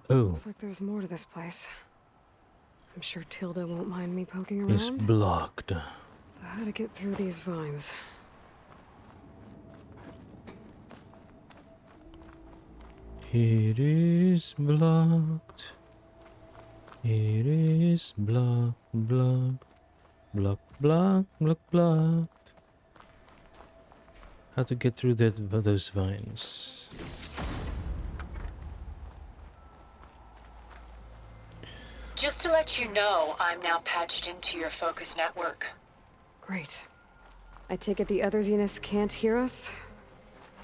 Oh, Looks like there's more to this place. I'm sure Tilda won't mind me poking it's around. blocked. How to get through these vines? It is blocked. It is blocked, blocked, block, block, block, blocked. How to get through those vines? Just to let you know, I'm now patched into your focus network. Great. I take it the other Zeniths can't hear us?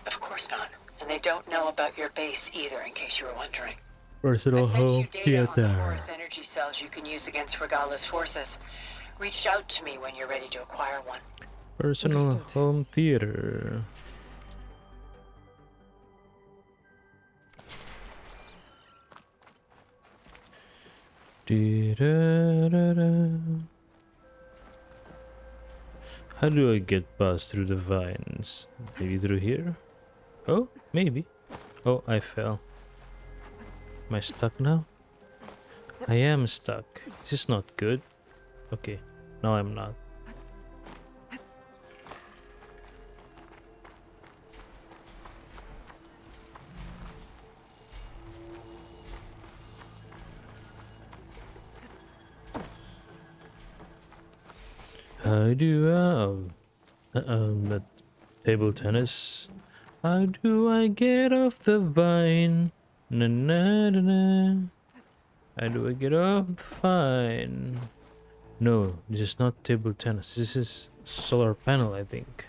Of course not. And they don't know about your base either, in case you were wondering. I Personal sent you home data on the theater. Horus energy cells you can use against Regala's forces. Reach out to me when you're ready to acquire one. Personal Understood. home theater. Da-da-da-da. How do I get past through the vines? Maybe through here? Oh, maybe. Oh, I fell. Am I stuck now? I am stuck. This is not good. Okay, now I'm not. How do that table tennis. How do I get off the vine? Na na na na. How do I get off the vine? No, this is not table tennis. This is solar panel, I think.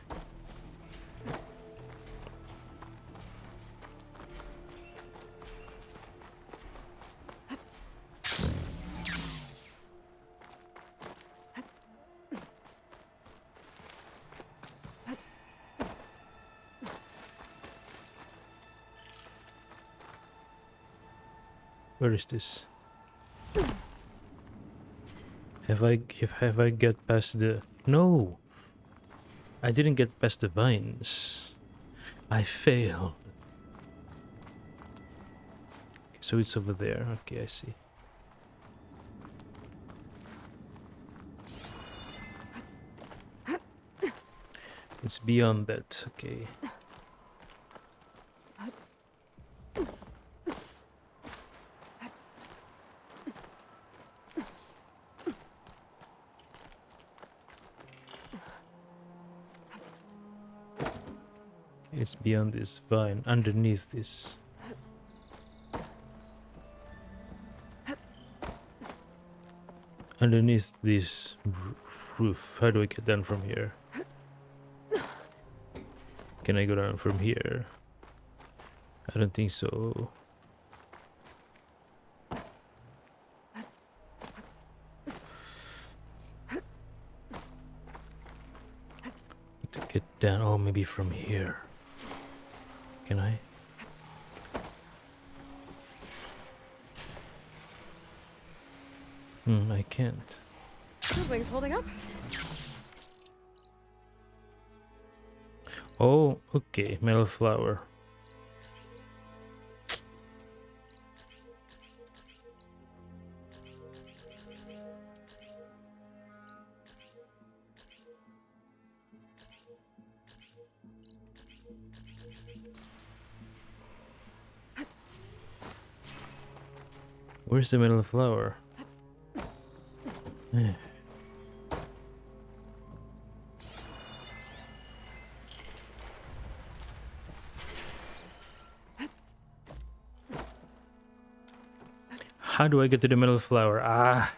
Where is this? Have I get past the... No! I didn't get past the vines. I failed. So it's over there. Okay, I see. It's beyond that. Okay. It's beyond this vine, underneath this. Underneath this roof. How do I get down from here? Can I go down from here? I don't think so. Need to get down. Oh, maybe from here. Can I? I can't. Something's holding up. Oh, okay. Metal flower. Where's the metal flower? Eh. How do I get to the metal flower? Ah!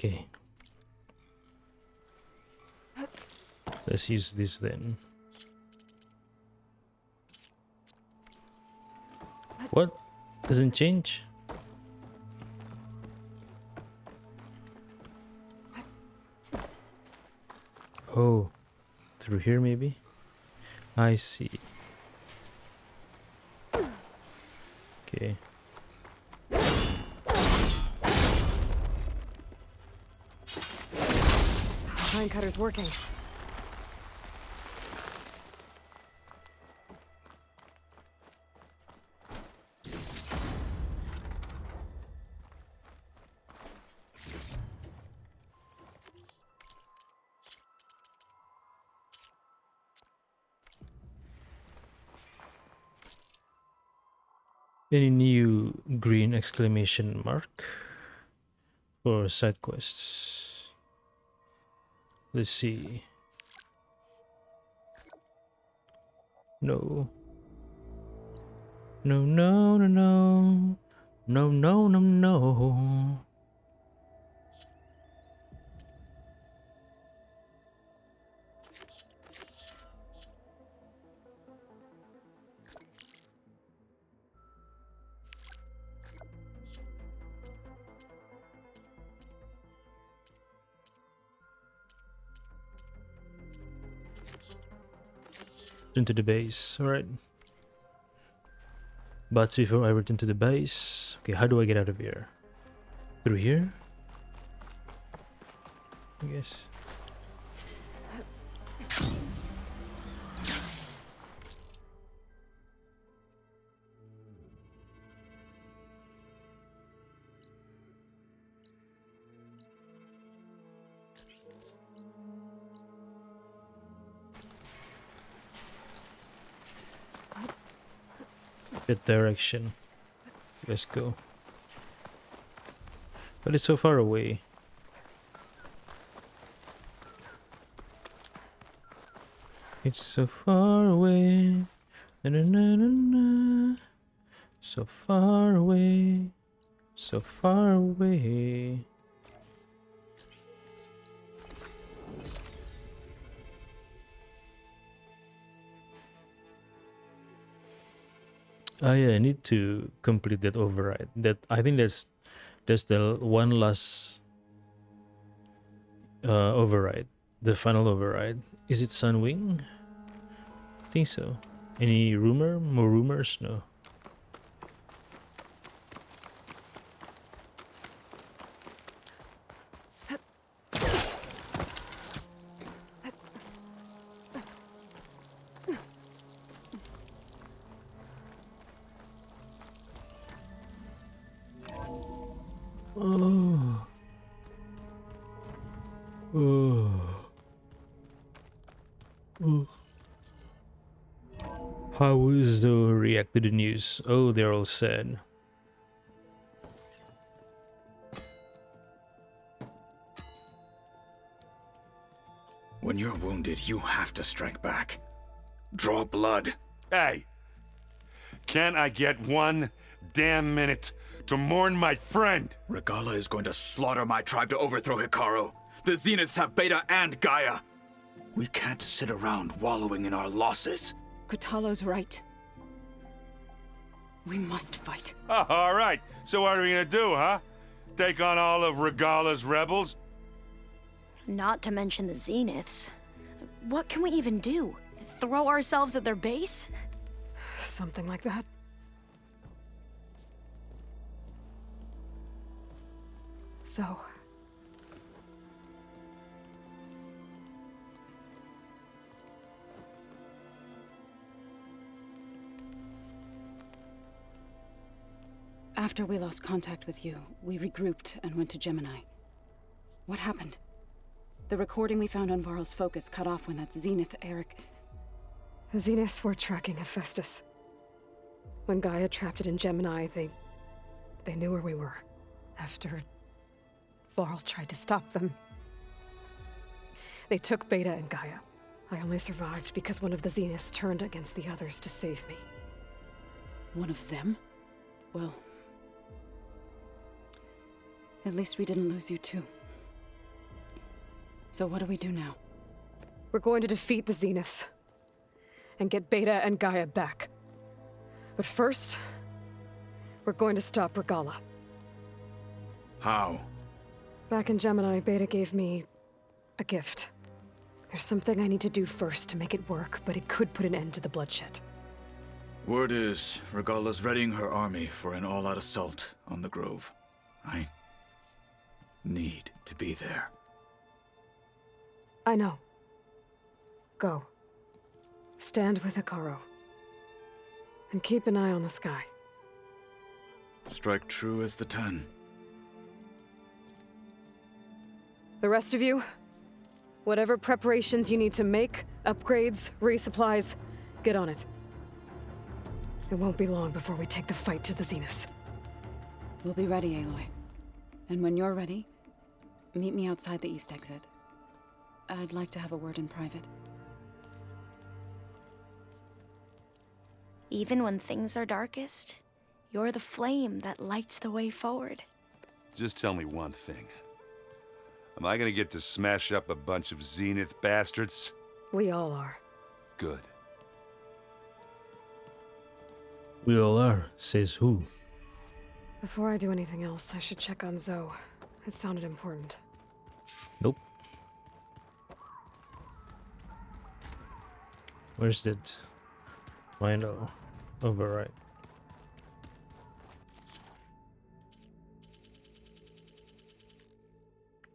Okay. Let's use this then. What? Doesn't change? Oh, through here maybe? I see. pine cutter's working. Any new green exclamation mark for side quests? Let's see. No. No, no, no, no. No, no, no, no. Into the base, alright. But before I return to the base, okay, how do I get out of here? Through here? I guess. That direction. Let's go. But it's so far away. It's so far away. Na na na na na. So far away. So far away. Oh yeah, I need to complete that override. That I think that's the one last override. The final override. Is it Sunwing? I think so. Any rumor? More rumors? No. Oh. Oh. Oh. How will Zoe react to the news? Oh, they're all sad. When you're wounded, you have to strike back. Draw blood. Hey! Can't I get one damn minute to mourn my friend? Regala is going to slaughter my tribe to overthrow Hikaru. The Zeniths have Beta and Gaia. We can't sit around wallowing in our losses. Kotalo's right. We must fight. Oh, all right. So what are we gonna do, huh? Take on all of Regala's rebels? Not to mention the Zeniths. What can we even do? Throw ourselves at their base? Something like that. So... After we lost contact with you, we regrouped and went to Gemini. What happened? The recording we found on Varl's focus cut off when that Zenith Eric... The Zeniths were tracking Hephaestus. When Gaia trapped it in Gemini, they knew where we were. After Varl tried to stop them. They took Beta and Gaia. I only survived because one of the Zeniths turned against the others to save me. One of them? Well... at least we didn't lose you too. So what do we do now? We're going to defeat the Zeniths. And get Beta and Gaia back. But first, we're going to stop Regala. How? Back in Gemini, Beta gave me a gift. There's something I need to do first to make it work, but it could put an end to the bloodshed. Word is, Regala's readying her army for an all-out assault on the Grove. I need to be there. I know. Go. Stand with Hikaru. And keep an eye on the sky. Strike true as the 10. The rest of you, whatever preparations you need to make, upgrades, resupplies, get on it. It won't be long before we take the fight to the Zeniths. We'll be ready, Aloy. And when you're ready, meet me outside the east exit. I'd like to have a word in private. Even when things are darkest, you're the flame that lights the way forward. Just tell me one thing. Am I gonna get to smash up a bunch of Zenith bastards? We all are. Good. We all are, says who? Before I do anything else, I should check on Zoe. It sounded important. Nope. Where's that? Final override.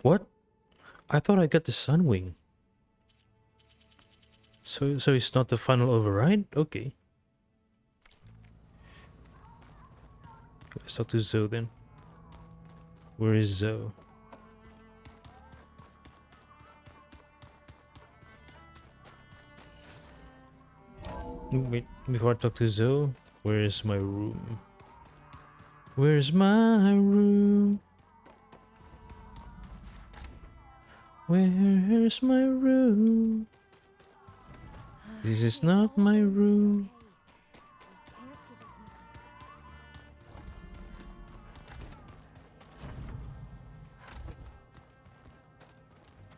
What? I thought I got the Sunwing. So it's not the final override? Okay. Let's talk to Zoe then. Where is Zoe? Wait, before I talk to Zoe, where is my room? Where's my room? Where's my room? This is not my room.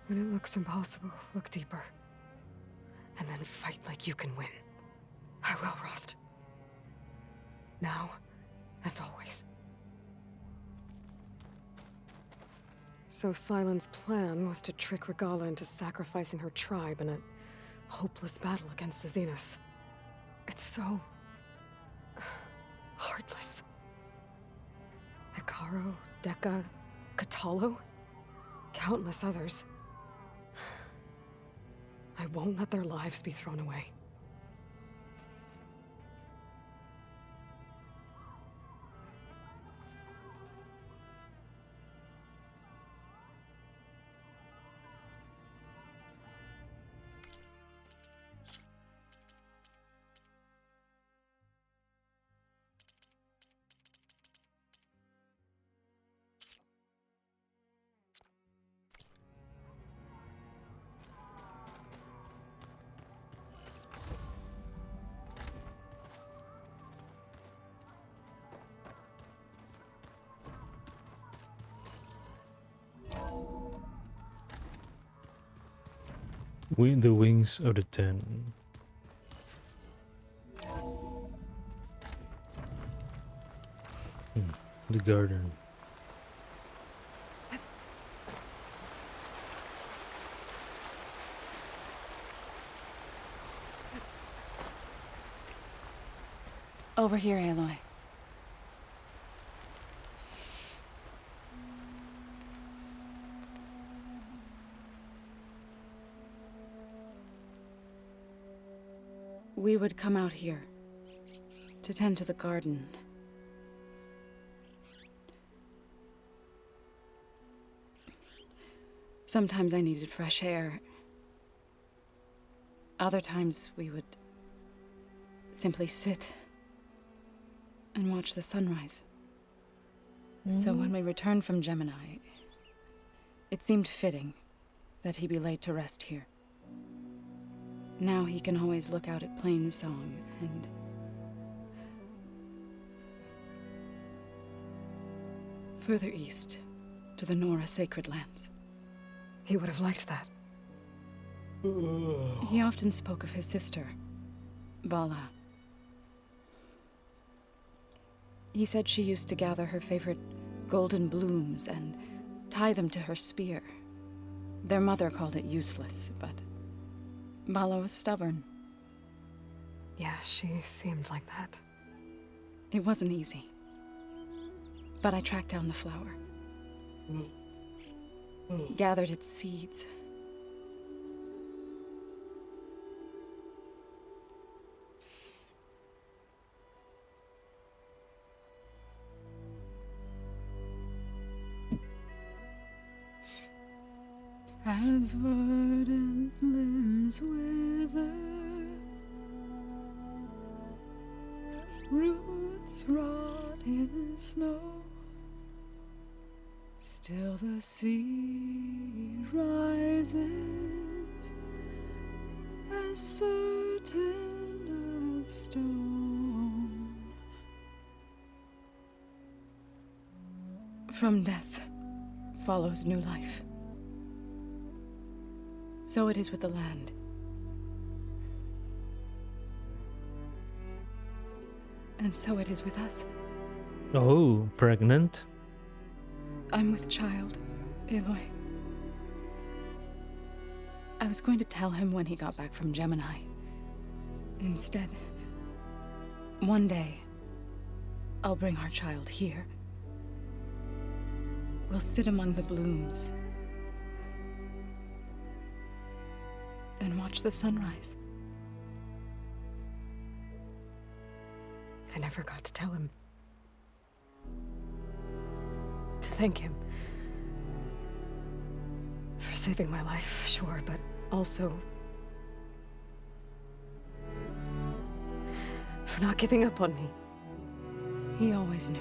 When it looks impossible, look deeper. And then fight like you can win. I will, Rost. Now and always. So Sylens' plan was to trick Regalla into sacrificing her tribe in a hopeless battle against the Zeniths. It's so... heartless. Hikaru, Dekka, Katalo, countless others. I won't let their lives be thrown away. With the wings of the 10. The garden. Over here, Aloy. We would come out here to tend to the garden. Sometimes I needed fresh air. Other times we would simply sit and watch the sunrise. So when we returned from Gemini, it seemed fitting that he be laid to rest here. Now he can always look out at Plain Song and... further east, to the Nora Sacred Lands. He would have liked that. He often spoke of his sister, Vala. He said she used to gather her favorite golden blooms and tie them to her spear. Their mother called it useless, but Vala was stubborn. Yeah, she seemed like that. It wasn't easy. But I tracked down the flower. Gathered its seeds. As verdant limbs wither, roots rot in snow, still the sea rises, as certain as stone. From death follows new life. So it is with the land. And so it is with us. Oh, pregnant? I'm with child, Aloy. I was going to tell him when he got back from Gemini. Instead, one day, I'll bring our child here. We'll sit among the blooms and watch the sunrise. I never got to tell him. To thank him. For saving my life, sure, but also for not giving up on me. He always knew.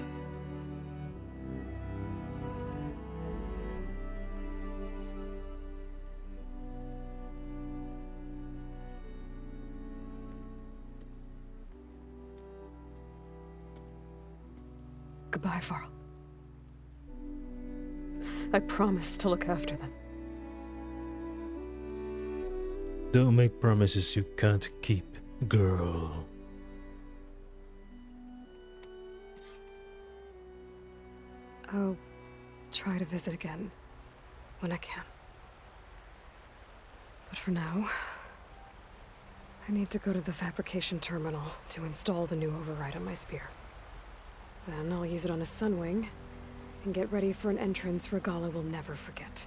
Goodbye, Varl. I promise to look after them. Don't make promises you can't keep, girl. I'll try to visit again when I can. But for now, I need to go to the fabrication terminal to install the new override on my spear. Then I'll use it on a sunwing and get ready for an entrance Regala will never forget.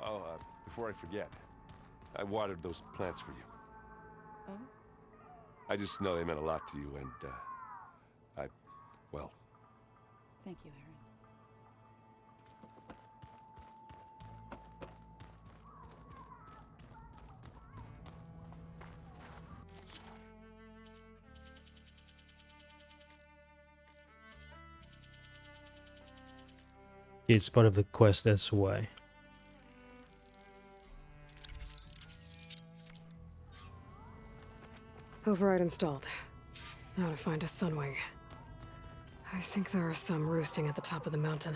Oh, before I forget, I watered those plants for you. Oh? I just know they meant a lot to you, and, well, Thank you, Aaron. It's part of the quest, that's why. Override installed. Now to find a sunwing. I think there are some roosting at the top of the mountain.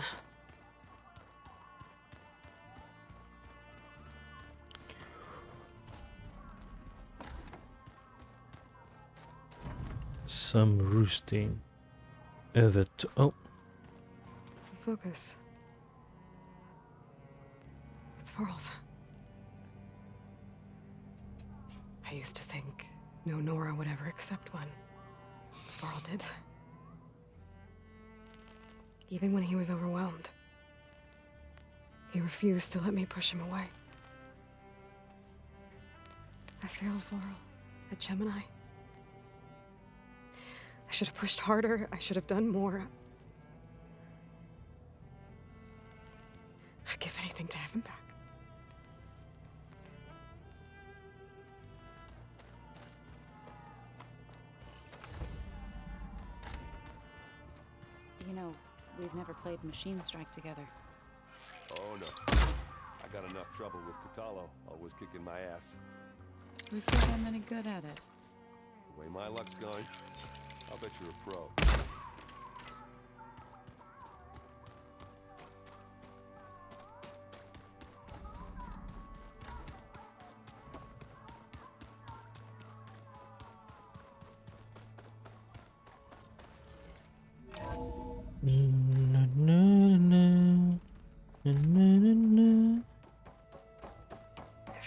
Some roosting. Oh, Focus. It's Varl's. I used to think no Nora would ever accept one. Varl did. Even when he was overwhelmed. He refused to let me push him away. I failed Varl at Gemini. I should have pushed harder. I should have done more. I'd give anything to have him back. You know, we've never played Machine Strike together. oh no. I got enough trouble with Katalo, always kicking my ass. Who said I'm any good at it? The way my luck's going, I'll bet you're a pro.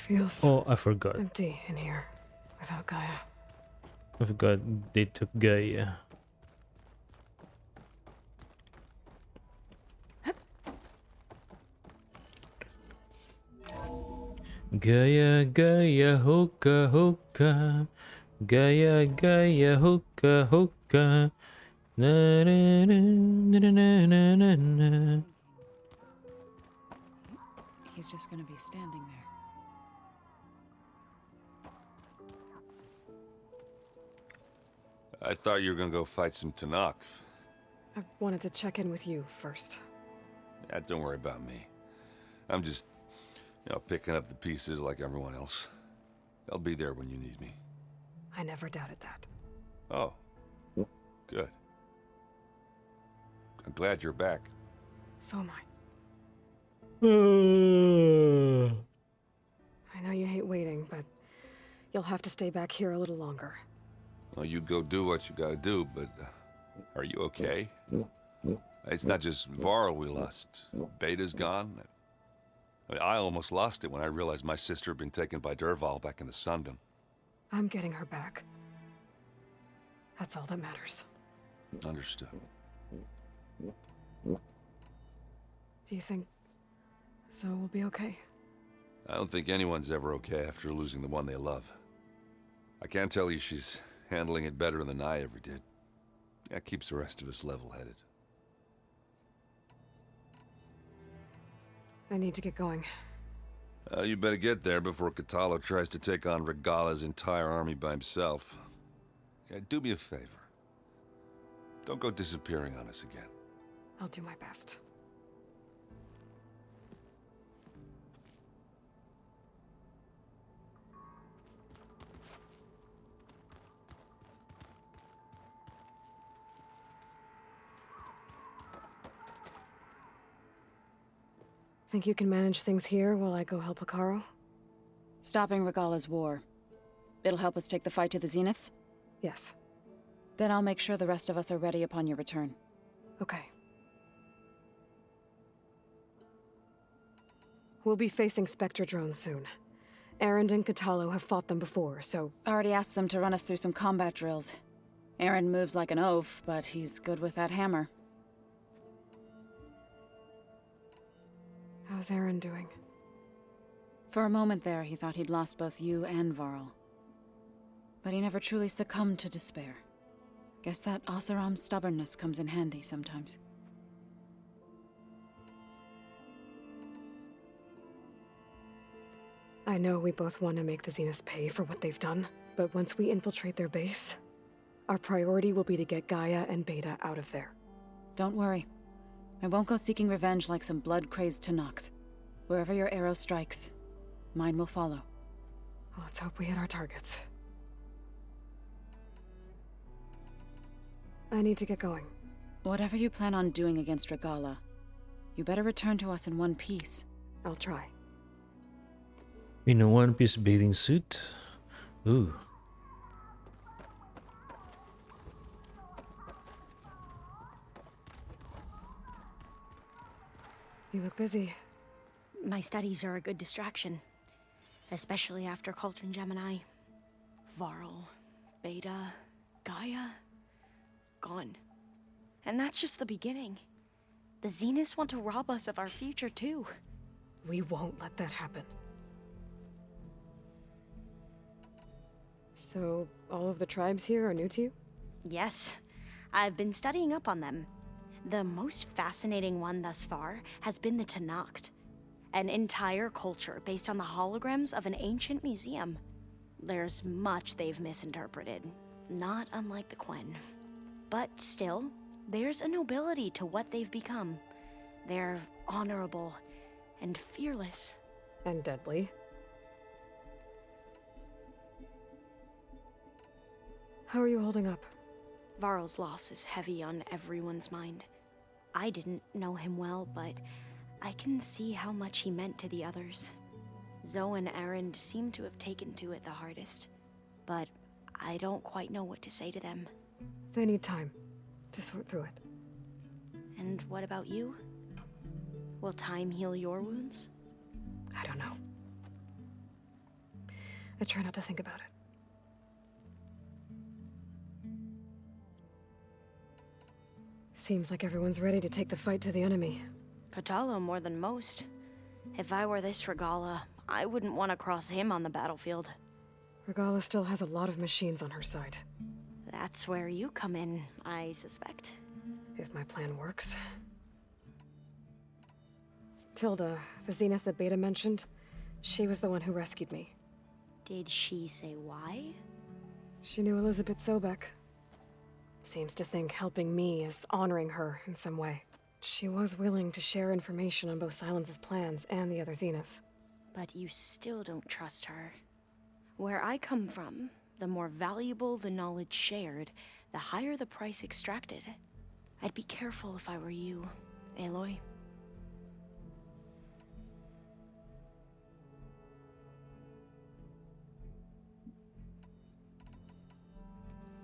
Feels Oh, I forgot. empty in here without Gaia. I forgot they took Gaia. Gaia, Gaia, hoka, hoka. Gaia, Gaia, hoka, hoka. Na, na, na, na, na, na, na, na. He's just gonna be standing there. I thought you were gonna go fight some Tanakh. I wanted to check in with you first. Yeah, don't worry about me. I'm just, picking up the pieces like everyone else. I'll be there when you need me. I never doubted that. Oh, good. I'm glad you're back. So am I. Uh, I know you hate waiting, but you'll have to stay back here a little longer. Well, you go do what you gotta do, but are you okay? It's not just Varl we lost. Beta's gone. I almost lost it when I realized my sister had been taken by Dervahl back in the Sundom. I'm getting her back. That's all that matters. Understood. Do you think Zoe will be okay? I don't think anyone's ever okay after losing the one they love. I can't tell you she's handling it better than I ever did. That keeps the rest of us level-headed. I need to get going. You better get there before Katalo tries to take on Regala's entire army by himself. Yeah, do me a favor. Don't go disappearing on us again. I'll do my best. Think you can manage things here while I go help Hekarro? Stopping Regala's war. It'll help us take the fight to the Zeniths? Yes. Then I'll make sure the rest of us are ready upon your return. Okay. We'll be facing Spectre drones soon. Erend and Katalo have fought them before, so... Already asked them to run us through some combat drills. Aaron moves like an oaf, but he's good with that hammer. How's Erend doing? For a moment there, he thought he'd lost both you and Varl. But he never truly succumbed to despair. Guess that Oseram's stubbornness comes in handy sometimes. I know we both want to make the Zeniths pay for what they've done, but once we infiltrate their base, our priority will be to get Gaia and Beta out of there. Don't worry. I won't go seeking revenge like some blood-crazed Tanakh. Wherever your arrow strikes, mine will follow. Let's hope we hit our targets. I need to get going. Whatever you plan on doing against Regala, you better return to us in one piece. I'll try. in a one-piece bathing suit. Ooh. You look busy. My studies are a good distraction, especially after Cauldron Gemini. Varl, Beta, Gaia, gone. And that's just the beginning. The Zeniths want to rob us of our future, too. We won't let that happen. So, all of the tribes here are new to you? Yes, I've been studying up on them. The most fascinating one thus far has been the Tanakh, an entire culture based on the holograms of an ancient museum. There's much they've misinterpreted, not unlike the Quen. But still, there's a nobility to what they've become. They're honorable and fearless. And deadly. How are you holding up? Varl's loss is heavy on everyone's mind. I didn't know him well, but I can see how much he meant to the others. Zoe and Erend seem to have taken to it the hardest, but I don't quite know what to say to them. They need time to sort through it. And what about you? Will time heal your wounds? I don't know. I try not to think about it. Seems like everyone's ready to take the fight to the enemy. Patalo more than most. If I were this Regala, I wouldn't want to cross him on the battlefield. Regala still has a lot of machines on her side. That's where you come in, I suspect. If my plan works. Tilda, the Zenith that Beta mentioned, she was the one who rescued me. Did she say why? She knew Elizabeth Sobek. Seems to think helping me is honoring her in some way. She was willing to share information on both Silence's plans and the other Zeniths. But you still don't trust her. Where I come from, the more valuable the knowledge shared, the higher the price extracted. I'd be careful if I were you, Aloy.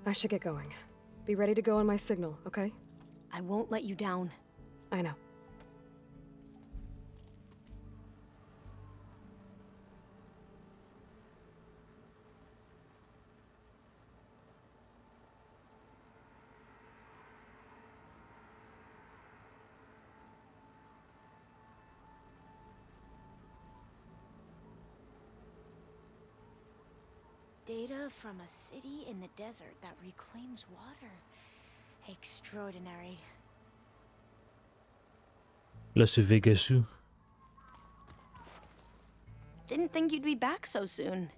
I should get going. Be ready to go on my signal, okay? I won't let you down. I know. Data from a city in the desert that reclaims water. Extraordinary. Las Vegasu. Didn't think you'd be back so soon.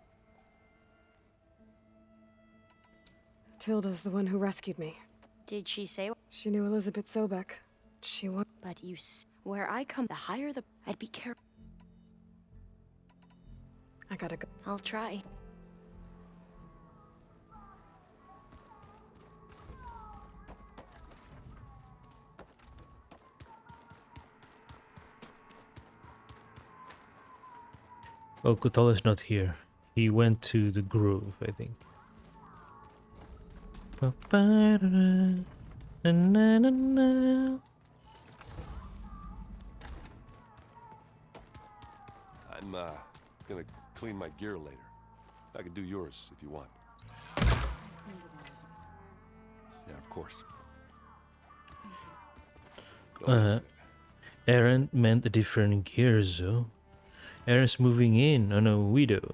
Tilda's the one who rescued me. Did she say? She knew Elizabeth Sobek. She was. But where I come, the higher the. I'd be careful. I gotta go. I'll try. Oh, Kutala's not here. He went to the grove, I think. I'm gonna clean my gear later. I can do yours if you want. Yeah, of course. Don't mention it. Aaron meant a different gear, so. Aaron's moving in on a widow.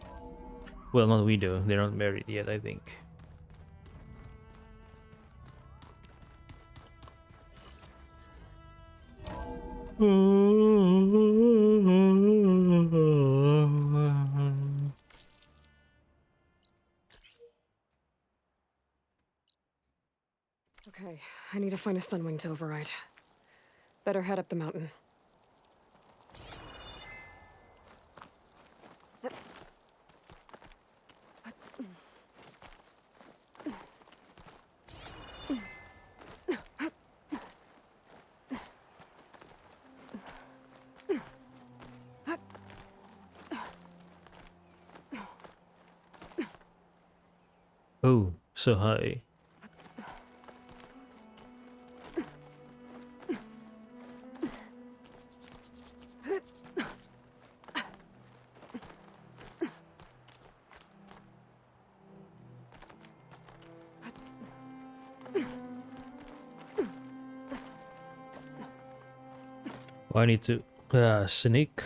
Well, not widow. They're not married yet, I think. Okay, I need to find a Sunwing to override. Better head up the mountain. Oh, so high. I need to sneak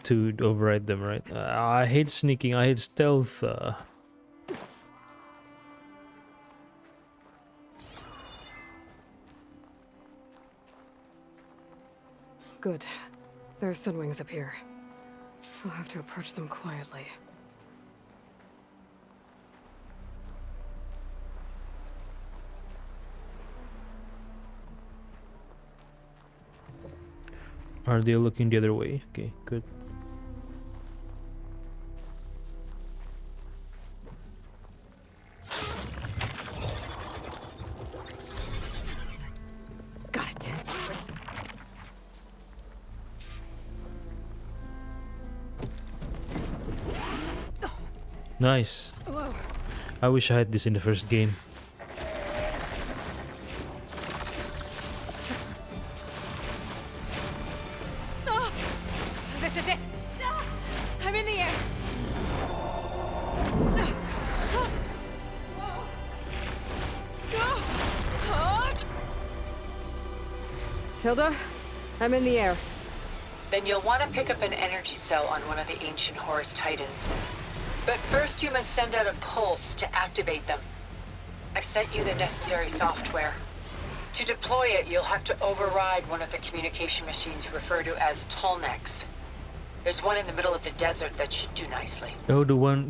to override them, right? I hate sneaking. I hate stealth. Good. There's Sunwings up here. I'll have to approach them quietly. Are they looking the other way? Okay, good. Got it. Nice. Whoa. I wish I had this in the first game. This is it. I'm in the air. Tilda, I'm in the air. Then you'll want to pick up an energy cell on one of the ancient Horus Titans. But first you must send out a pulse to activate them. I've sent you the necessary software. To deploy it, you'll have to override one of the communication machines referred to as Tolnecs. There's one in the middle of the desert that should do nicely. Oh, the one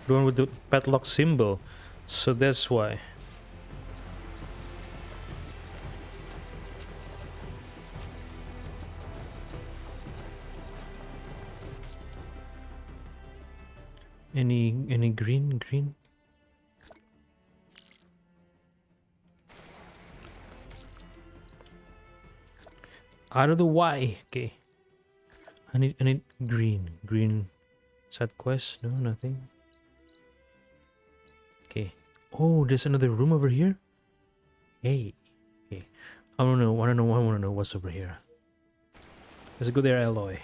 with the padlock symbol. So that's why. Any green? I don't know why. Okay. I need green. Side quest? No, nothing. Okay. Oh, there's another room over here. Hey. Okay. I wanna know what's over here. Let's go there, Alloy.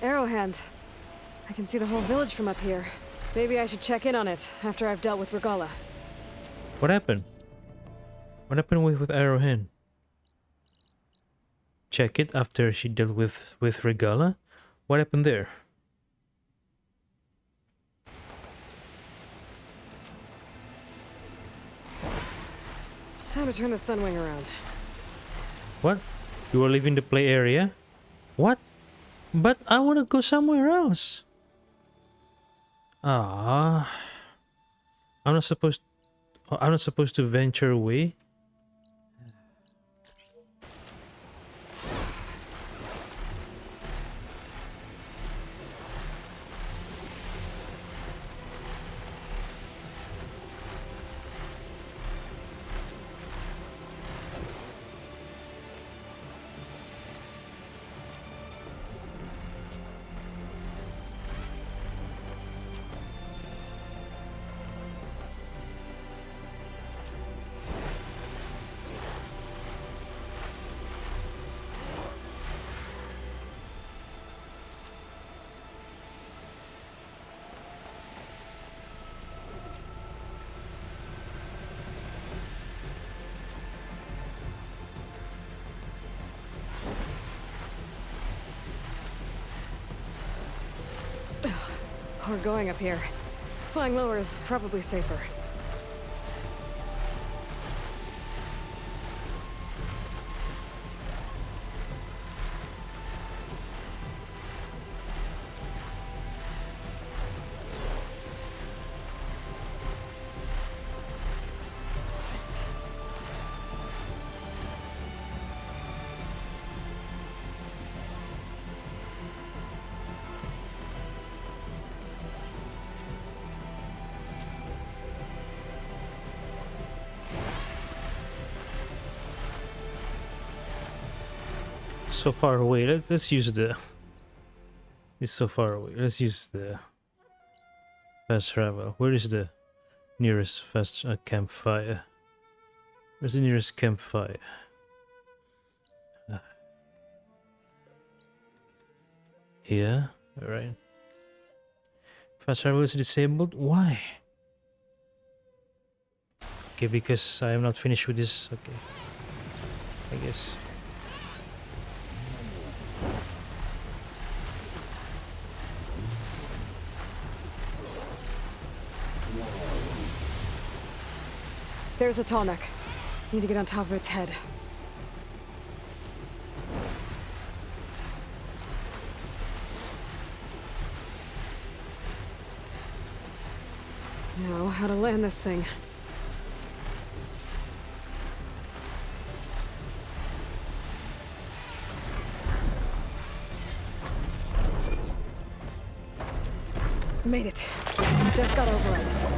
Arrowhand. I can see the whole village from up here. Maybe I should check in on it after I've dealt with Regala. What happened? What happened with Arrowhand? Check it after she dealt with Regala? What happened there? Time to turn the Sunwing around. What? You are leaving the play area? What? But I want to go somewhere else. Ah, I'm not supposed to venture away. We're going up here. Flying lower is probably safer. So far away. Let's use the. It's so far away. Let's use the fast travel. Where is the nearest fast campfire? Where's the nearest campfire? Here. All right. Fast travel is disabled. Why? Okay, because I am not finished with this. Okay. I guess. There's a Tallneck. Need to get on top of its head. Now, how to land this thing. Made it. Just got overrides.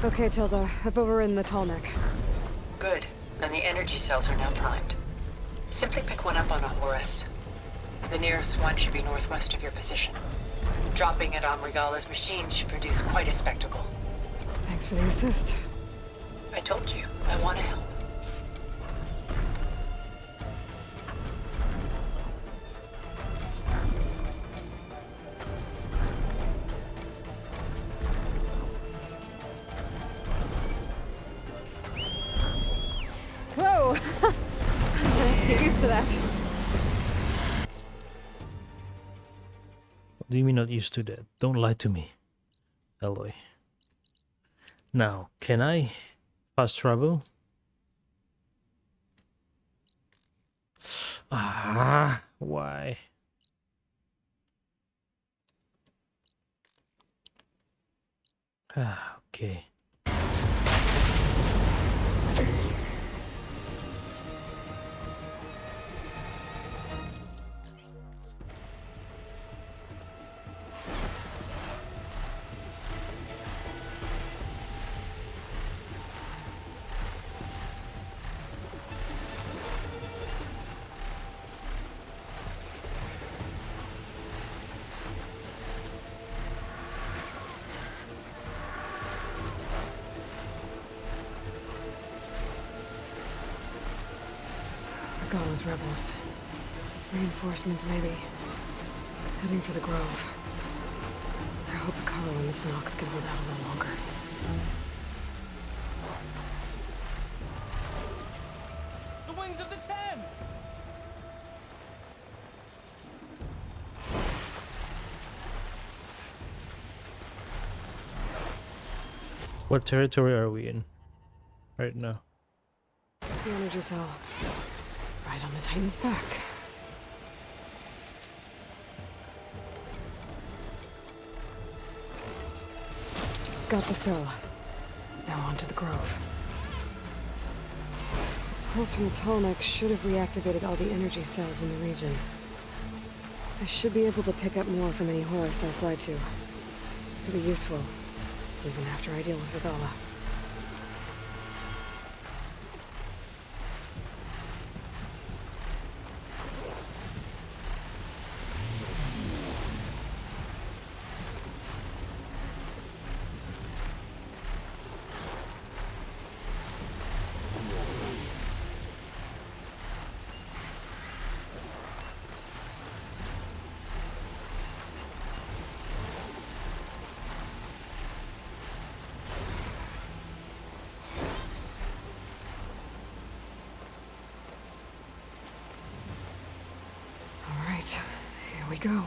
Okay, Tilda. I've overridden the Tallneck. Good. And the energy cells are now primed. Simply pick one up on a Horus. The nearest one should be northwest of your position. Dropping it on Regala's machine should produce quite a spectacle. Thanks for the assist. I told you, I want to help. Whoa! I'm gonna have to get used to that. What do you mean not used to that? Don't lie to me, Aloy. Now, can I fast travel? Ah, why? Ah, okay. Regala's rebels. Reinforcements, maybe. Heading for the Grove. I hope Hikaru and the Tanakh can hold out a little longer. The wings of the Ten! What territory are we in right now? The energy cell. Right on the Titan's back. Got the cell. Now on to the Grove. Pulse from the Tallneck should have reactivated all the energy cells in the region. I should be able to pick up more from any Horus I fly to. It'll be useful, even after I deal with Regala. Here we go.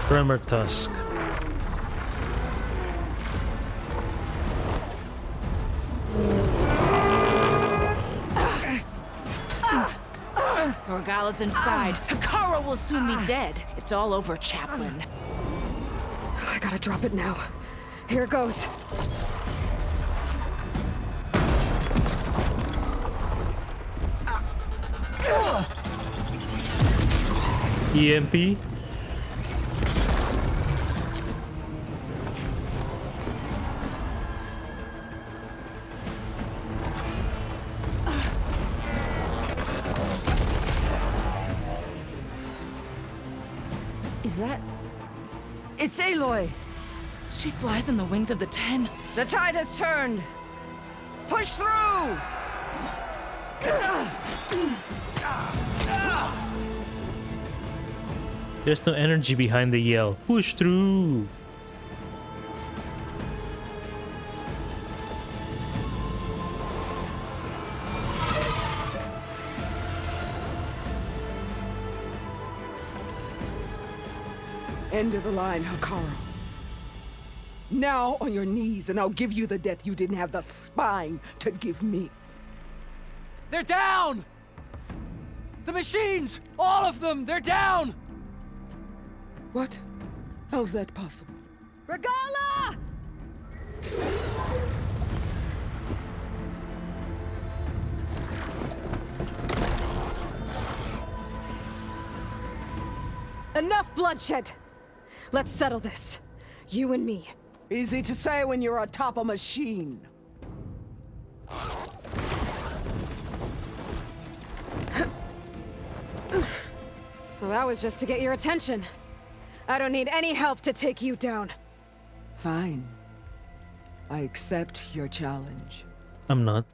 Tremor Tusk. Regala's inside. Hikaru will soon be dead. It's all over, Chaplain. I gotta drop it now. Here it goes. EMP. Is that... It's Aloy! She flies on the wings of the Ten. The tide has turned! Push through! There's no energy behind the yell. Push through. End of the line, Hikaru. Now on your knees, and I'll give you the death you didn't have the spine to give me. They're down! The machines! All of them! They're down! What? How's that possible? Regala! Enough bloodshed! Let's settle this. You and me. Easy to say when you're atop a machine. Well, that was just to get your attention. I don't need any help to take you down. Fine. I accept your challenge. I'm not.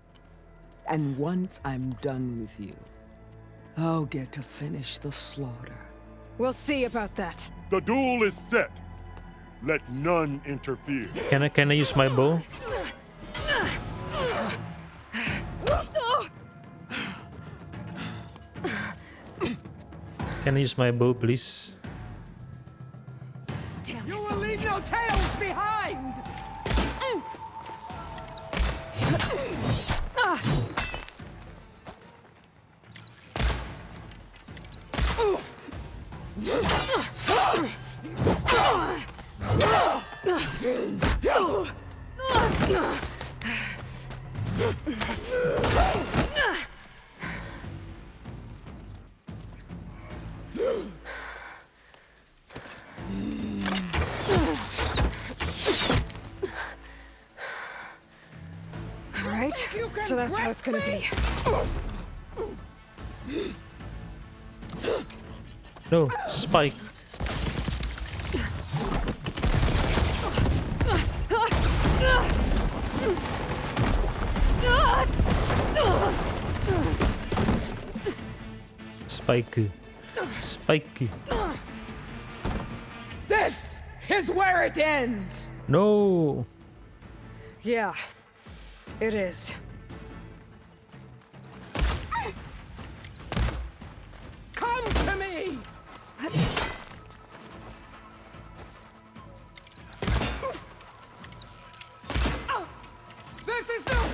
And once I'm done with you, I'll get to finish the slaughter. We'll see about that. The duel is set. Let none interfere. Can I use my bow? Can I use my bow, please? Damn You it, will leave no tales behind! All right, so that's how it's gonna be. No, Spike. Spike. Spike. This is where it ends! No. Yeah, it is. Come to me! This is no...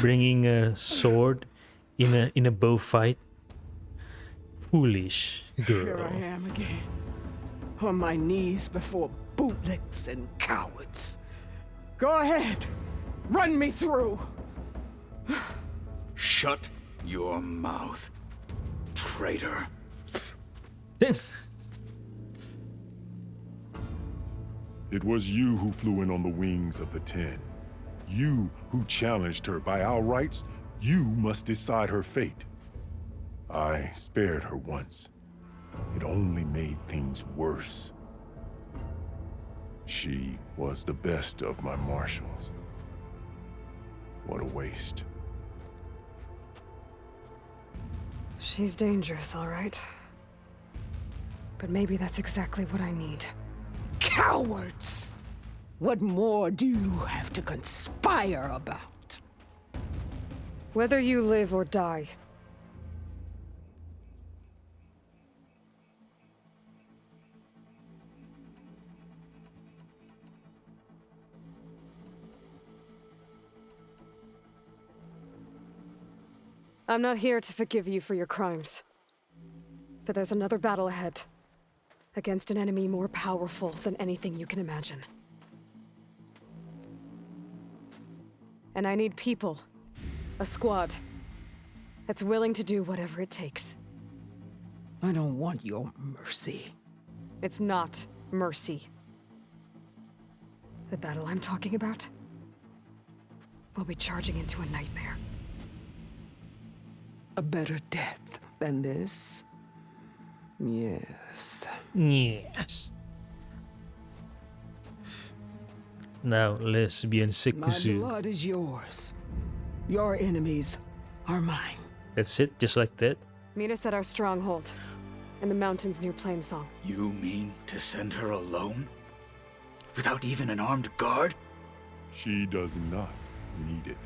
Bringing a sword in a bow fight. Foolish Here girl. I am again, on my knees before bootlets and cowards. Go ahead, run me through. Shut your mouth, traitor. It was you who flew in on the wings of the Ten. You who challenged her by our rights. You must decide her fate. I spared her once. It only made things worse. She was the best of my marshals. What a waste. She's dangerous, all right. But maybe that's exactly what I need. Cowards! What more do you have to conspire about? Whether you live or die. I'm not here to forgive you for your crimes. But there's another battle ahead. Against an enemy more powerful than anything you can imagine. And I need people. A squad. That's willing to do whatever it takes. I don't want your mercy. It's not mercy. The battle I'm talking about will be charging into a nightmare. A better death than this? Yes. Yes. Now, lesbian My Sekusu. blood is yours. Your enemies are mine. That's it, just like that. Meet us at our stronghold, in the mountains near Plainsong. You mean to send her alone? Without even an armed guard? She does not need it.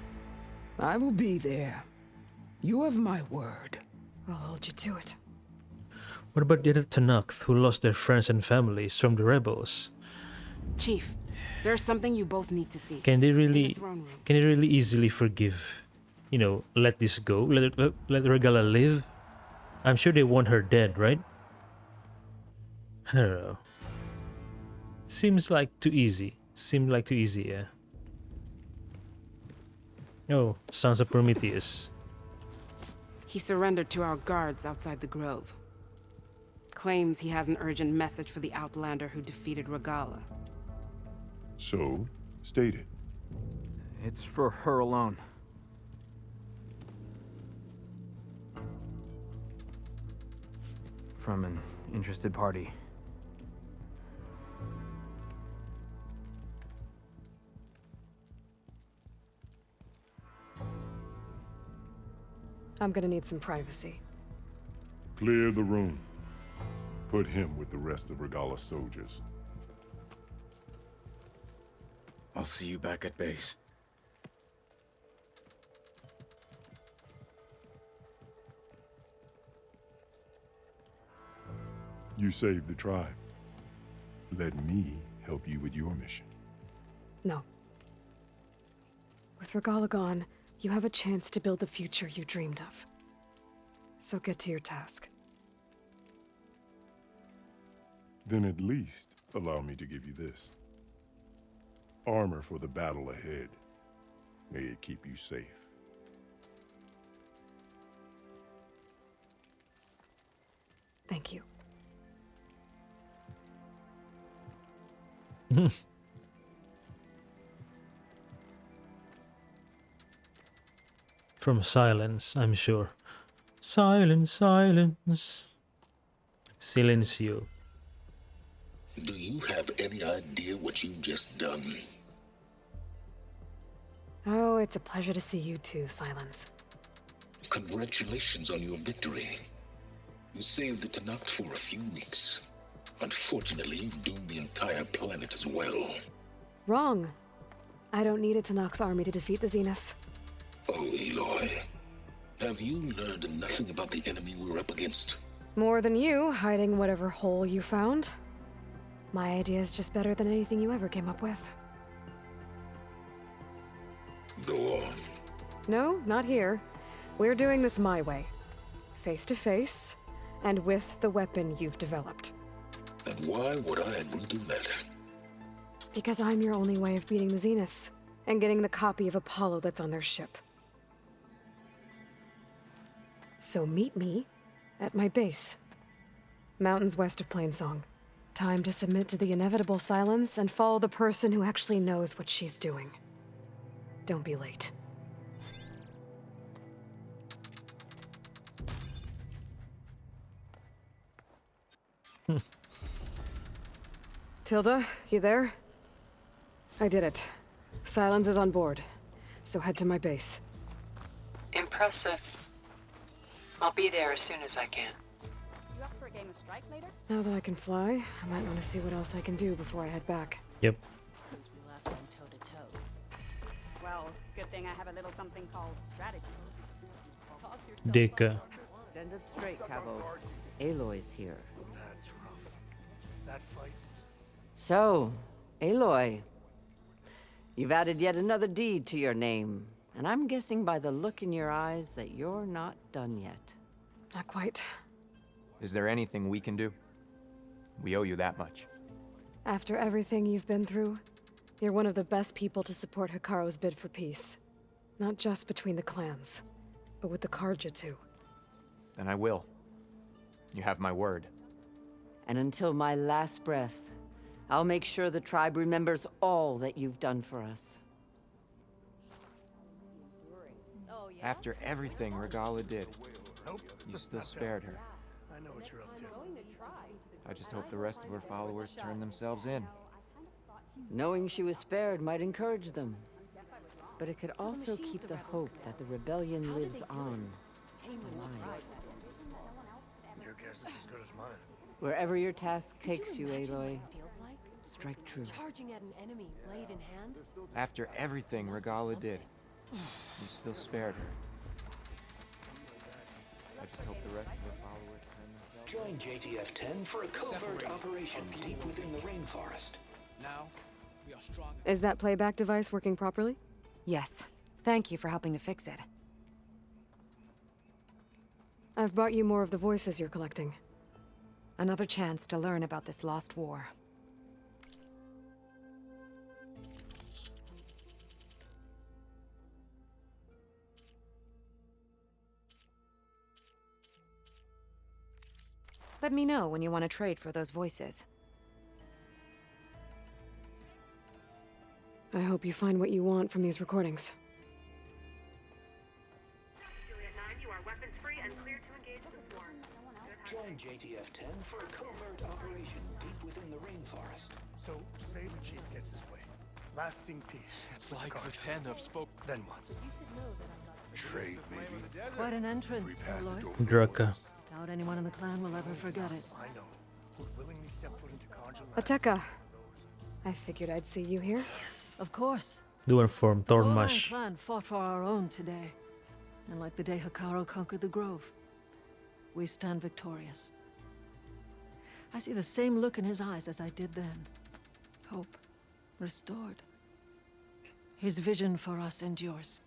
I will be there. You have my word. I'll hold you to it. What about the other Tanakh who lost their friends and families from the rebels? Chief, there's something you both need to see. Can they In the really throne room. can they really easily forgive? You know, let this go? Let Regala live? I'm sure they want her dead, right? I don't know. Seems like too easy. Seemed like too easy, yeah. Oh, Sons of Prometheus. He surrendered to our guards outside the grove. Claims he has an urgent message for the Outlander who defeated Regala. So, state it. It's for her alone. From an interested party. I'm gonna need some privacy. Clear the room. Put him with the rest of Regala's soldiers. I'll see you back at base. You saved the tribe. Let me help you with your mission. No. With Regala gone, you have a chance to build the future you dreamed of. So get to your task. Then at least allow me to give you this. Armor for the battle ahead. May it keep you safe. Thank you. From silence, I'm sure. Silence, silence. Silencio. Do you have any idea what you've just done? Oh, it's a pleasure to see you too, Silence. Congratulations on your victory. You saved the Tanakh for a few weeks. Unfortunately, you've doomed the entire planet as well. Wrong. I don't need a Tanakh army to defeat the Zeniths. Oh, Aloy. Have you learned nothing about the enemy we're up against? More than you, hiding whatever hole you found. My idea is just better than anything you ever came up with. Go on. No, not here. We're doing this my way. Face to face, and with the weapon you've developed. And why would I agree to that? Because I'm your only way of beating the Zeniths, and getting the copy of Apollo that's on their ship. So meet me at my base. Mountains west of Plainsong. Time to submit to the inevitable silence and follow the person who actually knows what she's doing. Don't be late. Tilda, you there? I did it. Silence is on board, so head to my base. Impressive. I'll be there as soon as I can. You up for a game of strike later? Now that I can fly, I might want to see what else I can do before I head back. Yep. Since we last went toe to toe. Well, good thing I have a little something called strategy. Deka. Stand up straight, Cabo. Aloy's here. That's rough. That fight. So, Aloy, you've added yet another deed to your name, and I'm guessing by the look in your eyes that you're not done yet. Not quite. Is there anything we can do? We owe you that much. After everything you've been through, you're one of the best people to support Hikaru's bid for peace. Not just between the clans, but with the Karja too. Then I will. You have my word. And until my last breath, I'll make sure the tribe remembers all that you've done for us. After everything Regala did, you still spared her. I know what you're up to. I just hope the rest of her followers turn themselves in. Knowing she was spared might encourage them. But it could also keep the hope that the rebellion lives on, alive. Your guess is as good as mine. Wherever your task takes you, Aloy, strike true. Charging at an enemy, blade in hand? After everything Regala did, you still spared her. I just hope the rest of her followers turn themselves in. Join JTF-10 for a covert operation deep within the rainforest. Now, we are strong. Is that playback device working properly? Yes. Thank you for helping to fix it. I've brought you more of the voices you're collecting. Another chance to learn about this lost war. Let me know when you want to trade for those voices. I hope you find what you want from these recordings. Join JTF-10 for a covert operation deep within the rainforest. So, say the chief gets his way. Lasting peace. It's like the 10 have spoke. Then what? Trade, maybe. Quite an entrance, Free passage Aloy. over the Draka. borders. Doubt anyone in the clan will ever forget it. I know. Would willingly step foot into Conjure Ateka. I figured I'd see you here. Of course. Doing form The Thornmash. clan fought for our own today. And like the day Hikaru conquered the Grove, we stand victorious. I see the same look in his eyes as I did then. Hope restored. His vision for us endures.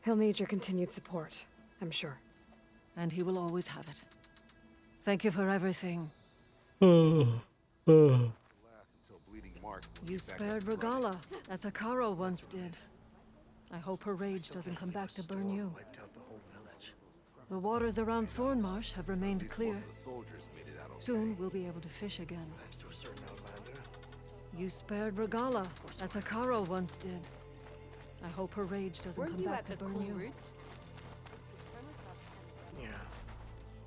He'll need your continued support, I'm sure. And he will always have it. Thank you for everything. You spared Regala, as Hikaru once did. I hope her rage doesn't come back to burn you. The waters around Thornmarsh have remained clear. Soon we'll be able to fish again. You spared Regala, as Hikaru once did. I hope her rage doesn't come back to burn you. Yeah.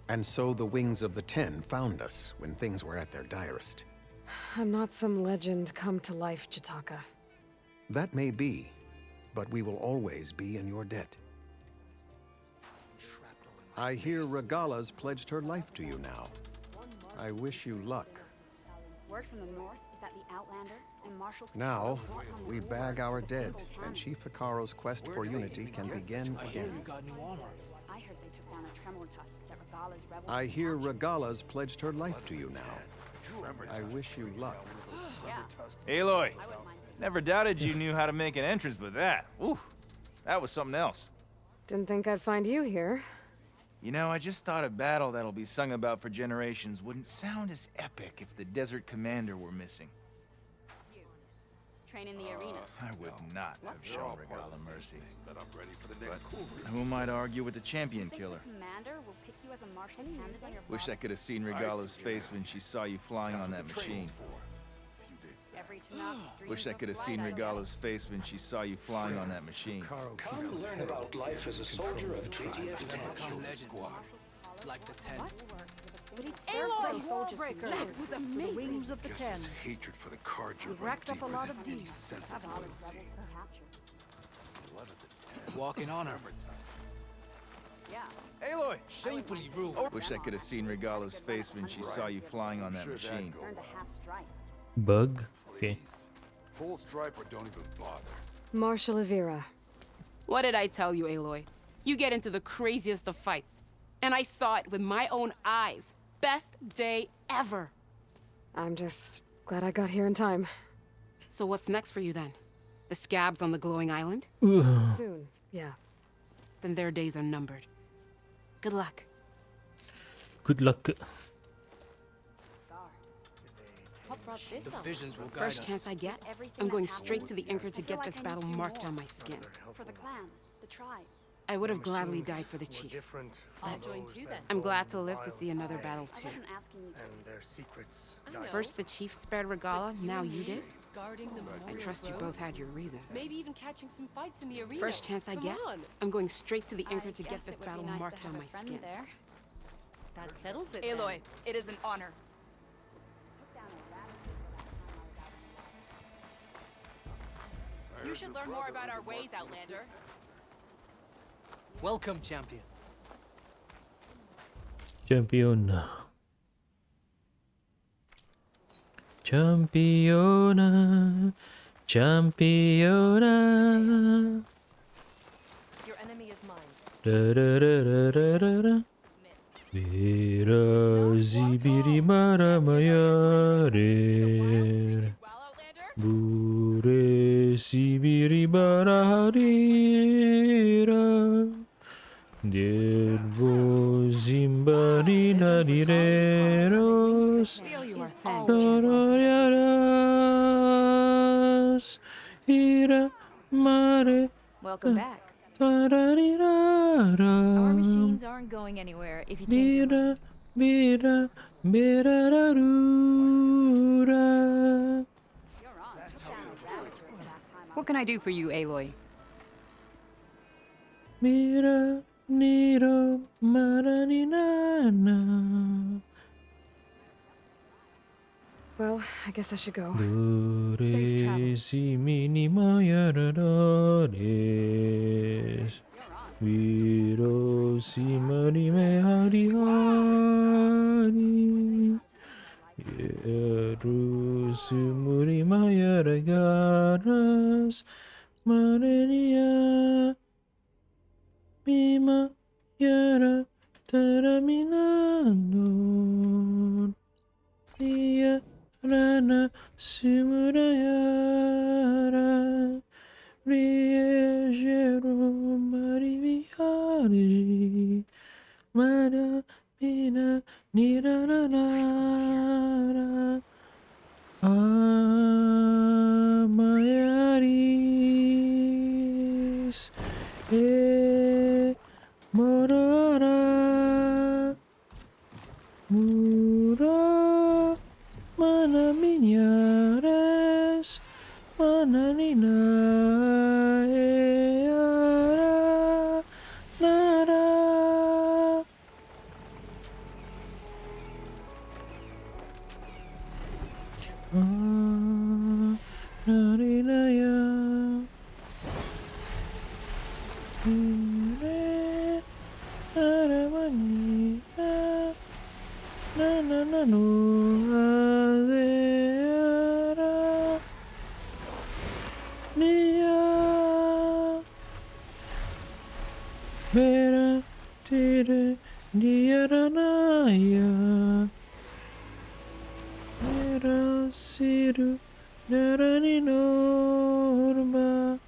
And so the Wings of the Ten found us when things were at their direst. I'm not some legend come to life, Jataka. That may be, but we will always be in your debt. I hear Regala's pledged her life to you now. I wish you luck. Word from the north is that the Outlander and Marshal Now, we bag our dead, and Chief Hikaru's quest for unity can begin again. I heard they took down a Tremor Tusk that Regala's rebels. I hear Regala's pledged her life to you now. I wish you luck. Aloy, never doubted you knew how to make an entrance, but that, ooh, that was something else. Didn't think I'd find you here. You know, I just thought a battle that'll be sung about for generations wouldn't sound as epic if the Desert Commander were missing. Train in the arena. I would not have shown Regala mercy. But who might argue with the champion killer? Commander will pick you as a marshal candidate on your Wish I could have seen Regala's face when she saw you flying on that machine. Wish I could have seen Regala's face when she saw you flying on that machine. Come learn about life as a soldier of JTF-10. Like the 10. But he'd serve for those soldiers for Lawbreaker, years. with the Wings of the Ten. Hatred for the Carja We've runs racked up a deeper lot than of any deeds. sense of loyalty. Walking on her. Yeah. Aloy! Shamefully rude. Wish I could have seen Regala's face when she saw you flying on that machine. Earned a half strike. Bug? Okay. Full stripe or don't even bother. Marshal Avira. What did I tell you, Aloy? You get into the craziest of fights. And I saw it with my own eyes. Best day ever. I'm just glad I got here in time. So what's next for you then? The scabs on the glowing island? Soon, yeah. Then their days are numbered. Good luck. Good luck. What brought this The up? visions will guide First us. chance I get, I'm going straight to the Anchor to get this battle marked on my skin. For the clan, the tribe. I would have gladly died for the chief. I'll join too then. I'm glad to live to see another battle too. I wasn't asking you to. And their secrets. I know. First the chief spared Regala, now you did? Guarding the I Memorial trust you Grove? both had your reasons. Maybe even catching some fights in the arena. First chance I Come get, on. I'm going straight to the Anchor I to get guess this it would be battle nice to marked have on a my friend skin. there. That settles it. Aloy, then. it is an honor. You should learn more about our ways, Outlander. Welcome, champion. Champion. Championa. Championa. Your enemy is mine. Da da da da da da da. Bira zibiri mara mayare. Bure sibiri bara harira. Dervo zimbari nadireros. Darariaras. Ira mare. Welcome back. Our Our machines aren't going anywhere if you change your mind. Berararura. What can I do for you, Aloy? Mira, niro, maraninana. Well, I guess I should go. Safe travel. Si minima yaradores. Viro si marime hari hari. Yeru sumuri mayaragaras. Marenia. Mima yara teraminando. Iya rana simurayara. Riegero mariviargi. Mara mina nirarara. Amayaris. Morara. Mura. Mana minyares. Mana nina. Eara. Nara. Narinaya. Ure. Naramania. Na na na no. Azeara. Mia. Mera. Tire. Diaranaya. Mera. Siru. Narani norma.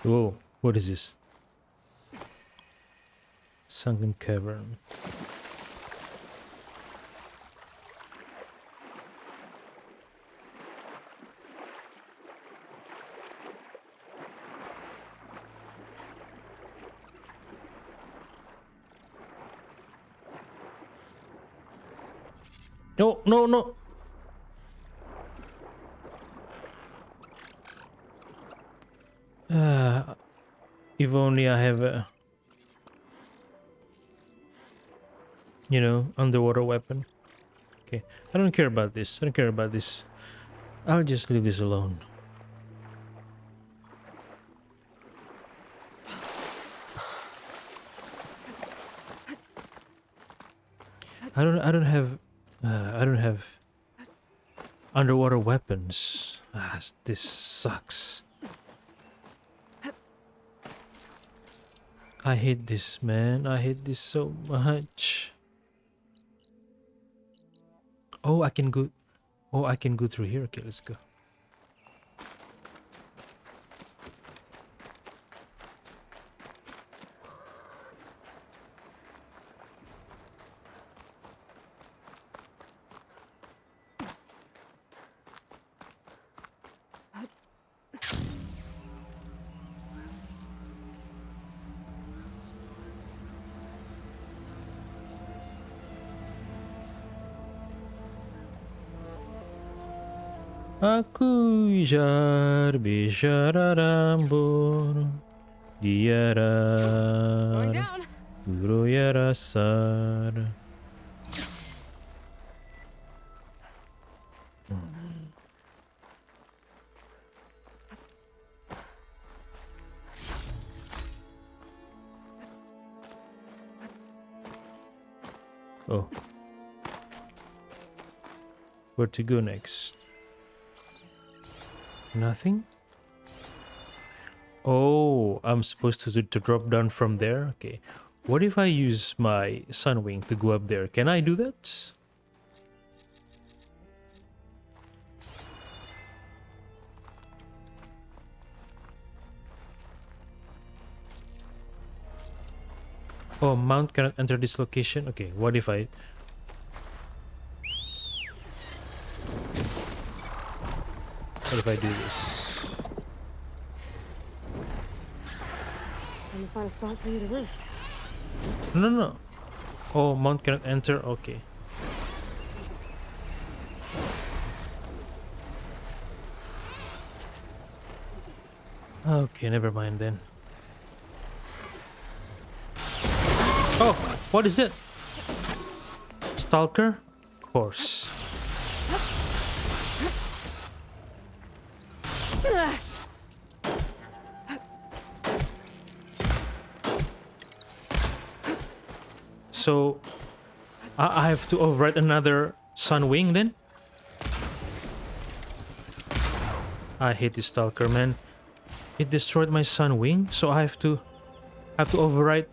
Whoa, what is this? Sunken cavern. No, no, no. If only I have a, you know, underwater weapon. Okay, I don't care about this. I don't care about this. I'll just leave this alone. I don't have underwater weapons. This sucks. I hate this, man. I hate this so much. Oh, I can go. Oh, I can go through here. Okay, let's go. Aku jar bicara rambut diara guru ya rasar. Oh. Where to go next? Nothing? Oh, I'm supposed to drop down from there? Okay. What if I use my Sunwing to go up there? Can I do that? Oh, mount cannot enter this location? Okay, what if I... What if I do this? Let me find a spot for you to roost. No, no, no. Oh, mount cannot enter? Okay. Okay, never mind then. Oh, what is it? Stalker? Of course. So, I have to override another Sunwing then? I hate this Stalker, man. It destroyed my Sunwing, so I have to override.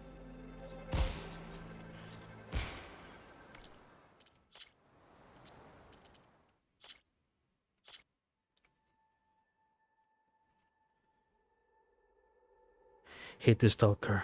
Hate this Stalker.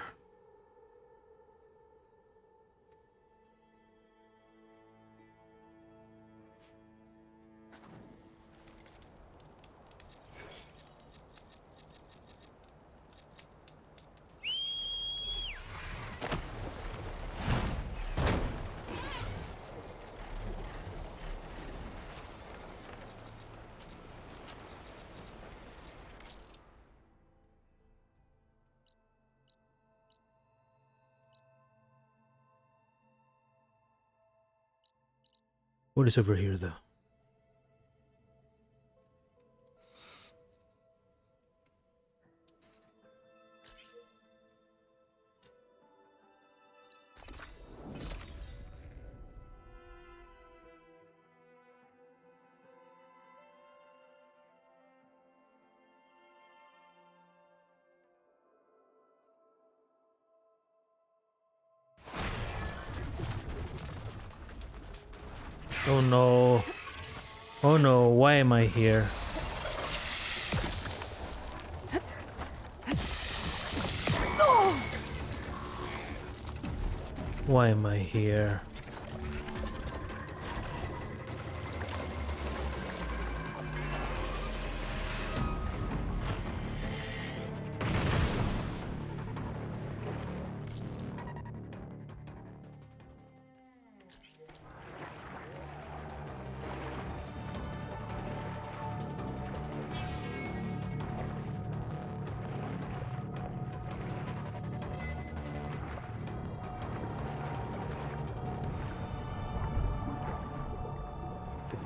What is over here though? Oh no. Oh no, why am I here? Why am I here?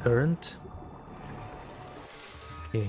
Current. Okay.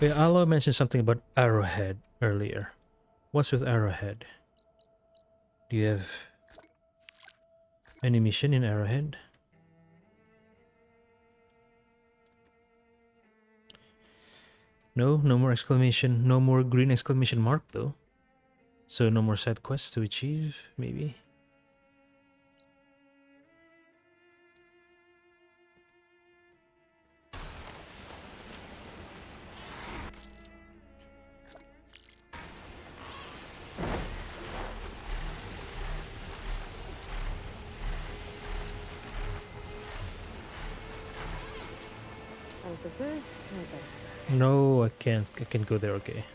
Wait, Aloy mentioned something about Arrowhead earlier. What's with Arrowhead? Do you have any mission in Arrowhead? No, no more exclamation, no more green exclamation mark though. So no more side quests to achieve, maybe? No, I can't. I can go there, okay.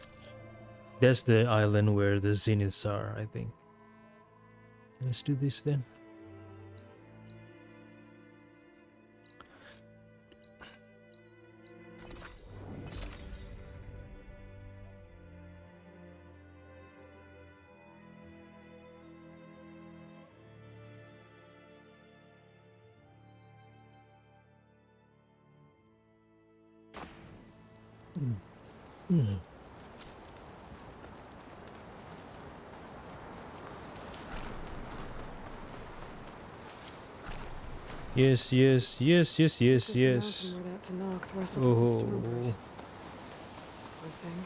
That's the island where the Zeniths are, I think. Let's do this then. Yes, yes, yes, yes, yes, This is yes. the mountain where that Tanakh wrestled with the Stormbird. Oh. Poor thing.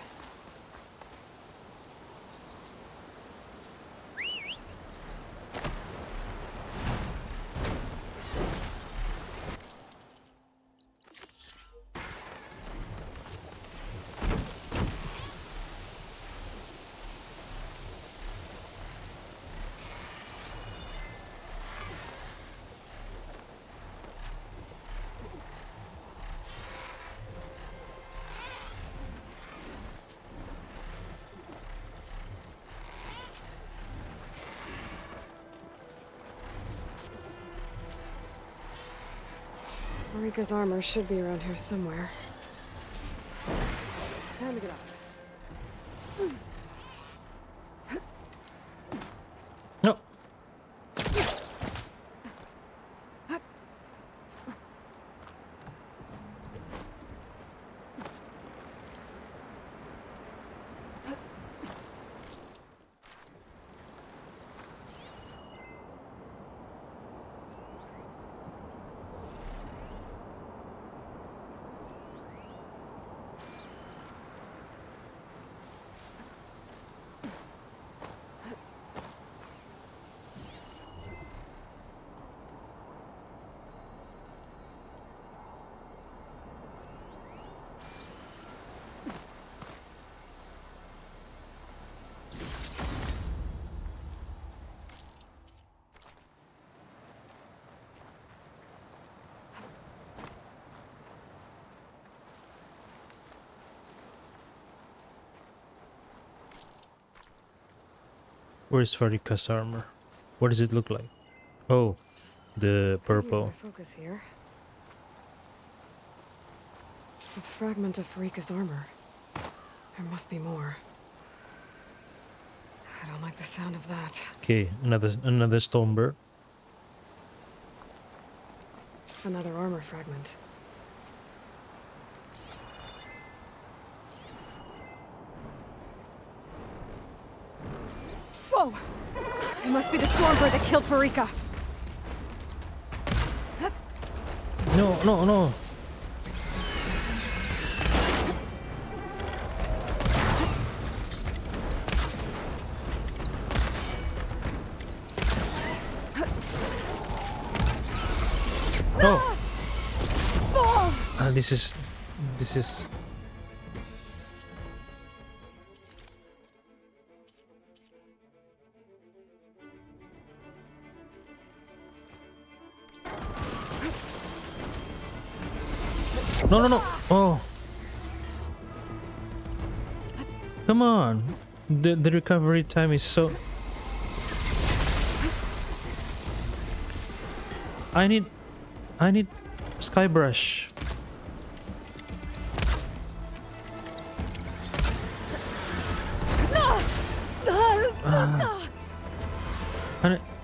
Marika's armor should be around here somewhere. Time to get up. No. Where's Farika's armor? What does it look like? Oh, the Could use purple. my focus here. A fragment of Farika's armor. There must be more. I don't like the sound of that. Okay, another Stormbird. Another armor fragment. Whoa! It must be the Stormbird that killed Farika. No, no, no. Oh. This is. No, no, no. Oh. Come on. The recovery time is so. I need Skybrush.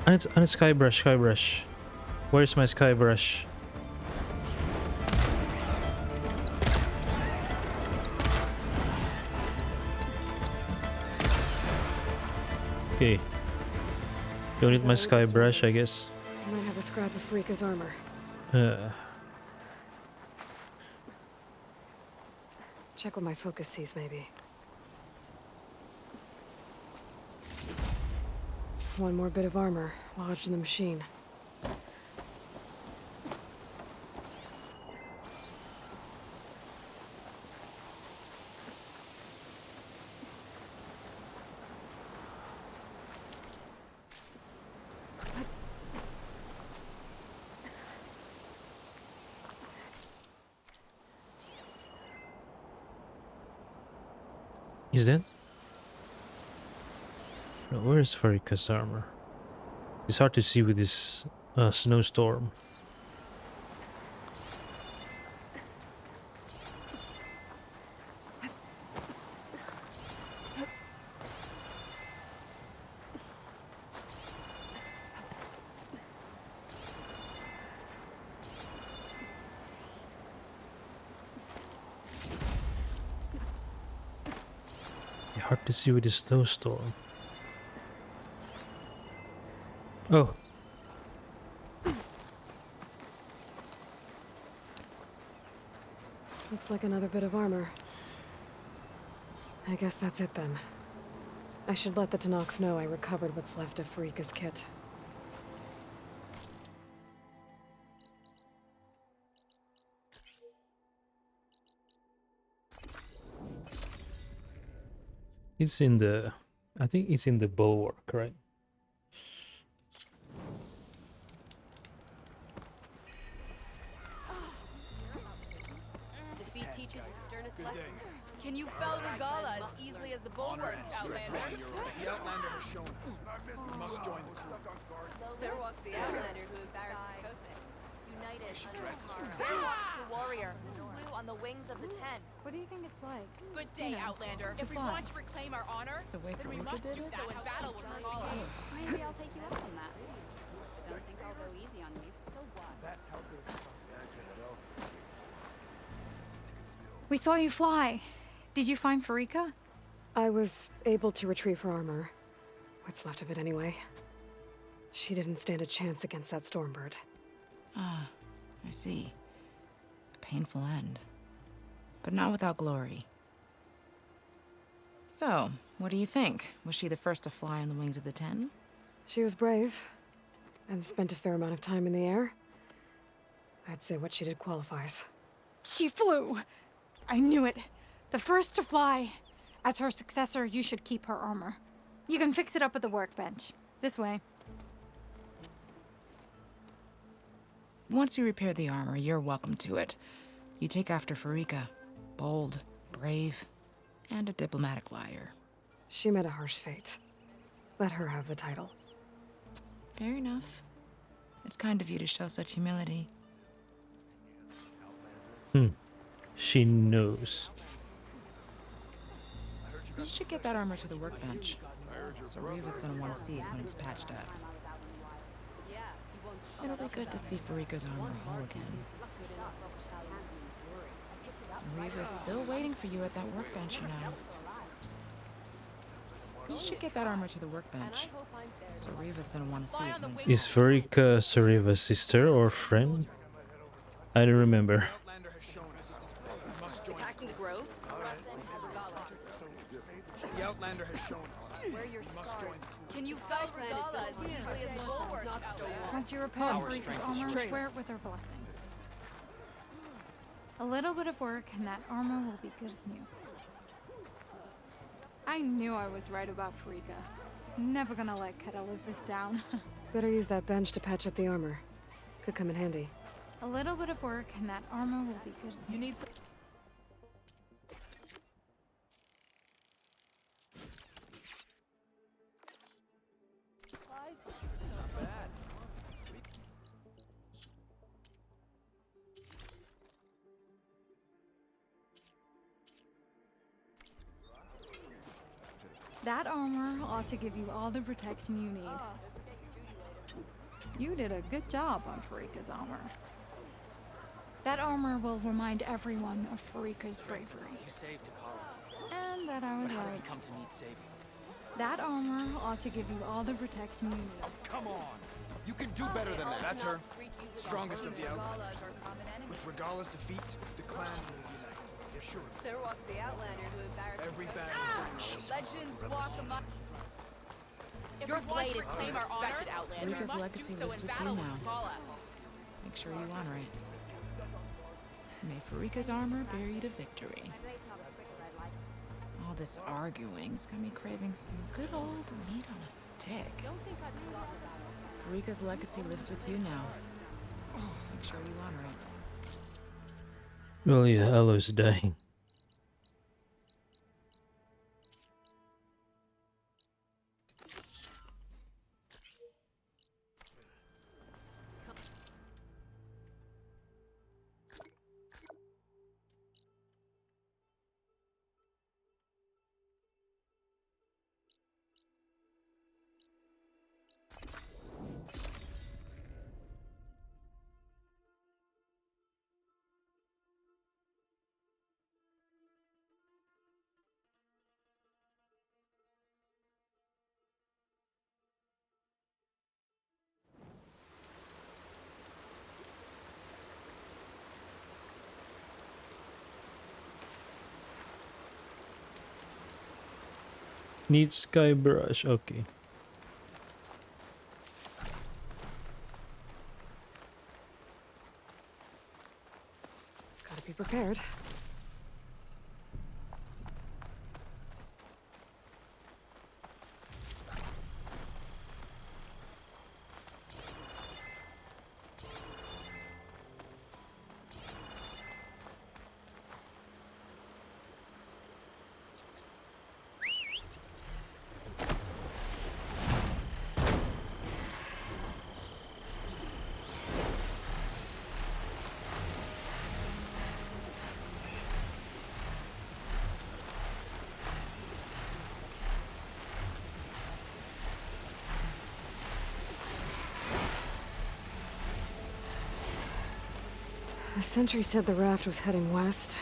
And it's Skybrush. Where's my Skybrush? Okay. Don't need my Skybrush, I guess. I might have a scrap of Farika's armor. Check what my focus sees, maybe. One more bit of armor lodged in the machine. Is that? No, where's Farika's armor? It's hard to see with this snowstorm. Hard to see with the snowstorm. Oh. Looks like another bit of armor. I guess that's it then. I should let the Tenakth know I recovered what's left of Farika's kit. It's in the... I think it's in the bulwark, right? Defeat teaches the sternest lessons. Can you fell Regala as easily as the bulwark, Outlander? The Outlander has shown us. We must join the crew. There walks the Outlander who embarrassed Dakota. United there walks the warrior who flew on the wings of the Ten. What do you think it's like? Good day, Outlander. If we want to reclaim our honor, then we must do so in battle with Regala. Maybe I'll take you up on that. Don't think I'll go easy on you. So what? We saw you fly. Did you find Farika? I was able to retrieve her armor. What's left of it anyway. She didn't stand a chance against that Stormbird. Ah, I see. A painful end. But not without glory. So, what do you think? Was she the first to fly on the wings of the Ten? She was brave, and spent a fair amount of time in the air. I'd say what she did qualifies. She flew! I knew it. The first to fly. As her successor, you should keep her armor. You can fix it up at the workbench. This way. Once you repair the armor, you're welcome to it. You take after Farika. Bold, brave, and a diplomatic liar. She met a harsh fate. Let her have the title. Fair enough. It's kind of you to show such humility. She knows. You should get that armor to the workbench. Sariva's gonna want to see it when it's patched up. It'll be good to see Farika's armor whole again. Sariva's still waiting for you at that workbench, you know. You should get that armor to the workbench. Sariva's gonna want to see it when it's Is Farika Sariva's sister or friend? I don't remember. Attacking the grove? The Outlander has shown us. Where are your scars? Can you fell Regala as easily as the bulwark, Outlander? Once you repair Farika's armor, swear it with her blessing. A little bit of work and that armor will be good as new. I knew I was right about Farika. Never gonna let Keta live this down. Better use that bench to patch up the armor. Could come in handy. A little bit of work and that armor will be good as new. You need some... That armor ought to give you all the protection you need. You did a good job on Farika's armor. That armor will remind everyone of Farika's bravery. You saved Takara. And that I was But how did right. he come to need saving? That armor ought to give you all the protection you need. Come on. You can do better than that. That's her. Strongest of the Outlanders. With Regala's defeat, the clan will unite. Yeah, sure. There walks the Outlander who embarrassed Every battle. Legends walk among... If your blade is claim our honor, Outlander, Farika's must legacy do so lives in with you battle with now. Regala. Make sure you honor it. May Farika's armor bear you to victory. All this arguing's got me craving some good old meat on a stick. Farika's legacy lives with you now. Make sure you honor it. Well, yeah, Aloy's dying. Need sky brush. Okay. Gotta be prepared. The sentry said the raft was heading west.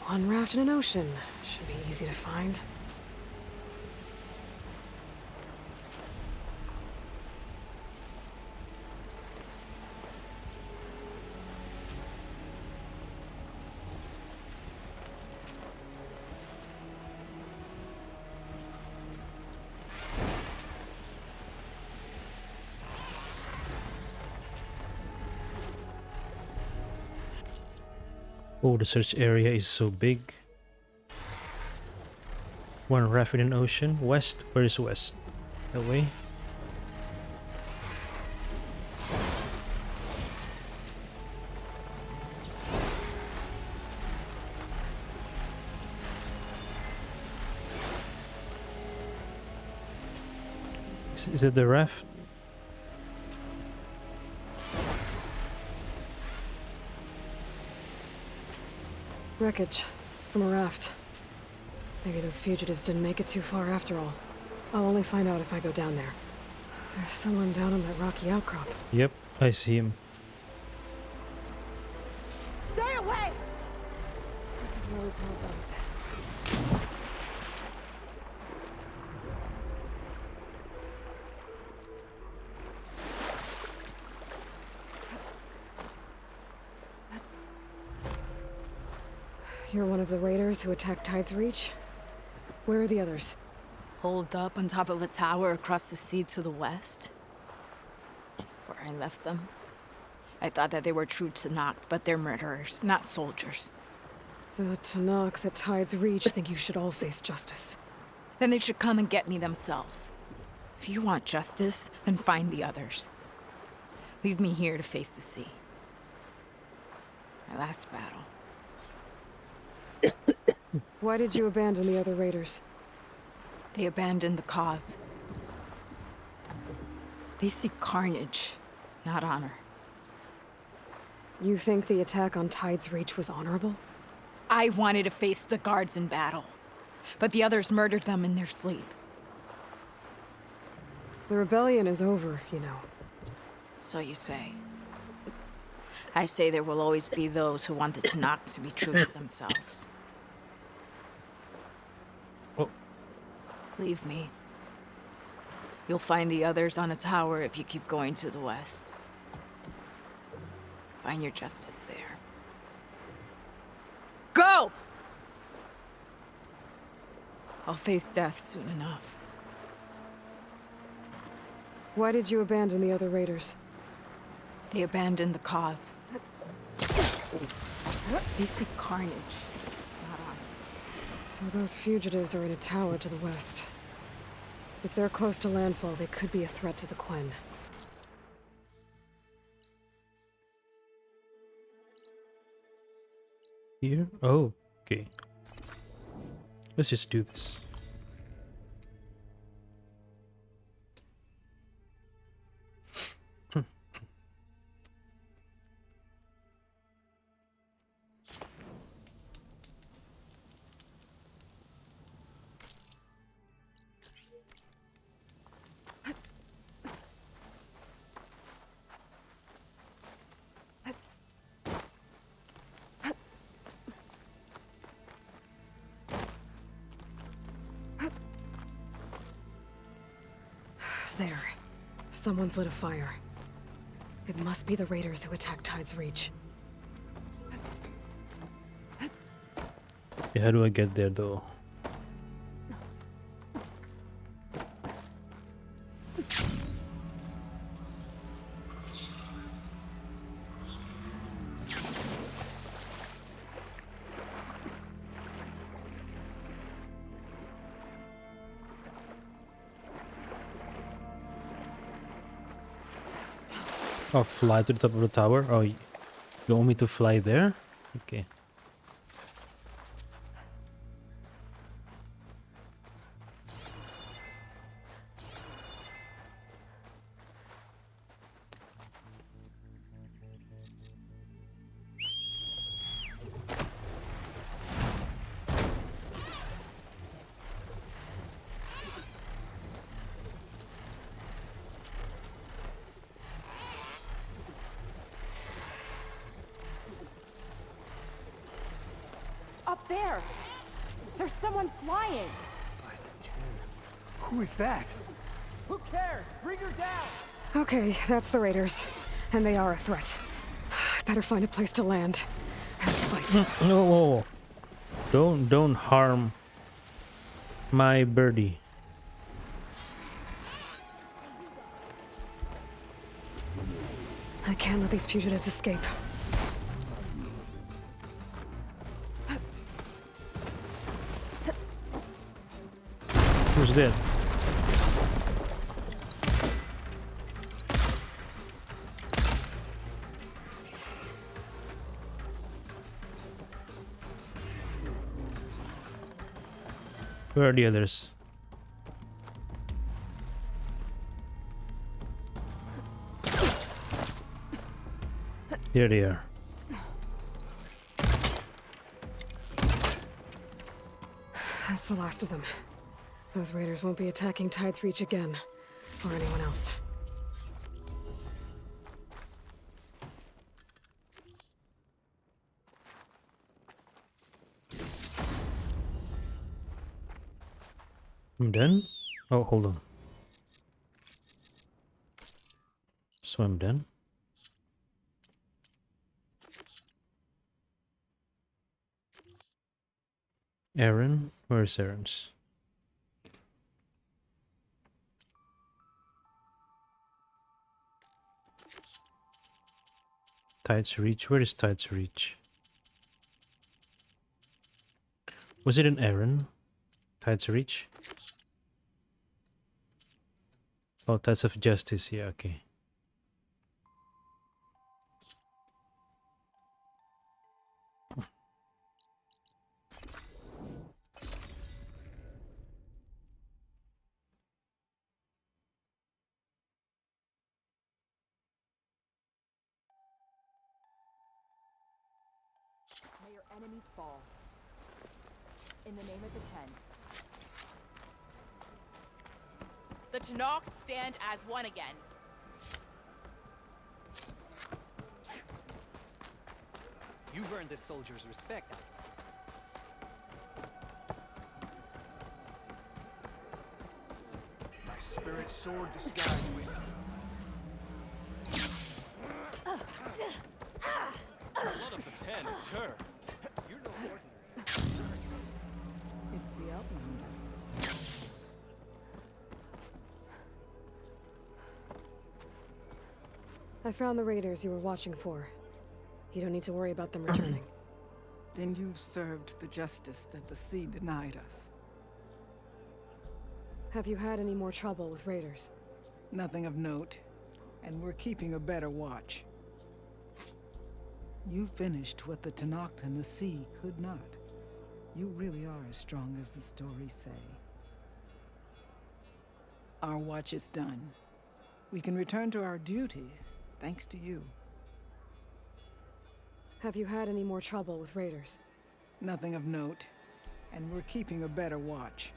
One raft in an ocean. Should be easy to find. Oh, the search area is so big. One raft in an ocean. West? Where is west? That way? Is it the raft? Wreckage from a raft. Maybe those fugitives didn't make it too far after all. I'll only find out if I go down there. There's someone down on that rocky outcrop. Yep, I see him. Stay away! I can really apologize. You're one of the raiders who attacked Tide's Reach? Where are the others? Holed up on top of a tower across the sea to the west. Where I left them. I thought that they were true Tanakh, but they're murderers, not soldiers. The Tanakh that Tide's Reach think you should all face justice. Then they should come and get me themselves. If you want justice, then find the others. Leave me here to face the sea. My last battle. Why did you abandon the other raiders? They abandoned the cause. They seek carnage, not honor. You think the attack on Tide's Reach was honorable? I wanted to face the guards in battle, but the others murdered them in their sleep. The rebellion is over, you know. So you say. I say there will always be those who want the Tanakh to be true to themselves. Oh. Leave me. You'll find the others on a tower if you keep going to the west. Find your justice there. Go! I'll face death soon enough. Why did you abandon the other raiders? They abandoned the cause. They seek carnage, not honor. So those fugitives are in a tower to the west. If they're close to landfall, they could be a threat to the Quen. Here? Oh, okay. Let's just do this. There. Someone's lit a fire. It must be the raiders who attacked Tide's Reach. Yeah, how do I get there though? Oh, fly to the top of the tower? Oh, you want me to fly there? Okay. Up there! There's someone flying! Who is that? Who cares? Bring her down! Okay, that's the raiders. And they are a threat. Better find a place to land. And fight. No. Don't harm my birdie. I can't let these fugitives escape. Who's dead? Where are the others? There they are. That's the last of them. Those raiders won't be attacking Tide's Reach again. Or anyone else. I'm done? Oh, hold on. So I'm done? Aaron? Where's Aaron's? Tide's Reach? Where is Tide's Reach? Was it an Aaron? Tide's Reach? Oh, Tides of Justice, yeah, okay. May your enemies fall. In the name of the Ten. The Tenakth stand as one again. You've earned this soldier's respect. My spirit sword disguised with Blood of the Ten, it's her. You're no ordinary. It's the Outlander. I found the raiders you were watching for. You don't need to worry about them returning. Then you've served the justice that the sea denied us. Have you had any more trouble with raiders? Nothing of note, and we're keeping a better watch. You finished what the Tenakth and the sea could not. You really are as strong as the stories say. Our watch is done. We can return to our duties, thanks to you. Have you had any more trouble with raiders? Nothing of note, and we're keeping a better watch.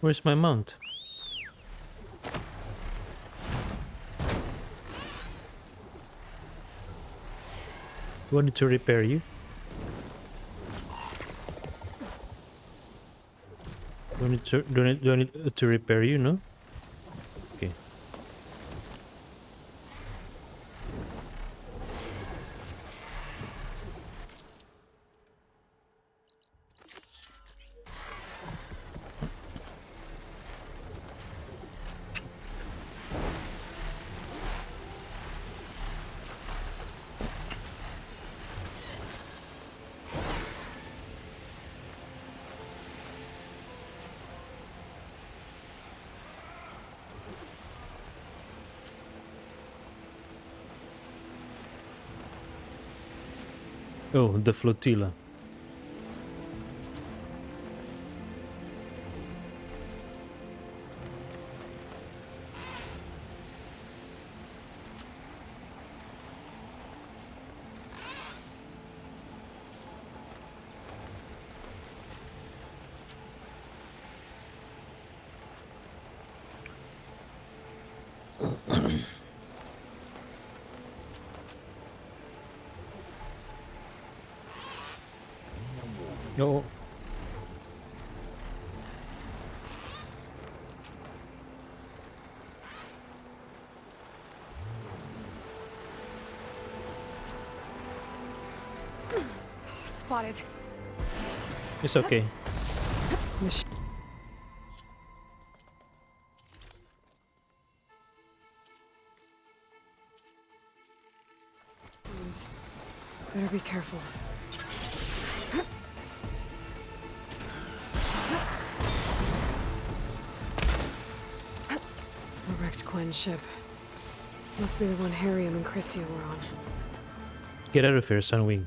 Where's my mount? Wanted to repair you. Do I need to repair you? No. Okay. Oh, the flotilla. Oh. Spotted. It's okay. Better be careful. A wrecked Quen ship. Must be the one Harriam and Christia were on. Get out of here, Sunwing.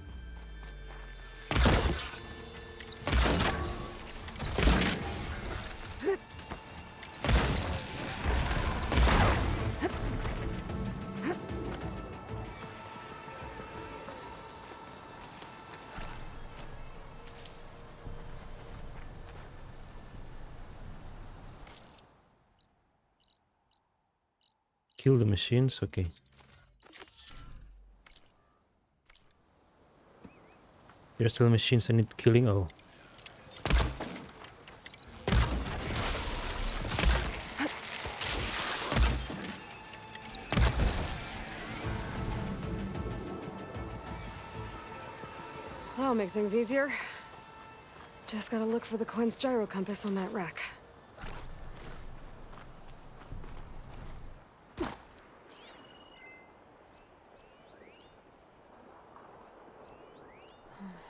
Kill the machines? Okay. There's still machines I need killing? Oh. That'll make things easier. Just gotta look for the Quen's gyro compass on that rack.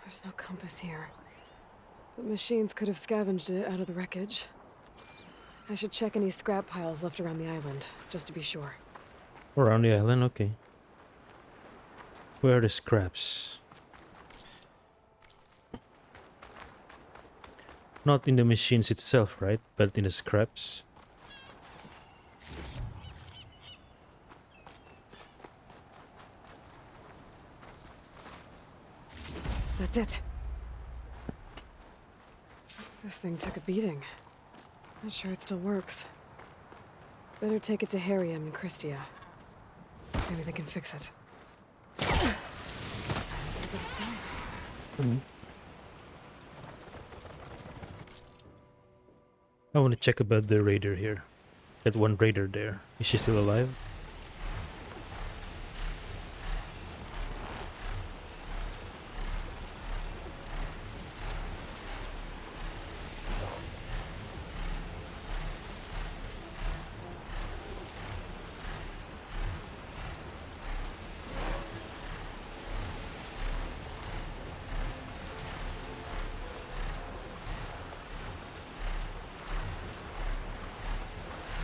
There's no compass here. But machines could have scavenged it out of the wreckage. I should check any scrap piles left around the island, just to be sure. Around the island? Okay. Where are the scraps? Not in the machines itself, right? But in the scraps. That's it. This thing took a beating. Not sure it still works. Better take it to Harriam and Christia. Maybe they can fix it. I want to check about the raider here. That one raider there. Is she still alive?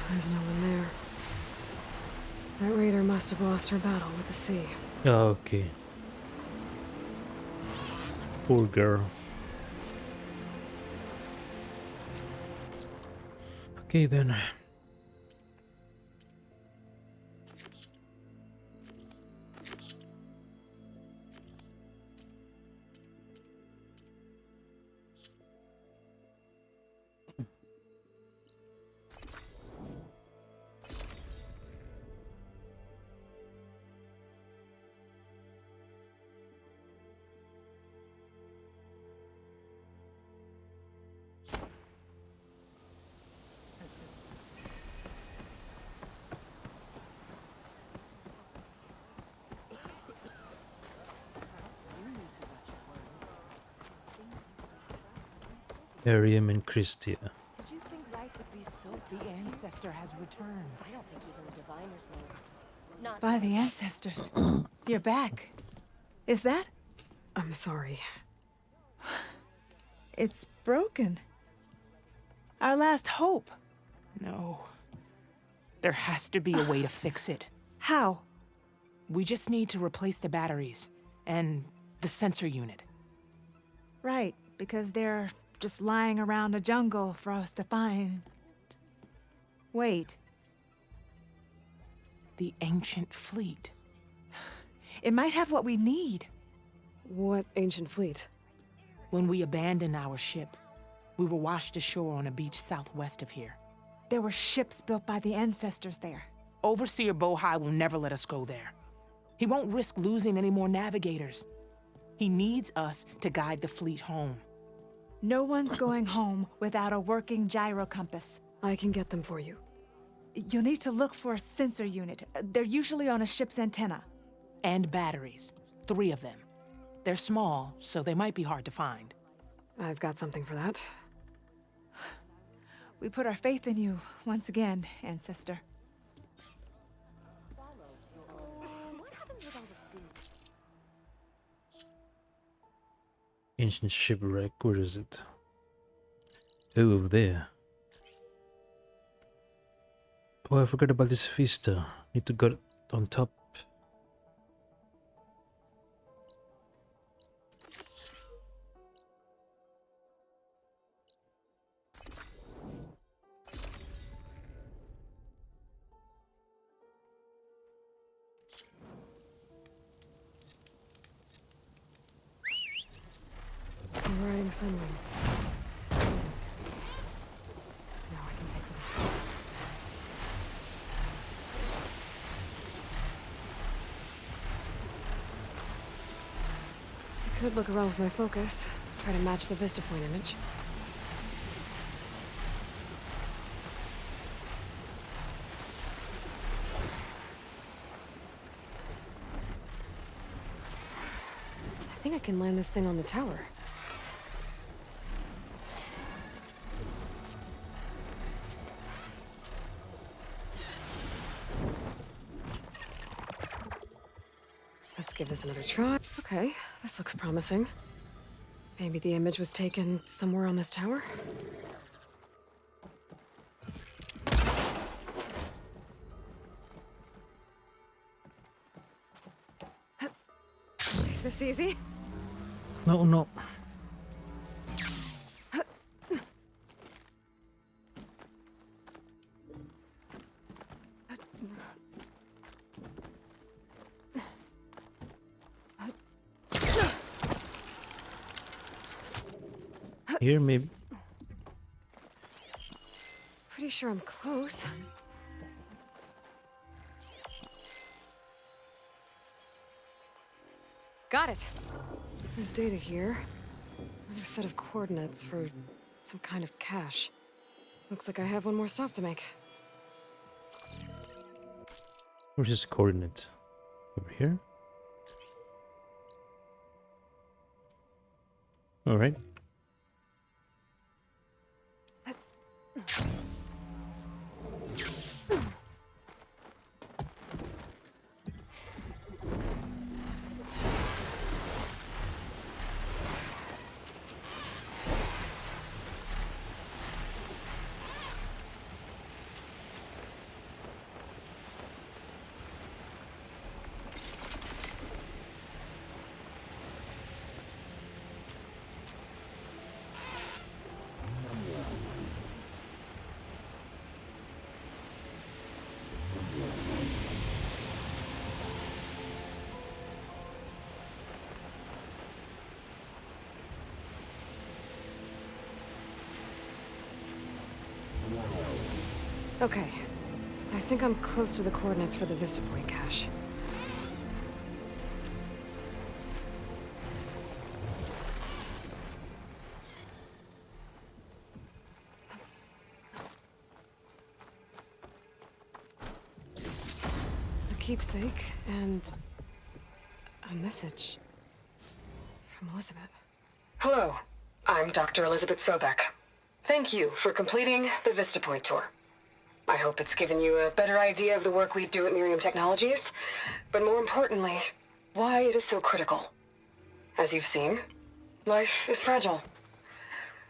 There's no one there. That raider must have lost her battle with the sea. Okay. Poor girl. Okay then. Arium and Christia. Did you think life would be so the ancestor has returned? I don't think even the diviners knew. Not By the ancestors. You're back. Is that? I'm sorry. It's broken. Our last hope. No. There has to be a way to fix it. How? We just need to replace the batteries and the sensor unit. Right, because they're just lying around a jungle for us to find. Wait. The ancient fleet. It might have what we need. What ancient fleet? When we abandoned our ship, we were washed ashore on a beach southwest of here. There were ships built by the ancestors there. Overseer Bohai will never let us go there. He won't risk losing any more navigators. He needs us to guide the fleet home. No one's going home without a working gyro compass. I can get them for you. You'll need to look for a sensor unit. They're usually on a ship's antenna. And batteries. 3 of them. They're small, so they might be hard to find. I've got something for that. We put our faith in you once again, Ancestor. Ancient shipwreck, where is it? Oh, over there. Oh, I forgot about this vista. Need to go on top. I'm riding sunwings. Now I can take to the sea. I could look around with my focus, try to match the vista point image. I think I can land this thing on the tower. Let's give this another try. Okay, this looks promising. Maybe the image was taken somewhere on this tower? Is this easy? No, no. Here, maybe. Pretty sure I'm close. Got it. There's data here. Another set of coordinates for some kind of cache. Looks like I have one more stop to make. Where's this coordinate? Over here? Alright. Okay. I think I'm close to the coordinates for the Vista Point cache. A keepsake and a message from Elizabeth. Hello. I'm Dr. Elizabeth Sobek. Thank you for completing the Vista Point tour. I hope it's given you a better idea of the work we do at Miriam Technologies, but more importantly, why it is so critical. As you've seen, life is fragile.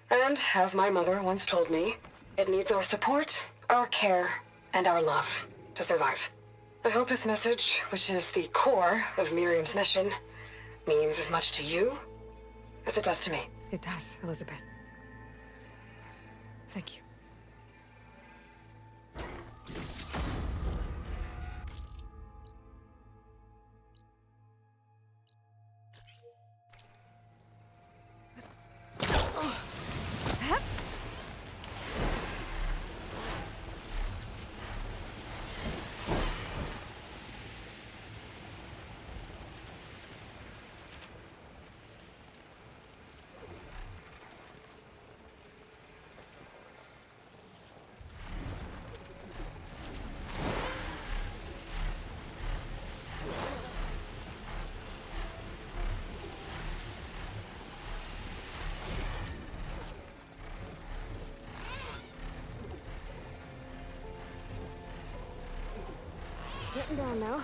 And, as my mother once told me, it needs our support, our care, and our love to survive. I hope this message, which is the core of Miriam's mission, means as much to you as it does to me. It does, Elizabeth. Thank you. Getting down now.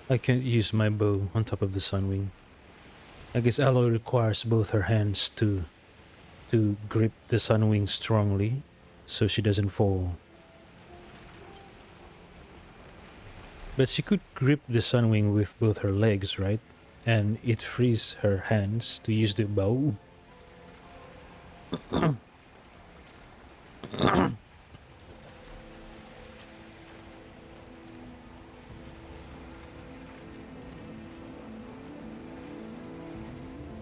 I can't use my bow on top of the Sunwing. I guess Aloy requires both her hands to grip the Sunwing strongly so she doesn't fall. But she could grip the Sunwing with both her legs, right? And it frees her hands to use the bow.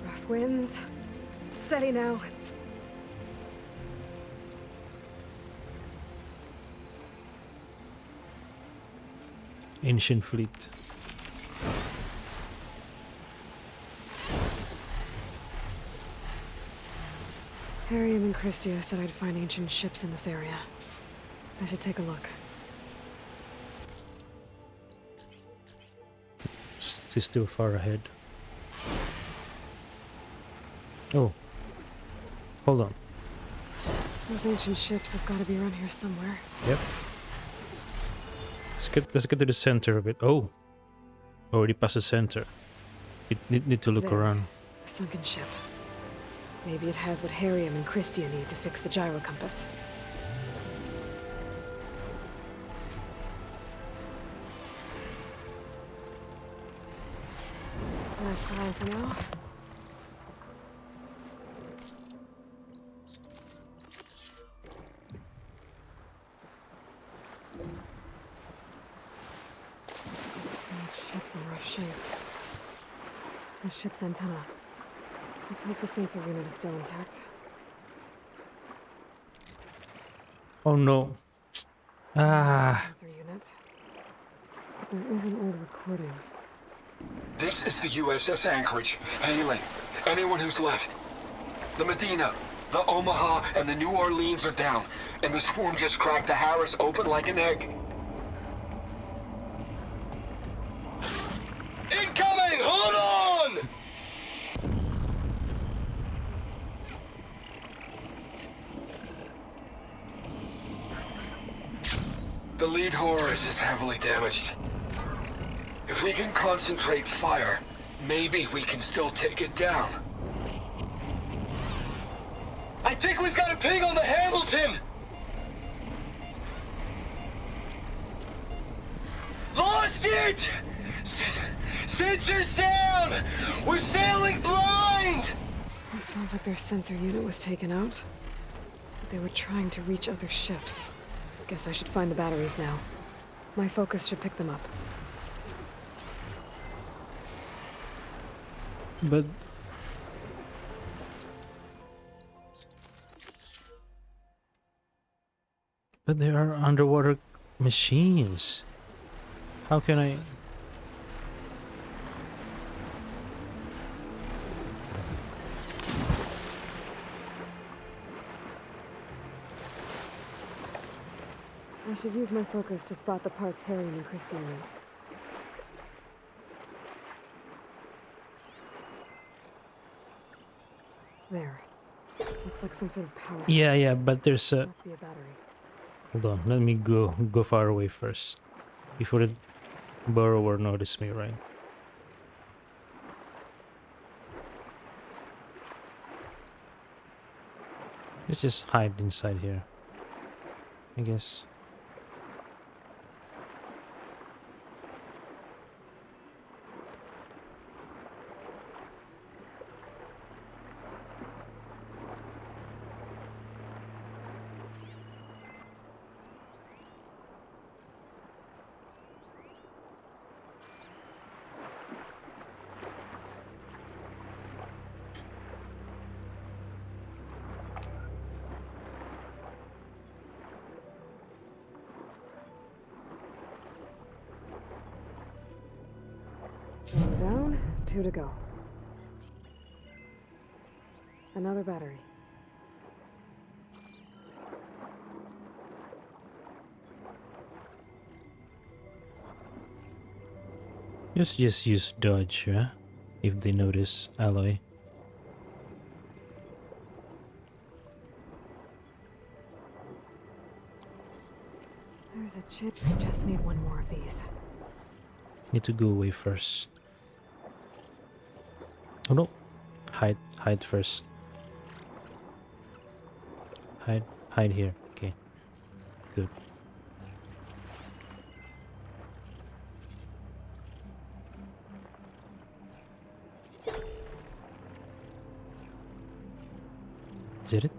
Rough winds. Steady now. Ancient fleet. Ariam and Christia said I'd find ancient ships in this area. I should take a look. She's still far ahead. Oh. Hold on. Those ancient ships have got to be around here somewhere. Yep. Let's get to the center of it. Oh. Already past the center. Need to look There. around. A sunken ship. Maybe it has what Ariam and Christia need to fix the gyro compass. Enough flying for now. Ship's in rough shape. The ship's antenna. Let's hope the sensor unit is still intact. Oh no. Ah. Sensor unit. But there is an old recording. This is the USS Anchorage. Hailing anyone who's left. The Medina, the Omaha, and the New Orleans are down, and the swarm just cracked the Harris open like an egg. Incoming! Hold on! The lead Horus is heavily damaged. If we can concentrate fire, maybe we can still take it down. I think we've got a ping on the Hamilton! Lost it! Sensors down! We're sailing blind! It sounds like their sensor unit was taken out. But they were trying to reach other ships. Guess I should find the batteries now. My focus should pick them up. But there are underwater machines. How can I? I should use my focus to spot the parts Harry and Christy need. There. Looks like some sort of power source. Yeah, but there's a. Must be a battery. Hold on, let me go far away first, before the borrower notice me, right? Let's just hide inside here, I guess. One down, 2 to go. Another battery. Just use dodge, yeah? If they notice alloy. There's a chip. I just need one more of these. Need to go away first. Oh no! Hide first. Hide here. Okay. Good. Is that it?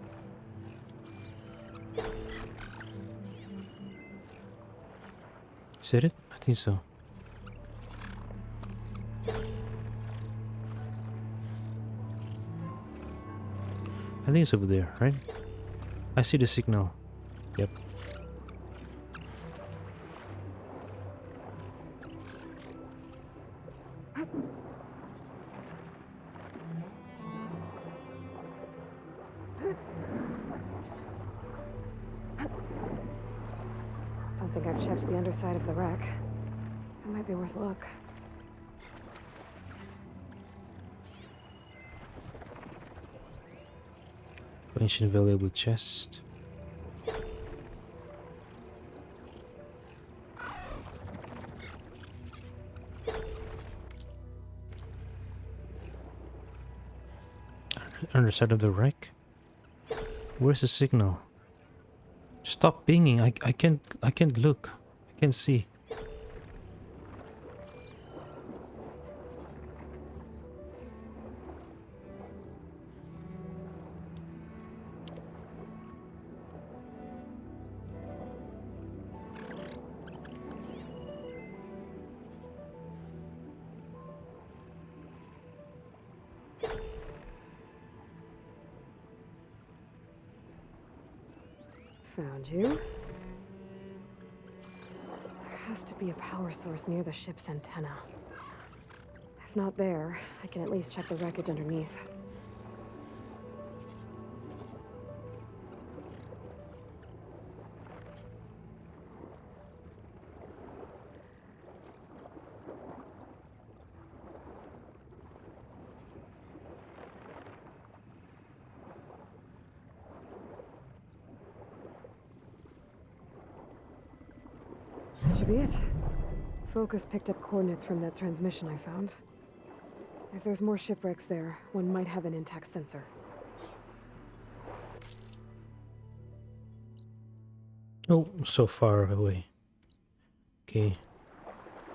Is that it? I think so. I think it's over there, right? I see the signal. Yep. Don't think I've checked the underside of the wreck. It might be worth a look. Ancient valuable chest. Underside of the wreck. Where's the signal? Stop pinging. I can't look. I can't see. Found you. There has to be a power source near the ship's antenna. If not there, I can at least check the wreckage underneath. That should be it. Focus picked up coordinates from that transmission I found. If there's more shipwrecks there, one might have an intact sensor. Oh, so far away. Okay.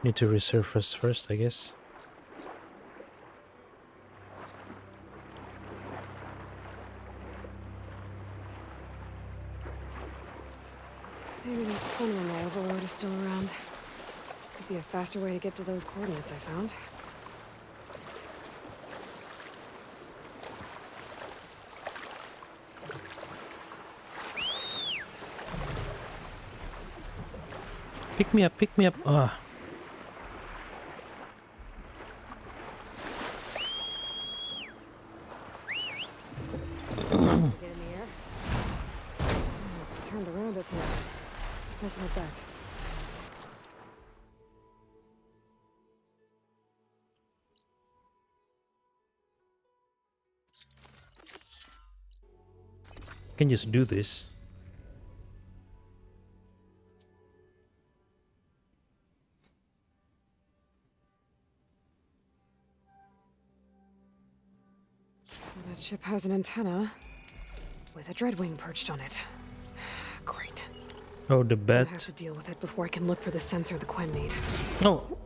Need to resurface first, I guess. Maybe that sunroom I overrode is still around. Be a faster way to get to those coordinates I found. Pick me up, pick me up. Ah. Get in the air. It's turned around up here. Pushing it back. Can just do this. That ship has an antenna with a dreadwing perched on it. Great. Oh, the I bat. have to deal with it before I can look for the sensor the Quen need. Oh.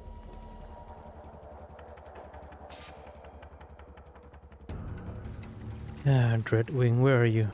Ah, Dreadwing, where are you?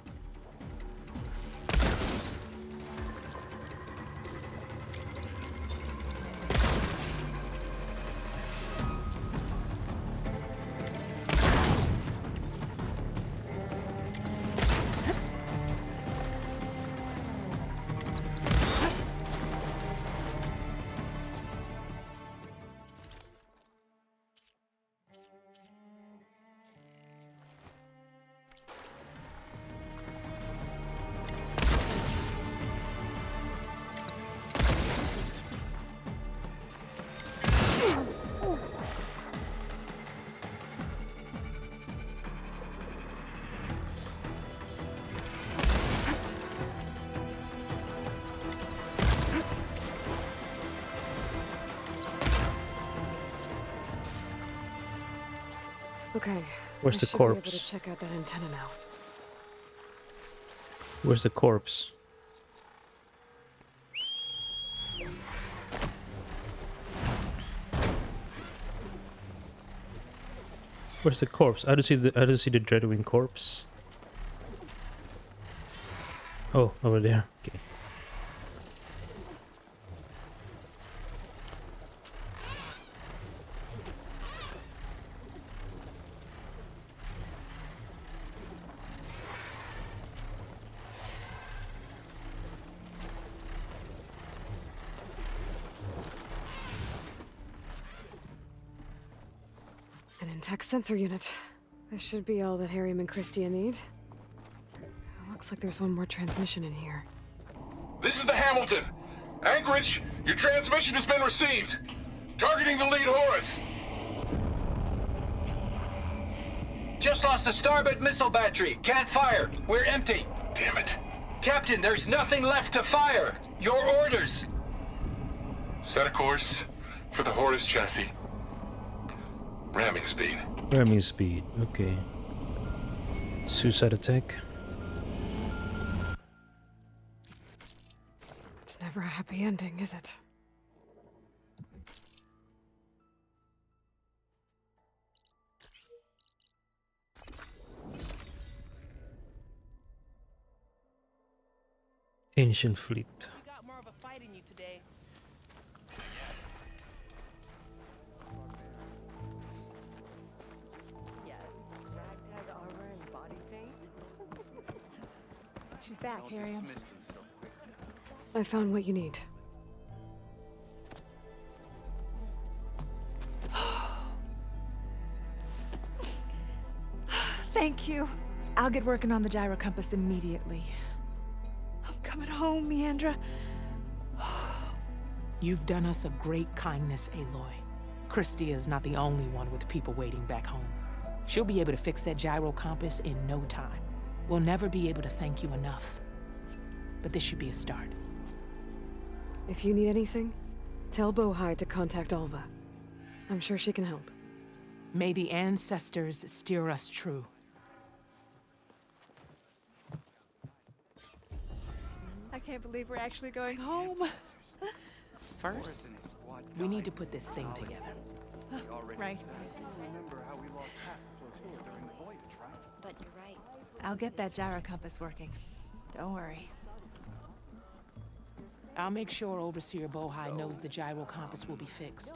Okay. Where's the I should be able corpse? to check out that antenna now. Where's the corpse? Where's the corpse? I don't see the Dreadwing corpse. Oh, over there. Okay. An intact sensor unit. This should be all that Harriam and Christia need. Looks like there's one more transmission in here. This is the Hamilton. Anchorage, your transmission has been received. Targeting the lead Horus. Just lost the starboard missile battery. Can't fire. We're empty. Damn it. Captain, there's nothing left to fire. Your orders. Set a course for the Horus chassis. Ramming speed. Ramming speed. Okay. Suicide attack. It's never a happy ending, is it? Ancient fleet. You got more of a fight in you today. Yes. Ragtag armor and body paint. She's back, Harriam. I found what you need. Thank you. I'll get working on the gyro compass immediately. I'm coming home, Meandra. You've done us a great kindness, Aloy. Christia is not the only one with people waiting back home. She'll be able to fix that gyro compass in no time. We'll never be able to thank you enough. But this should be a start. If you need anything, tell Bohai to contact Alva. I'm sure she can help. May the ancestors steer us true. I can't believe we're actually going home. First, we need to put this thing together. Right. But you're right. I'll get that gyro compass working. Don't worry. I'll make sure Overseer Bohai knows the gyro compass will be fixed.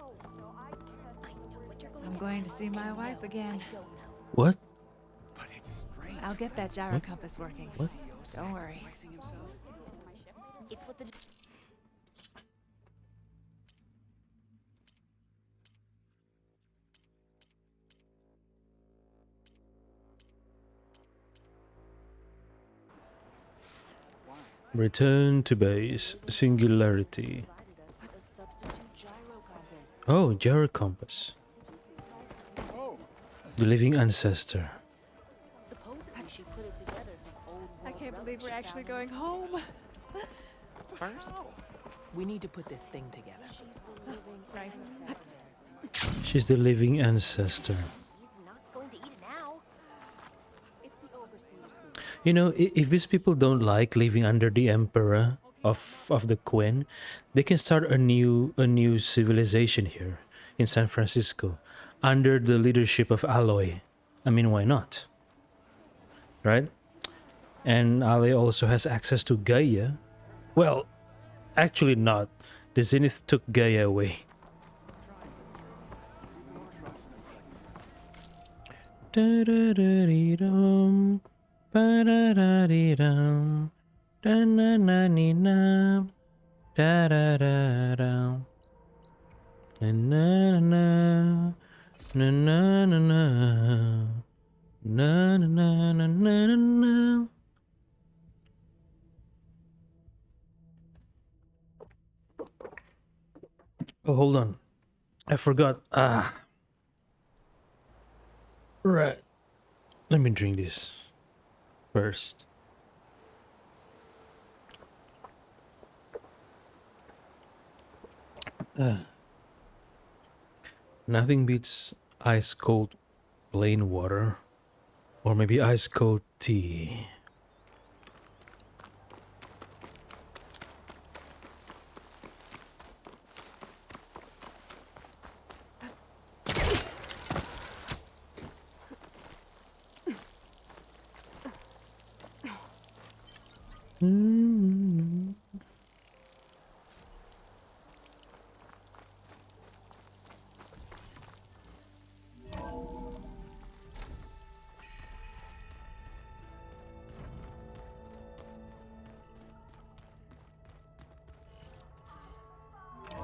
I'm going to see my wife again. What? I'll get that gyro compass working. What? Don't worry. It's what the Return to base. Singularity. Oh, gyro compass. The living ancestor. I can't believe we're actually going home. First, we need to put this thing together. Right. She's the living ancestor. You know, if these people don't like living under the emperor of the Queen, they can start a new civilization here in San Francisco under the leadership of Aloy. I mean, why not? Right? And Aloy also has access to Gaia. Well, actually not. The Zenith took Gaia away. Da-da-da-dee-dum. Ba-da-da-dee-dum. Da-na-na-nee-na. Da-da-da-dum. Na-na-na-na. Na-na-na-na. Na-na-na-na-na-na. Oh, hold on. I forgot. Right. Let me drink this first. Nothing beats ice cold plain water, or maybe ice cold tea.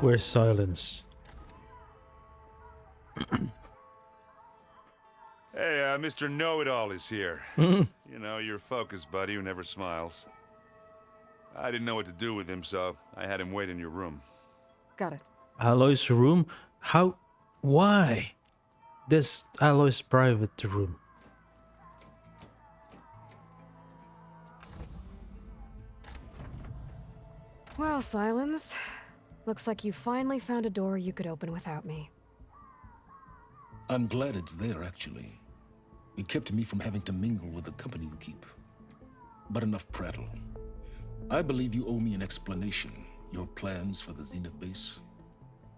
Where's silence? Hey, Mr. Know-It-All is here. You know, your focus buddy who never smiles. I didn't know what to do with him, so I had him wait in your room. Got it. Aloy's room? How? Why? This Aloy's private room. Well, Silence. Looks like you finally found a door you could open without me. I'm glad it's there, actually. It kept me from having to mingle with the company you keep. But enough prattle. I believe you owe me an explanation. Your plans for the Zenith base?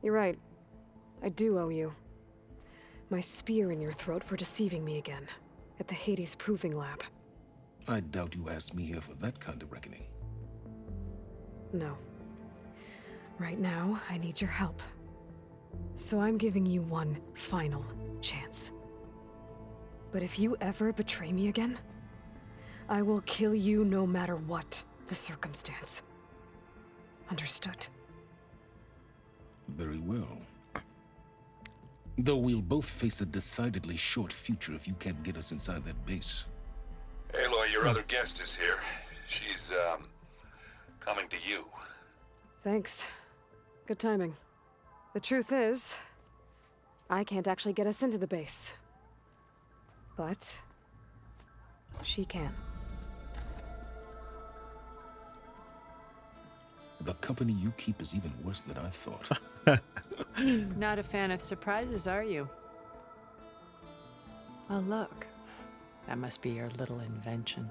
You're right. I do owe you. My spear in your throat for deceiving me again. At the Hades Proving Lab. I doubt you asked me here for that kind of reckoning. No. Right now, I need your help. So I'm giving you one final chance. But if you ever betray me again, I will kill you no matter what the circumstance. Understood? Very well. Though we'll both face a decidedly short future if you can't get us inside that base. Aloy, your other guest is here. She's, coming to you. Thanks. Good timing. The truth is, I can't actually get us into the base. But she can. The company you keep is even worse than I thought. Not a fan of surprises, are you? Oh, look. That must be your little invention.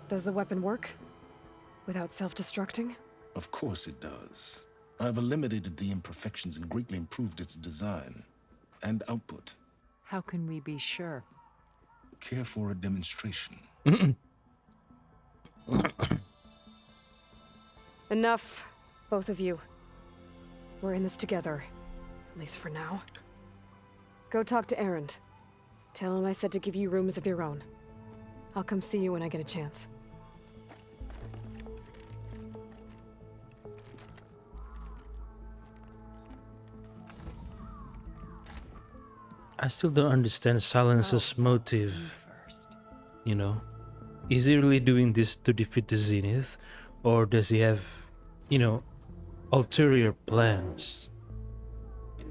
Does the weapon work? Without self-destructing? Of course it does. I've eliminated the imperfections and greatly improved its design and output. How can we be sure? Care for a demonstration? Enough, both of you. We're in this together, at least for now. Go talk to Erend. Tell him I said to give you rooms of your own. I'll come see you when I get a chance. I still don't understand Silence's motive. You know? Is he really doing this to defeat the Zenith? Or does he have, you know, ulterior plans?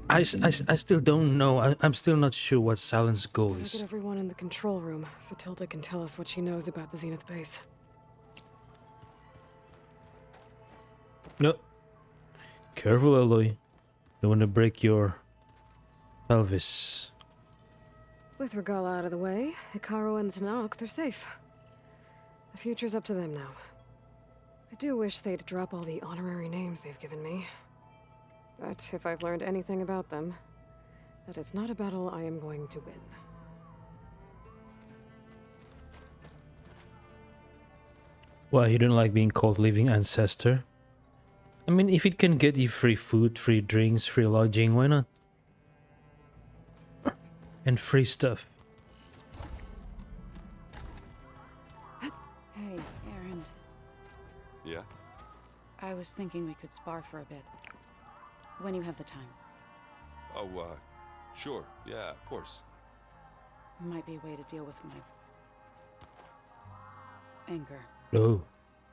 I still don't know. I'm still not sure what Silence's goal Get is. everyone in the control room so Tilda can tell us what she knows about the Zenith base. No. Careful, Aloy. Don't want to break your pelvis. With Regala out of the way, Hikaru and Tanakh, they're safe. The future's up to them now. I do wish they'd drop all the honorary names they've given me. But if I've learned anything about them, that is not a battle I am going to win. Why, you don't like being called living ancestor? I mean, if it can get you free food, free drinks, free lodging, why not? And free stuff. Hey, Erend. Yeah? I was thinking we could spar for a bit. When you have the time. Oh, sure. Yeah, of course. Might be a way to deal with my anger. Oh.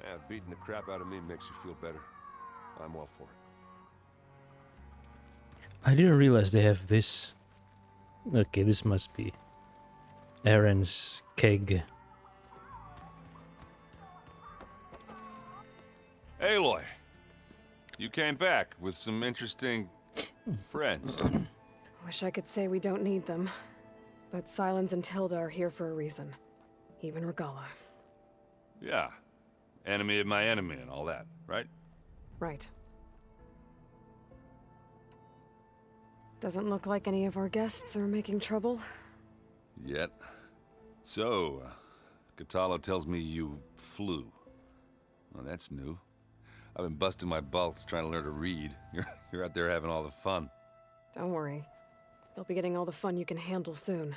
Yeah, beating the crap out of me makes you feel better. I'm all for it. I didn't realize they have this. Okay, this must be Aaron's keg. Aloy, you came back with some interesting friends. Wish I could say we don't need them. But Silence and Tilda are here for a reason. Even Regala. Yeah. Enemy of my enemy and all that, right? Right. Doesn't look like any of our guests are making trouble. Yet. So, Katala tells me you flew. Well, that's new. I've been busting my balls trying to learn to read. You're out there having all the fun. Don't worry. You'll be getting all the fun you can handle soon.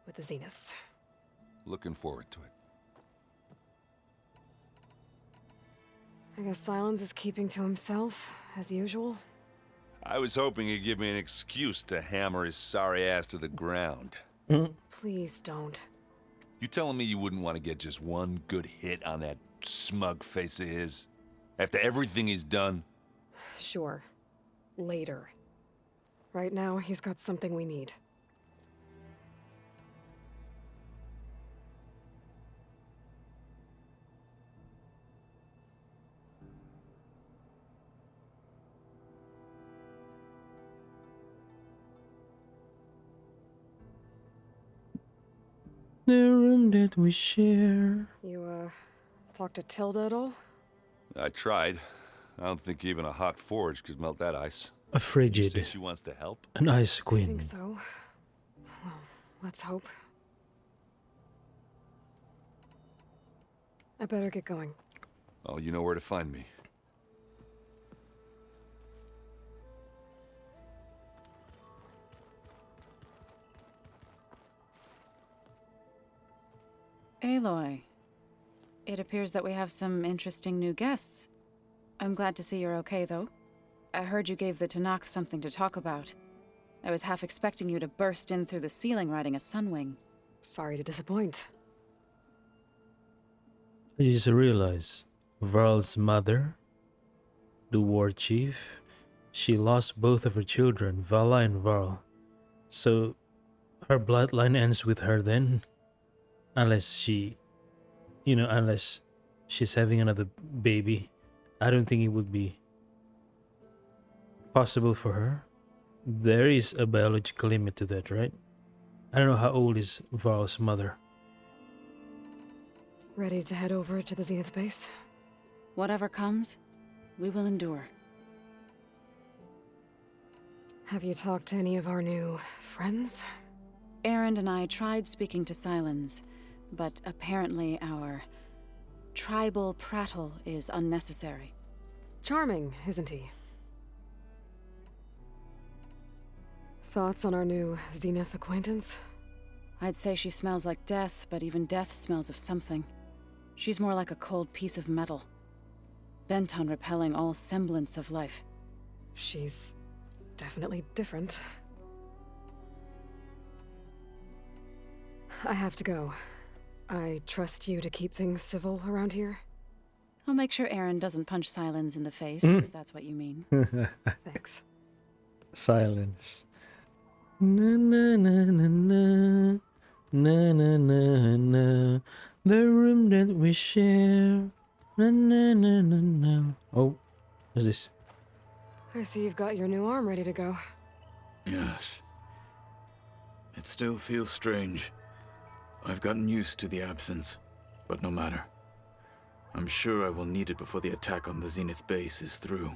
With the Zeniths. Looking forward to it. I guess Silence is keeping to himself, as usual. I was hoping he'd give me an excuse to hammer his sorry ass to the ground. Please don't. You telling me you wouldn't want to get just one good hit on that smug face of his? After everything he's done? Sure. Later. Right now, he's got something we need. The room that we share. You, talk to Tilda at all? I tried. I don't think even a hot forge could melt that ice. A frigid. Say she wants to help? An ice queen. I think so. Well, let's hope. I better get going. Oh, you know where to find me. Aloy. It appears that we have some interesting new guests. I'm glad to see you're okay, though. I heard you gave the Tanakh something to talk about. I was half expecting you to burst in through the ceiling riding a sunwing. Sorry to disappoint. I just realized Varl's mother, the war chief, she lost both of her children, Vala and Varl. So her bloodline ends with her then. Unless she, unless she's having another baby. I don't think it would be possible for her. There is a biological limit to that, right? I don't know how old is Varl's mother. Ready to head over to the Zenith base? Whatever comes, we will endure. Have you talked to any of our new friends? Erend and I tried speaking to Silence, but apparently our tribal prattle is unnecessary. Charming, isn't he? Thoughts on our new Zenith acquaintance? I'd say she smells like death, but even death smells of something. She's more like a cold piece of metal, bent on repelling all semblance of life. She's definitely different. I have to go. I trust you to keep things civil around here? I'll make sure Aaron doesn't punch Silence in the face, if that's what you mean. Thanks. Silence. Na na na na na. Na na na na. The room that we share. Na na na na na. Oh, what's this? I see you've got your new arm ready to go. Yes. It still feels strange. I've gotten used to the absence, but no matter. I'm sure I will need it before the attack on the Zenith base is through.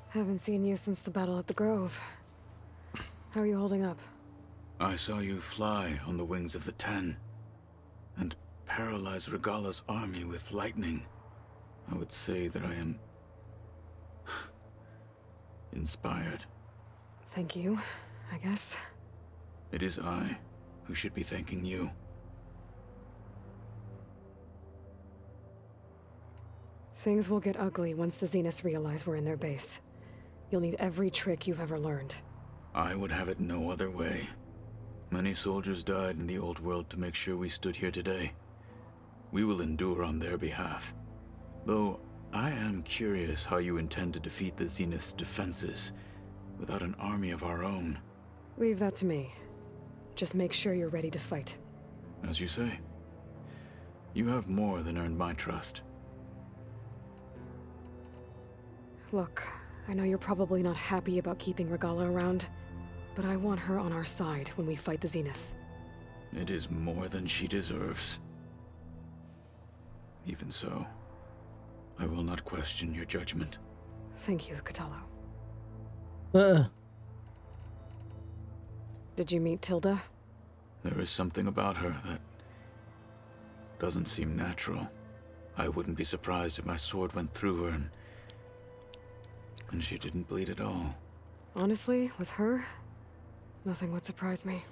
Haven't seen you since the battle at the Grove. How are you holding up? I saw you fly on the wings of the Ten, and paralyze Regala's army with lightning. I would say that I am inspired. Thank you, I guess. It is I who should be thanking you. Things will get ugly once the Zeniths realize we're in their base. You'll need every trick you've ever learned. I would have it no other way. Many soldiers died in the old world to make sure we stood here today. We will endure on their behalf. Though, I am curious how you intend to defeat the Zenith's defenses without an army of our own. Leave that to me. Just make sure you're ready to fight. As you say. You have more than earned my trust. Look, I know you're probably not happy about keeping Regala around, but I want her on our side when we fight the Zeniths. It is more than she deserves. Even so, I will not question your judgment. Thank you, Katalo. Uh. Did you meet Tilda? There is something about her that doesn't seem natural. I wouldn't be surprised if my sword went through her and she didn't bleed at all. Honestly, with her, nothing would surprise me.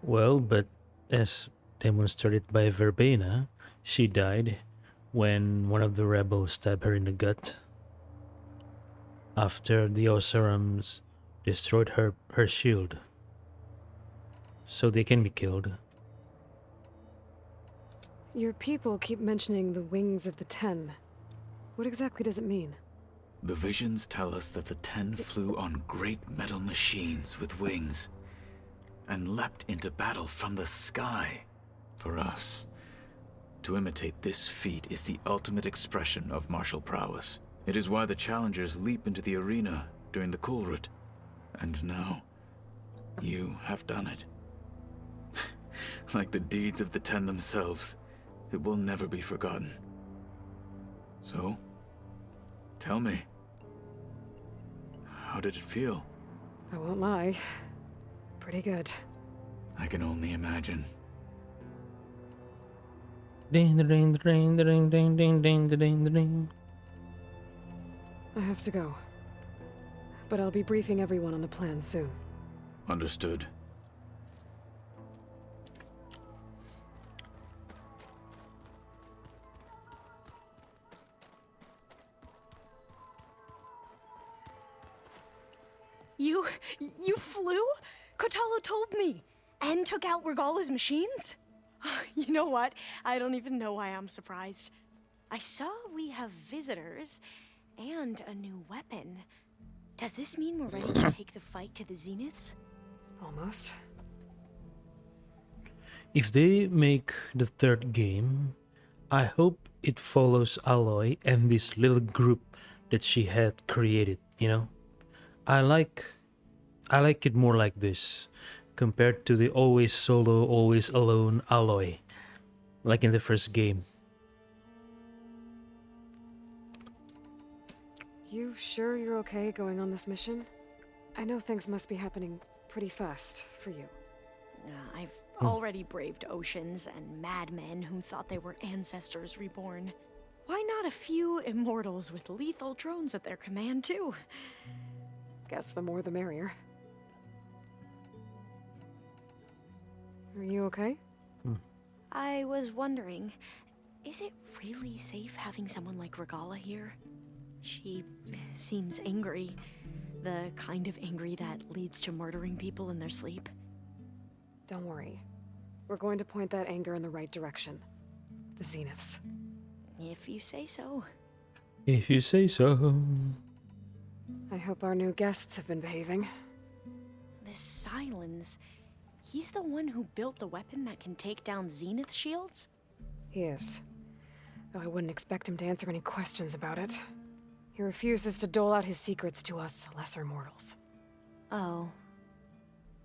Well, but as demonstrated by Verbena, she died when one of the rebels stabbed her in the gut. After the Osarams destroyed her shield. So they can be killed. Your people keep mentioning the wings of the Ten. What exactly does it mean? The visions tell us that the Ten flew on great metal machines with wings and leapt into battle from the sky. For us, to imitate this feat is the ultimate expression of martial prowess. It is why the challengers leap into the arena during the Kulrut. And now, you have done it. Like the deeds of the Ten themselves, it will never be forgotten. So, tell me, how did it feel? I won't lie. Pretty good. I can only imagine. Ding ding ding ding ding ding ding ding ding. I have to go. But I'll be briefing everyone on the plan soon. Understood. You flew? Kotalo told me. And took out Regala's machines? You know what? I don't even know why I'm surprised. I saw we have visitors and a new weapon. Does this mean we're ready to take the fight to the Zeniths? Almost. If they make the third game, I hope it follows Aloy and this little group that she had created, you know? I like it more like this, compared to the always solo, always alone Aloy, like in the first game. You sure you're okay going on this mission? I know things must be happening pretty fast for you. I've already braved oceans and madmen who thought they were ancestors reborn. Why not a few immortals with lethal drones at their command, too? Guess the more the merrier. Are you okay? I was wondering, is it really safe having someone like Regala here? She seems angry. The kind of angry that leads to murdering people in their sleep. Don't worry. We're going to point that anger in the right direction. The Zeniths. If you say so. If you say so. I hope our new guests have been behaving. This Silence, he's the one who built the weapon that can take down Zenith shields? He is. Though I wouldn't expect him to answer any questions about it. He refuses to dole out his secrets to us lesser mortals. Oh.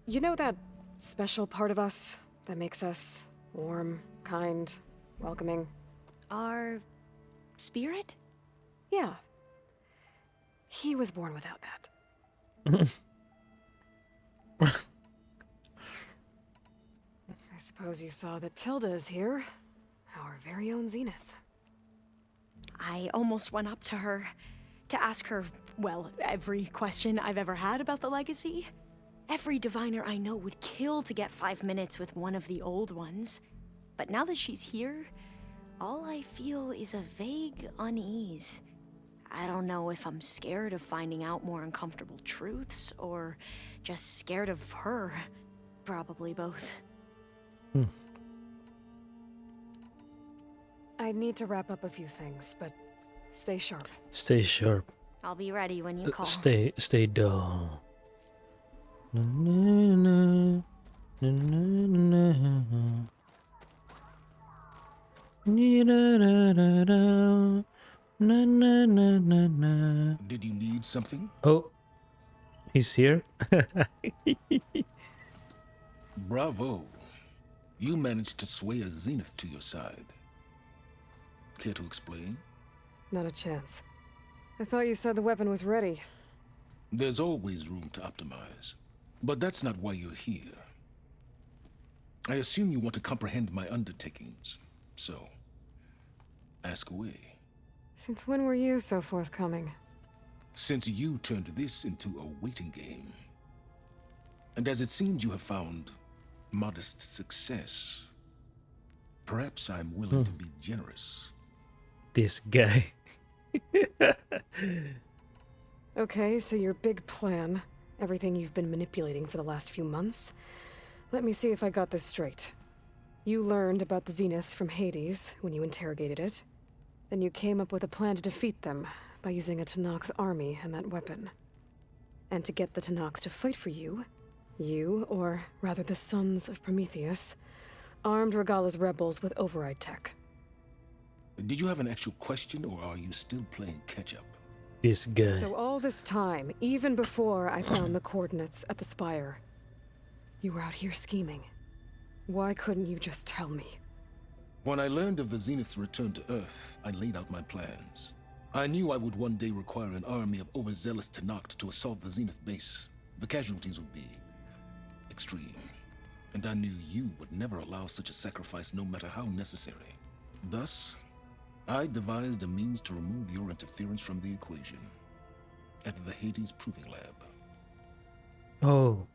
You know that special part of us that makes us warm, kind, welcoming? Our spirit? Yeah. He was born without that. I suppose you saw that Tilda is here. Our very own Zenith. I almost went up to her to ask her, well, every question I've ever had about the legacy. Every diviner I know would kill to get 5 minutes with one of the old ones. But now that she's here, all I feel is a vague unease. I don't know if I'm scared of finding out more uncomfortable truths, or just scared of her. Probably both. I need to wrap up a few things, but stay sharp. Stay sharp. I'll be ready when you call. Stay dull. Na, na, na, na, na, na. Na, na, na, na, na. Did you need something? Oh, he's here. Bravo. You managed to sway a Zenith to your side. Care to explain? Not a chance. I thought you said the weapon was ready. There's always room to optimize. But that's not why you're here. I assume you want to comprehend my undertakings. So, ask away. Since when were you so forthcoming? Since you turned this into a waiting game. And as it seems you have found modest success, perhaps I'm willing to be generous. This guy. Okay, so your big plan, everything you've been manipulating for the last few months. Let me see if I got this straight. You learned about the Zeniths from Hades when you interrogated it. Then you came up with a plan to defeat them by using a Tenakth army and that weapon. And to get the Tenakth to fight for you, or rather the Sons of Prometheus, armed Regala's rebels with override tech. Did you have an actual question, or are you still playing catch-up? This guy. So all this time, even before I found the coordinates at the spire, you were out here scheming. Why couldn't you just tell me? When I learned of the Zenith's return to Earth, I laid out my plans. I knew I would one day require an army of overzealous Tenakth to assault the Zenith base. The casualties would be extreme. And I knew you would never allow such a sacrifice, no matter how necessary. Thus, I devised a means to remove your interference from the equation at the Hades Proving Lab. Oh,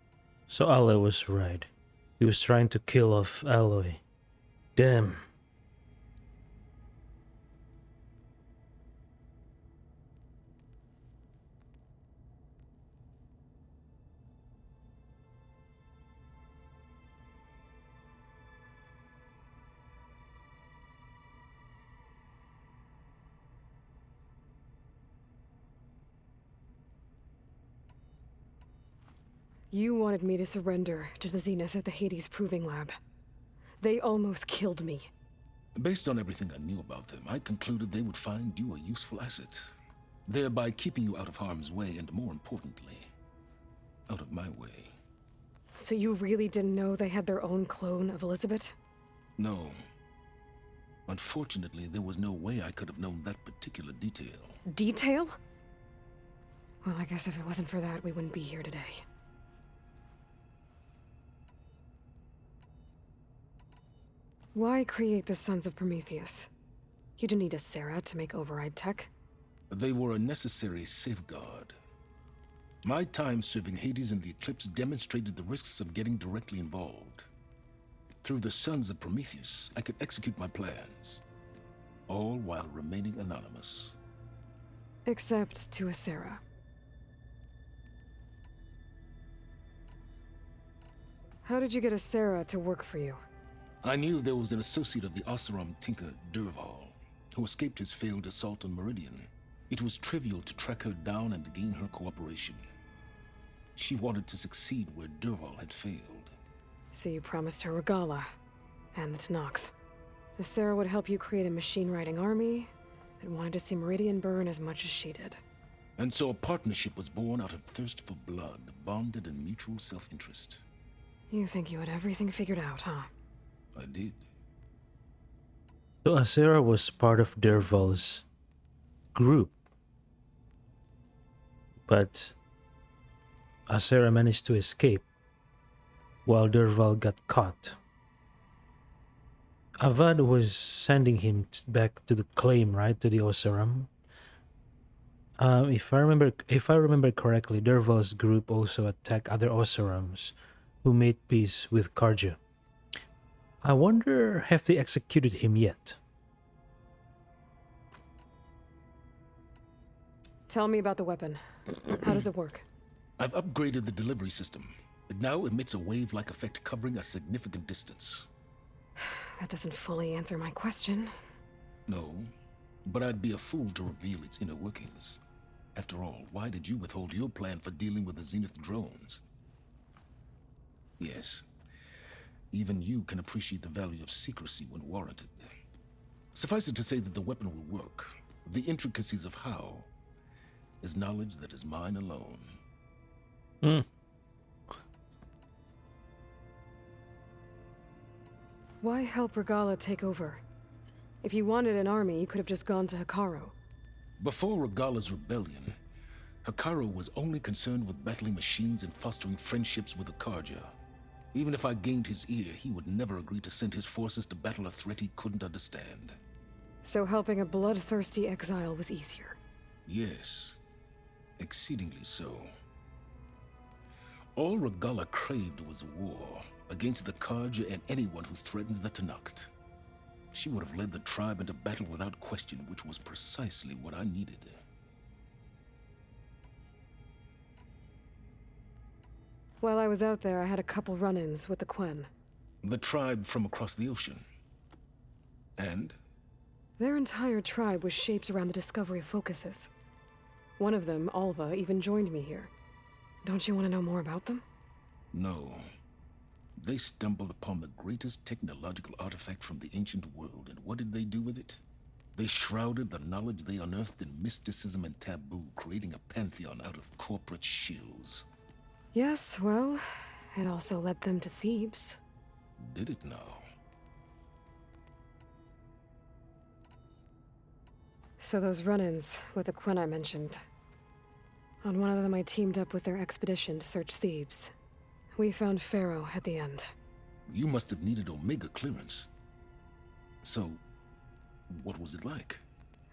so Aloy was right. He was trying to kill off Aloy. Damn. You wanted me to surrender to the Zeniths at the Hades Proving Lab. They almost killed me. Based on everything I knew about them, I concluded they would find you a useful asset, thereby keeping you out of harm's way and, more importantly, out of my way. So you really didn't know they had their own clone of Elizabeth? No. Unfortunately, there was no way I could have known that particular detail. Detail? Well, I guess if it wasn't for that, we wouldn't be here today. Why create the Sons of Prometheus? You didn't need a Sarah to make override tech. They were a necessary safeguard. My time serving Hades in the Eclipse demonstrated the risks of getting directly involved. Through the Sons of Prometheus, I could execute my plans, all while remaining anonymous. Except to a Sarah. How did you get a Sarah to work for you? I knew there was an associate of the Oseram tinker, Durval, who escaped his failed assault on Meridian. It was trivial to track her down and gain her cooperation. She wanted to succeed where Durval had failed. So you promised her Regala and the Tenakth. The Sarah would help you create a machine-riding army that wanted to see Meridian burn as much as she did. And so a partnership was born out of thirst for blood, bonded in mutual self-interest. You think you had everything figured out, huh? I did. So Asera was part of Derval's group. But Asera managed to escape while Derval got caught. Avad was sending him back to the claim, right, to the Oseram. If I remember correctly, Derval's group also attacked other Oserams who made peace with Karja. I wonder, have they executed him yet? Tell me about the weapon. How does it work? I've upgraded the delivery system. It now emits a wave-like effect covering a significant distance. That doesn't fully answer my question. No, but I'd be a fool to reveal its inner workings. After all, why did you withhold your plan for dealing with the Zenith drones? Yes, even you can appreciate the value of secrecy when warranted. Suffice it to say that the weapon will work. The intricacies of how is knowledge that is mine alone. Why help Regala take over? If you wanted an army, you could have just gone to Hikaru. Before Regala's rebellion, Hikaru was only concerned with battling machines and fostering friendships with the Karja. Even if I gained his ear, he would never agree to send his forces to battle a threat he couldn't understand. So helping a bloodthirsty exile was easier? Yes, exceedingly so. All Regala craved was war against the Karja and anyone who threatens the Tenakth. She would have led the tribe into battle without question, which was precisely what I needed. While I was out there, I had a couple run-ins with the Quen. The tribe from across the ocean. And? Their entire tribe was shaped around the discovery of focuses. One of them, Alva, even joined me here. Don't you want to know more about them? No. They stumbled upon the greatest technological artifact from the ancient world, and what did they do with it? They shrouded the knowledge they unearthed in mysticism and taboo, creating a pantheon out of corporate shills. Yes, well, it also led them to Thebes. Did it now? So those run-ins with the Quen I mentioned. On one of them I teamed up with their expedition to search Thebes. We found Pharaoh at the end. You must have needed Omega clearance. So, what was it like?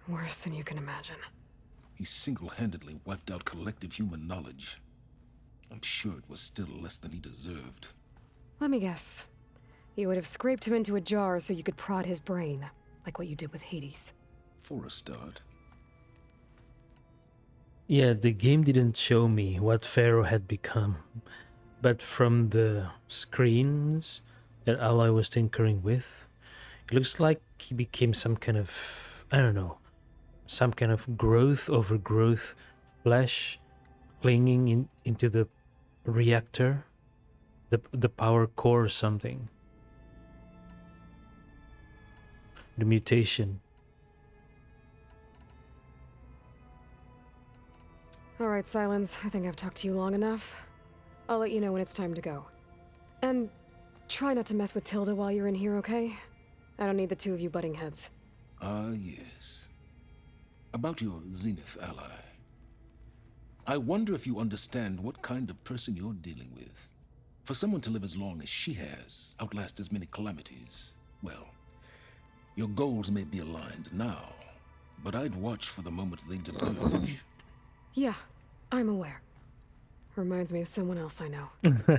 Worse than you can imagine. He single-handedly wiped out collective human knowledge. I'm sure it was still less than he deserved. Let me guess. You would have scraped him into a jar so you could prod his brain, like what you did with Hades. For a start. Yeah, the game didn't show me what Pharaoh had become. But from the screens that Aloy was tinkering with, it looks like he became some kind of, I don't know, some kind of growth over growth flesh clinging into the reactor, the power core or something. The mutation. All right, Silence, I think I've talked to you long enough. I'll let you know when it's time to go. And try not to mess with Tilda while you're in here, okay? I don't need the two of you butting heads. Yes. About your Zenith ally. I wonder if you understand what kind of person you're dealing with. For someone to live as long as she has, outlast as many calamities, well, Your goals may be aligned now, but I'd watch for the moment they diverge. Yeah, I'm aware. Reminds me of someone else I know.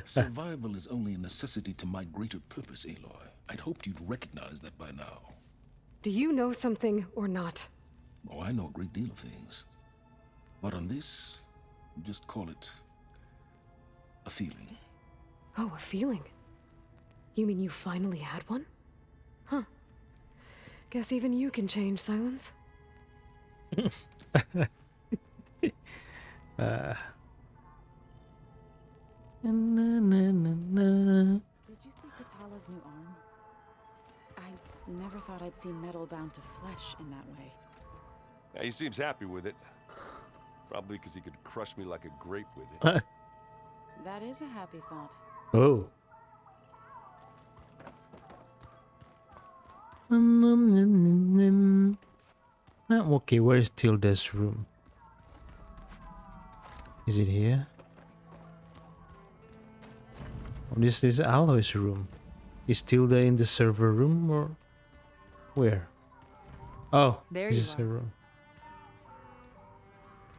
Survival is only a necessity to my greater purpose, Aloy. I'd hoped you'd recognize that by now. Do you know something or not? Oh, I know a great deal of things. But on this, just call it a feeling. Oh, a feeling. You mean you finally had one? Huh. Guess even you can change, Silence. Did you see Katala's new arm? I never thought I'd see metal bound to flesh in that way. Yeah, he seems happy with it. Probably because he could crush me like a grape with it. That is a happy thought. Oh. Okay, where is Tilda's room? Is it here? Oh, this is Aloy's room. Is Tilda in the server room or where? Oh, There this you is are. her room.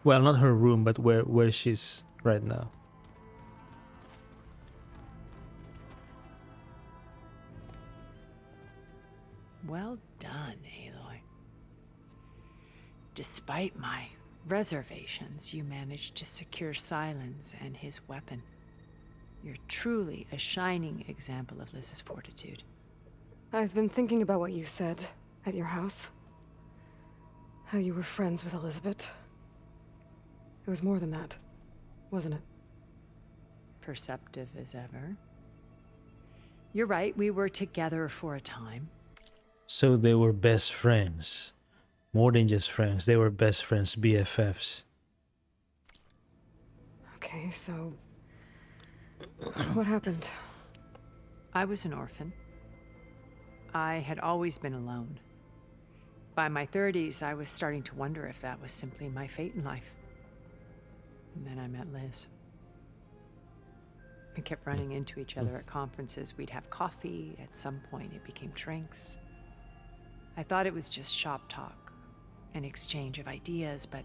Well, not her room, but where she's right now. Well done, Aloy. Despite my reservations, you managed to secure Silence and his weapon. You're truly a shining example of Liz's fortitude. I've been thinking about what you said at your house. How you were friends with Elizabeth. It was more than that, wasn't it? Perceptive as ever. You're right, we were together for a time. So they were best friends. More than just friends, they were best friends, BFFs. Okay, so... what happened? I was an orphan. I had always been alone. By my 30s, I was starting to wonder if that was simply my fate in life. And then I met Liz. We kept running into each other at conferences. We'd have coffee. At some point, it became drinks. I thought it was just shop talk, an exchange of ideas, but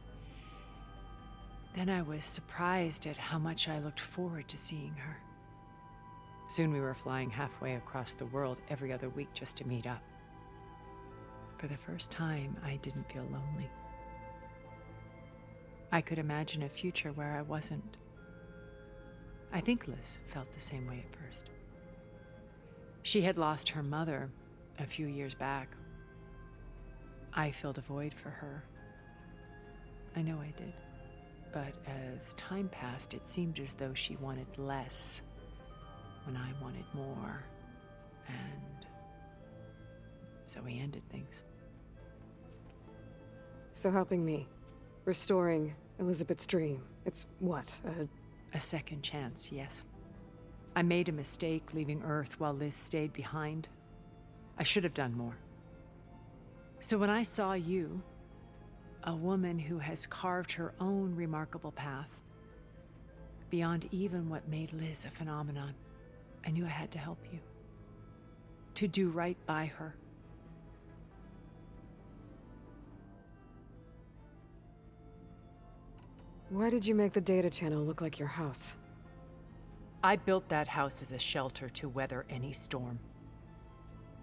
then I was surprised at how much I looked forward to seeing her. Soon we were flying halfway across the world every other week just to meet up. For the first time, I didn't feel lonely. I could imagine a future where I wasn't. I think Liz felt the same way at first. She had lost her mother a few years back. I filled a void for her. I know I did. But as time passed, it seemed as though she wanted less when I wanted more. And so we ended things. So helping me. Restoring Elizabeth's dream. It's what, a second chance, yes. I made a mistake leaving Earth while Liz stayed behind. I should have done more. So when I saw you, a woman who has carved her own remarkable path, beyond even what made Liz a phenomenon, I knew I had to help you. To do right by her. Why did you make the data channel look like your house? I built that house as a shelter to weather any storm.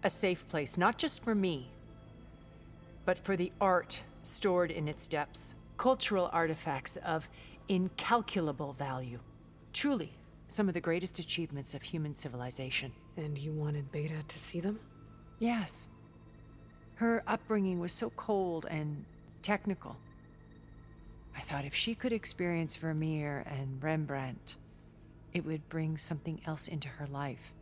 A safe place, not just for me, but for the art stored in its depths. Cultural artifacts of incalculable value. Truly, some of the greatest achievements of human civilization. And you wanted Beta to see them? Yes. Her upbringing was so cold and technical. I thought if she could experience Vermeer and Rembrandt, it would bring something else into her life.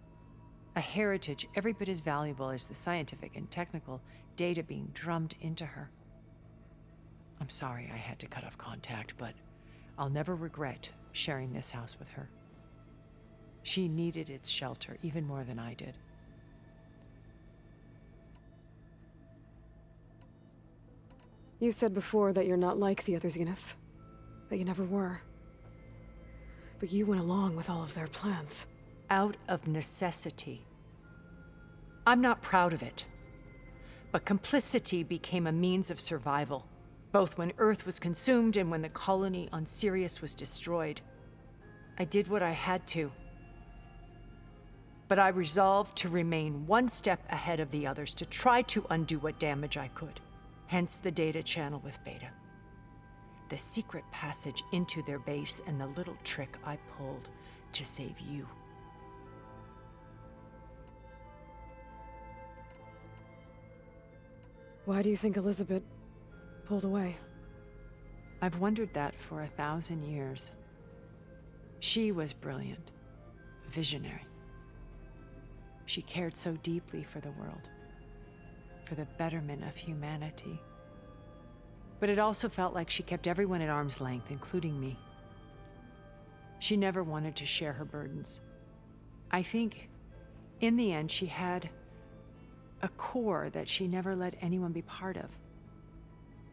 A heritage every bit as valuable as the scientific and technical data being drummed into her. I'm sorry I had to cut off contact, but I'll never regret sharing this house with her. She needed its shelter even more than I did. You said before that you're not like the other Zeniths. That you never were. But you went along with all of their plans. Out of necessity. I'm not proud of it. But complicity became a means of survival, both when Earth was consumed and when the colony on Sirius was destroyed. I did what I had to. But I resolved to remain one step ahead of the others, to try to undo what damage I could. Hence the data channel with Beta. The secret passage into their base and the little trick I pulled to save you. Why do you think Elizabeth pulled away? I've wondered that for 1,000 years. She was brilliant, visionary. She cared so deeply for the world, for the betterment of humanity. But it also felt like she kept everyone at arm's length, including me. She never wanted to share her burdens. I think, in the end, she had a core that she never let anyone be part of.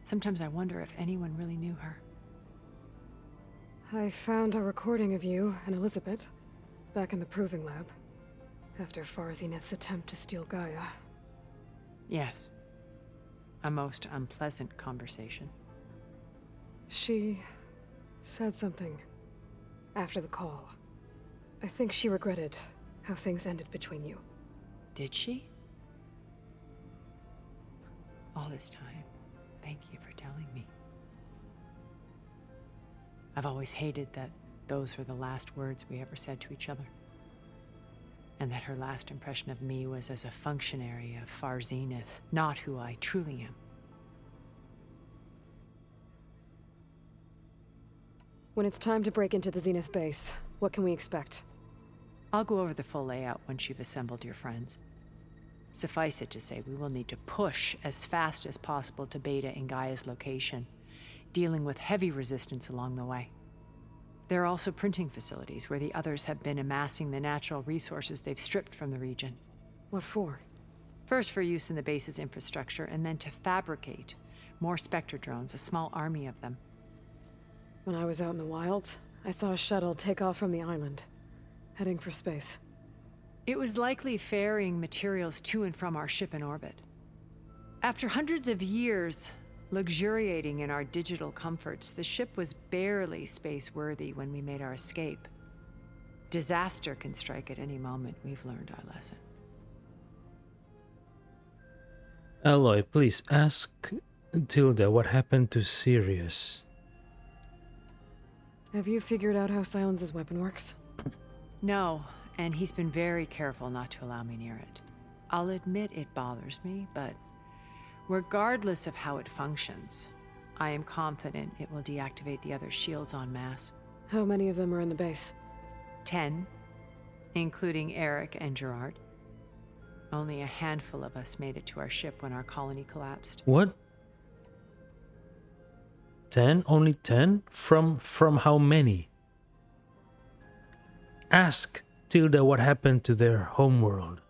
Sometimes I wonder if anyone really knew her. I found a recording of you and Elizabeth back in the proving lab after Farzineth's attempt to steal Gaia. Yes. A most unpleasant conversation. She said something after the call. I think she regretted how things ended between you. Did she? All this time, thank you for telling me. I've always hated that those were the last words we ever said to each other. And that her last impression of me was as a functionary of Far Zenith, not who I truly am. When it's time to break into the Zenith base, what can we expect? I'll go over the full layout once you've assembled your friends. Suffice it to say, we will need to push as fast as possible to Beta and Gaia's location, dealing with heavy resistance along the way. There are also printing facilities where the others have been amassing the natural resources they've stripped from the region. What for? First for use in the base's infrastructure, and then to fabricate more Spectre drones, a small army of them. When I was out in the wilds, I saw a shuttle take off from the island, heading for space. It was likely ferrying materials to and from our ship in orbit. After hundreds of years luxuriating in our digital comforts, the ship was barely space-worthy when we made our escape. Disaster can strike at any moment. We've learned our lesson. Aloy, please ask Tilda what happened to Sirius. Have you figured out how Silence's weapon works? No, and he's been very careful not to allow me near it. I'll admit it bothers me, but regardless of how it functions, I am confident it will deactivate the other shields en masse. How many of them are in the base? 10, including Eric and Gerard. Only a handful of us made it to our ship when our colony collapsed. What? 10? Only 10? From how many? Ask Tilda what happened to their homeworld.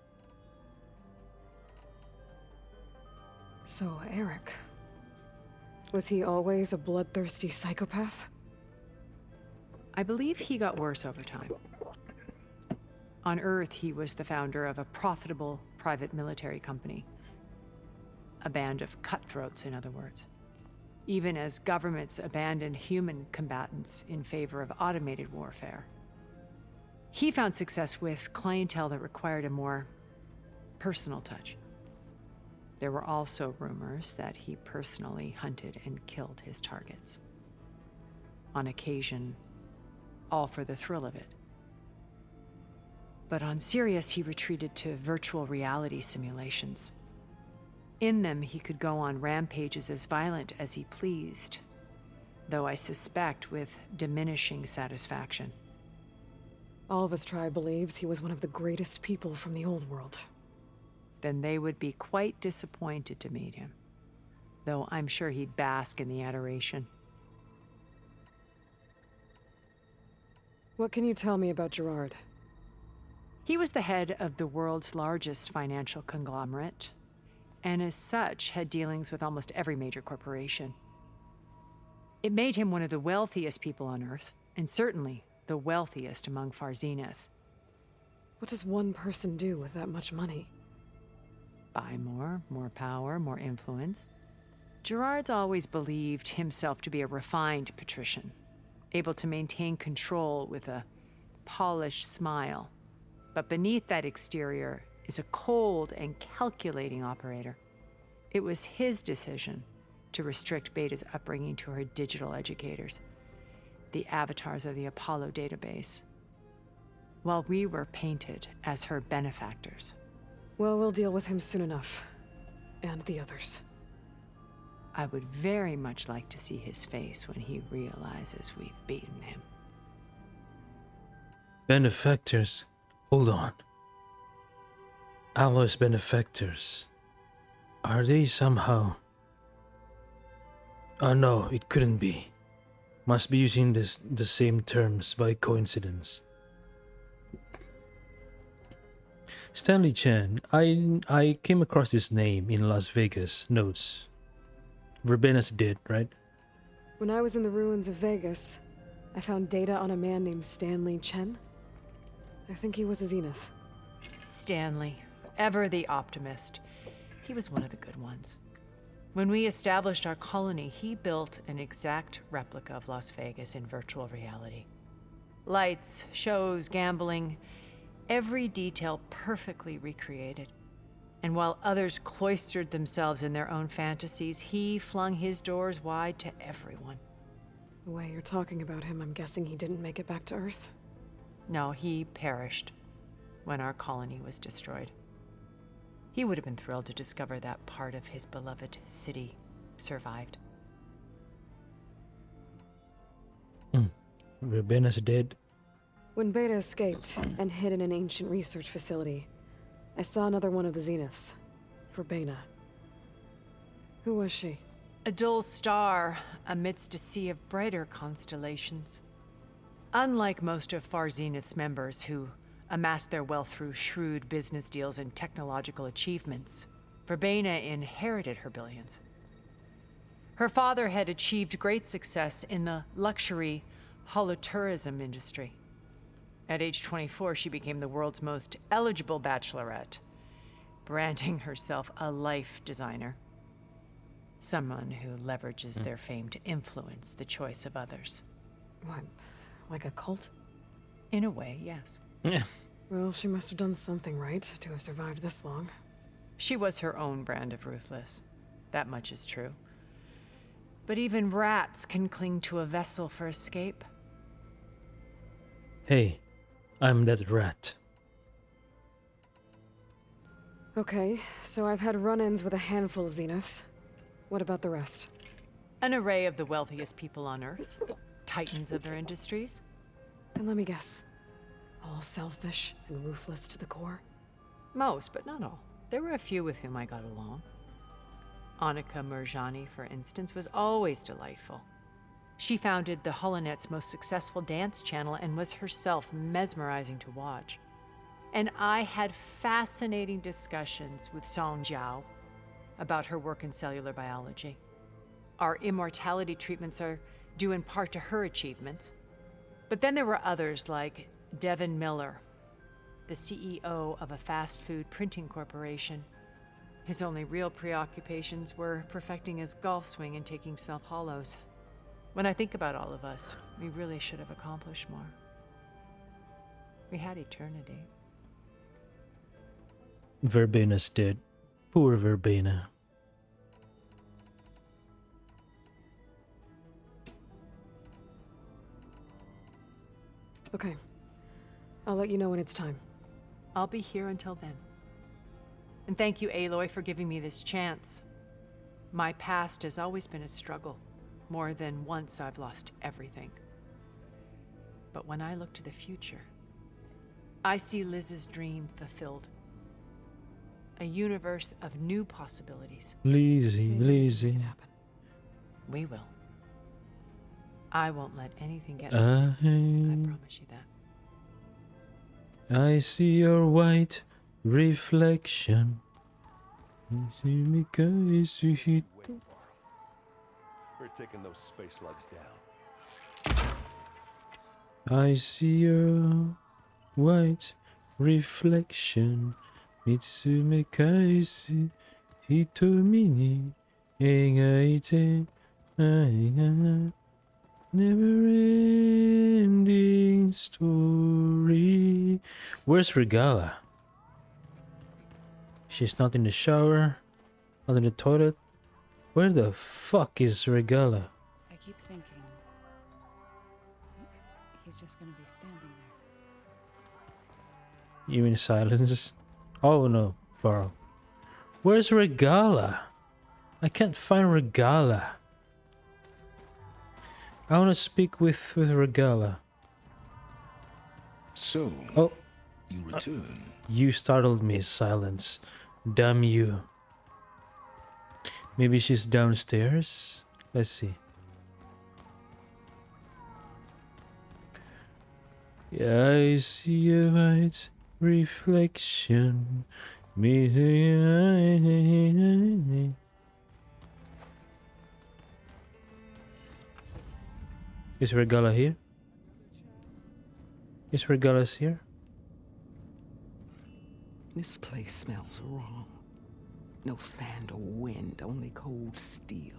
So, Eric. Was he always a bloodthirsty psychopath? I believe he got worse over time. On Earth, he was the founder of a profitable private military company. A band of cutthroats, in other words. Even as governments abandoned human combatants in favor of automated warfare. He found success with clientele that required a more personal touch. There were also rumors that he personally hunted and killed his targets. On occasion, all for the thrill of it. But on Sirius, he retreated to virtual reality simulations. In them, he could go on rampages as violent as he pleased, though I suspect with diminishing satisfaction. All of his tribe believes he was one of the greatest people from the old world. Then they would be quite disappointed to meet him, though I'm sure he'd bask in the adoration. What can you tell me about Gerard? He was the head of the world's largest financial conglomerate, and as such had dealings with almost every major corporation. It made him one of the wealthiest people on Earth, and certainly the wealthiest among Far Zenith. What does one person do with that much money? Buy more, more power, more influence. Gerard's always believed himself to be a refined patrician, able to maintain control with a polished smile. But beneath that exterior is a cold and calculating operator. It was his decision to restrict Beta's upbringing to her digital educators, the avatars of the Apollo database, while we were painted as her benefactors. Well, we'll deal with him soon enough. And the others. I would very much like to see his face when he realizes we've beaten him. Benefactors? Hold on. Aloy's benefactors. Are they somehow... Oh no, it couldn't be. Must be using the same terms by coincidence. Stanley Chen. I came across this name in Las Vegas notes. Verbenas did, right? When I was in the ruins of Vegas, I found data on a man named Stanley Chen. I think he was a Zenith. Stanley, ever the optimist. He was one of the good ones. When we established our colony, he built an exact replica of Las Vegas in virtual reality. Lights, shows, gambling, every detail perfectly recreated. And while others cloistered themselves in their own fantasies, he flung his doors wide to everyone. The way you're talking about him, I'm guessing he didn't make it back to Earth? No, he perished when our colony was destroyed. He would have been thrilled to discover that part of his beloved city survived. Verbenas did. When Beta escaped and hid in an ancient research facility, I saw another one of the Zeniths. Verbena. Who was she? A dull star amidst a sea of brighter constellations. Unlike most of Far Zenith's members who amassed their wealth through shrewd business deals and technological achievements, Verbena inherited her billions. Her father had achieved great success in the luxury holotourism industry. At age 24, she became the world's most eligible bachelorette, branding herself a life designer. Someone who leverages their fame to influence the choice of others. What, like a cult? In a way, yes. Yeah. Well, she must have done something right to have survived this long. She was her own brand of ruthless. That much is true. But even rats can cling to a vessel for escape. Hey, I'm that rat. Okay, so I've had run-ins with a handful of Zeniths. What about the rest? An array of the wealthiest people on Earth. Titans of their industries. And let me guess. All selfish and ruthless to the core? Most, but not all. There were a few with whom I got along. Annika Murjani, for instance, was always delightful. She founded the Holonet's most successful dance channel and was herself mesmerizing to watch. And I had fascinating discussions with Song Jiao about her work in cellular biology. Our immortality treatments are due in part to her achievements. But then there were others like Devin Miller, the CEO of a fast food printing corporation. His only real preoccupations were perfecting his golf swing and taking self-hollows. When I think about all of us, we really should have accomplished more. We had eternity. Verbenas did. Poor Verbena. Okay. I'll let you know when it's time. I'll be here until then. And thank you, Aloy, for giving me this chance. My past has always been a struggle. More than once I've lost everything. But when I look to the future, I see Liz's dream fulfilled. A universe of new possibilities. Lizzie. We will. I won't let anything get me. I promise you that. I see your white reflection. We're taking those space slugs down. I see your white reflection. Mitsume kaisu hitomi ni egaite aiga. Never ending story. Where's Regala? She's not in the shower, not in the toilet. Where the fuck is Regala? I keep thinking he's just gonna be standing there. You mean silence? Oh no, Varl. Where's Regala? I can't find Regala. I want to speak with Regala. So, oh, you return. You startled me, silence. Damn you. Maybe she's downstairs? Let's see. Yeah, I see a white reflection. Is Regala here? Is Regala's here? This place smells wrong. No sand or wind, only cold steel.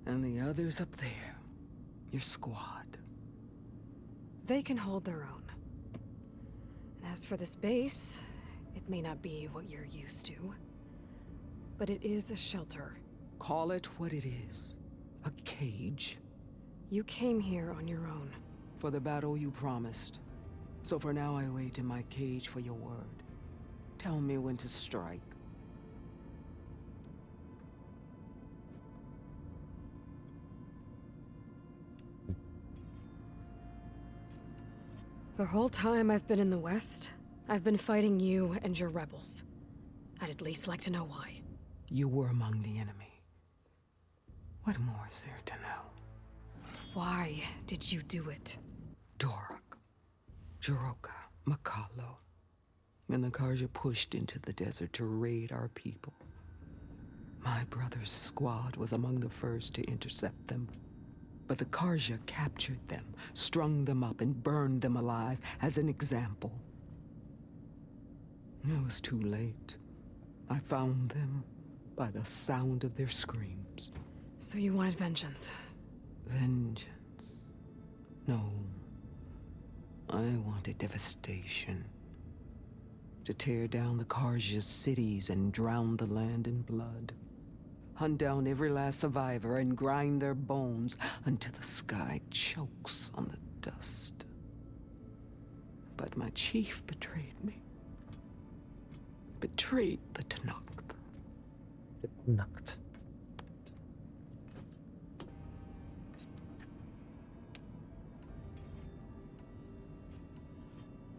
And the others up there, your squad. They can hold their own. And as for this base, it may not be what you're used to, but it is a shelter. Call it what it is. A cage. You came here on your own. For the battle you promised. So for now I wait in my cage for your word. Tell me when to strike. The whole time I've been in the West, I've been fighting you and your rebels. I'd at least like to know why. You were among the enemy. What more is there to know? Why did you do it? Dorak, Jiroka, Makalo, and the Karja pushed into the desert to raid our people. My brother's squad was among the first to intercept them. But the Karja captured them, strung them up, and burned them alive as an example. It was too late. I found them by the sound of their screams. So you wanted vengeance? Vengeance? No. I wanted devastation. To tear down the Karja's cities and drown the land in blood. Hunt down every last survivor and grind their bones until the sky chokes on the dust. But my chief betrayed me. Betrayed the Tenakth. The Tenakth.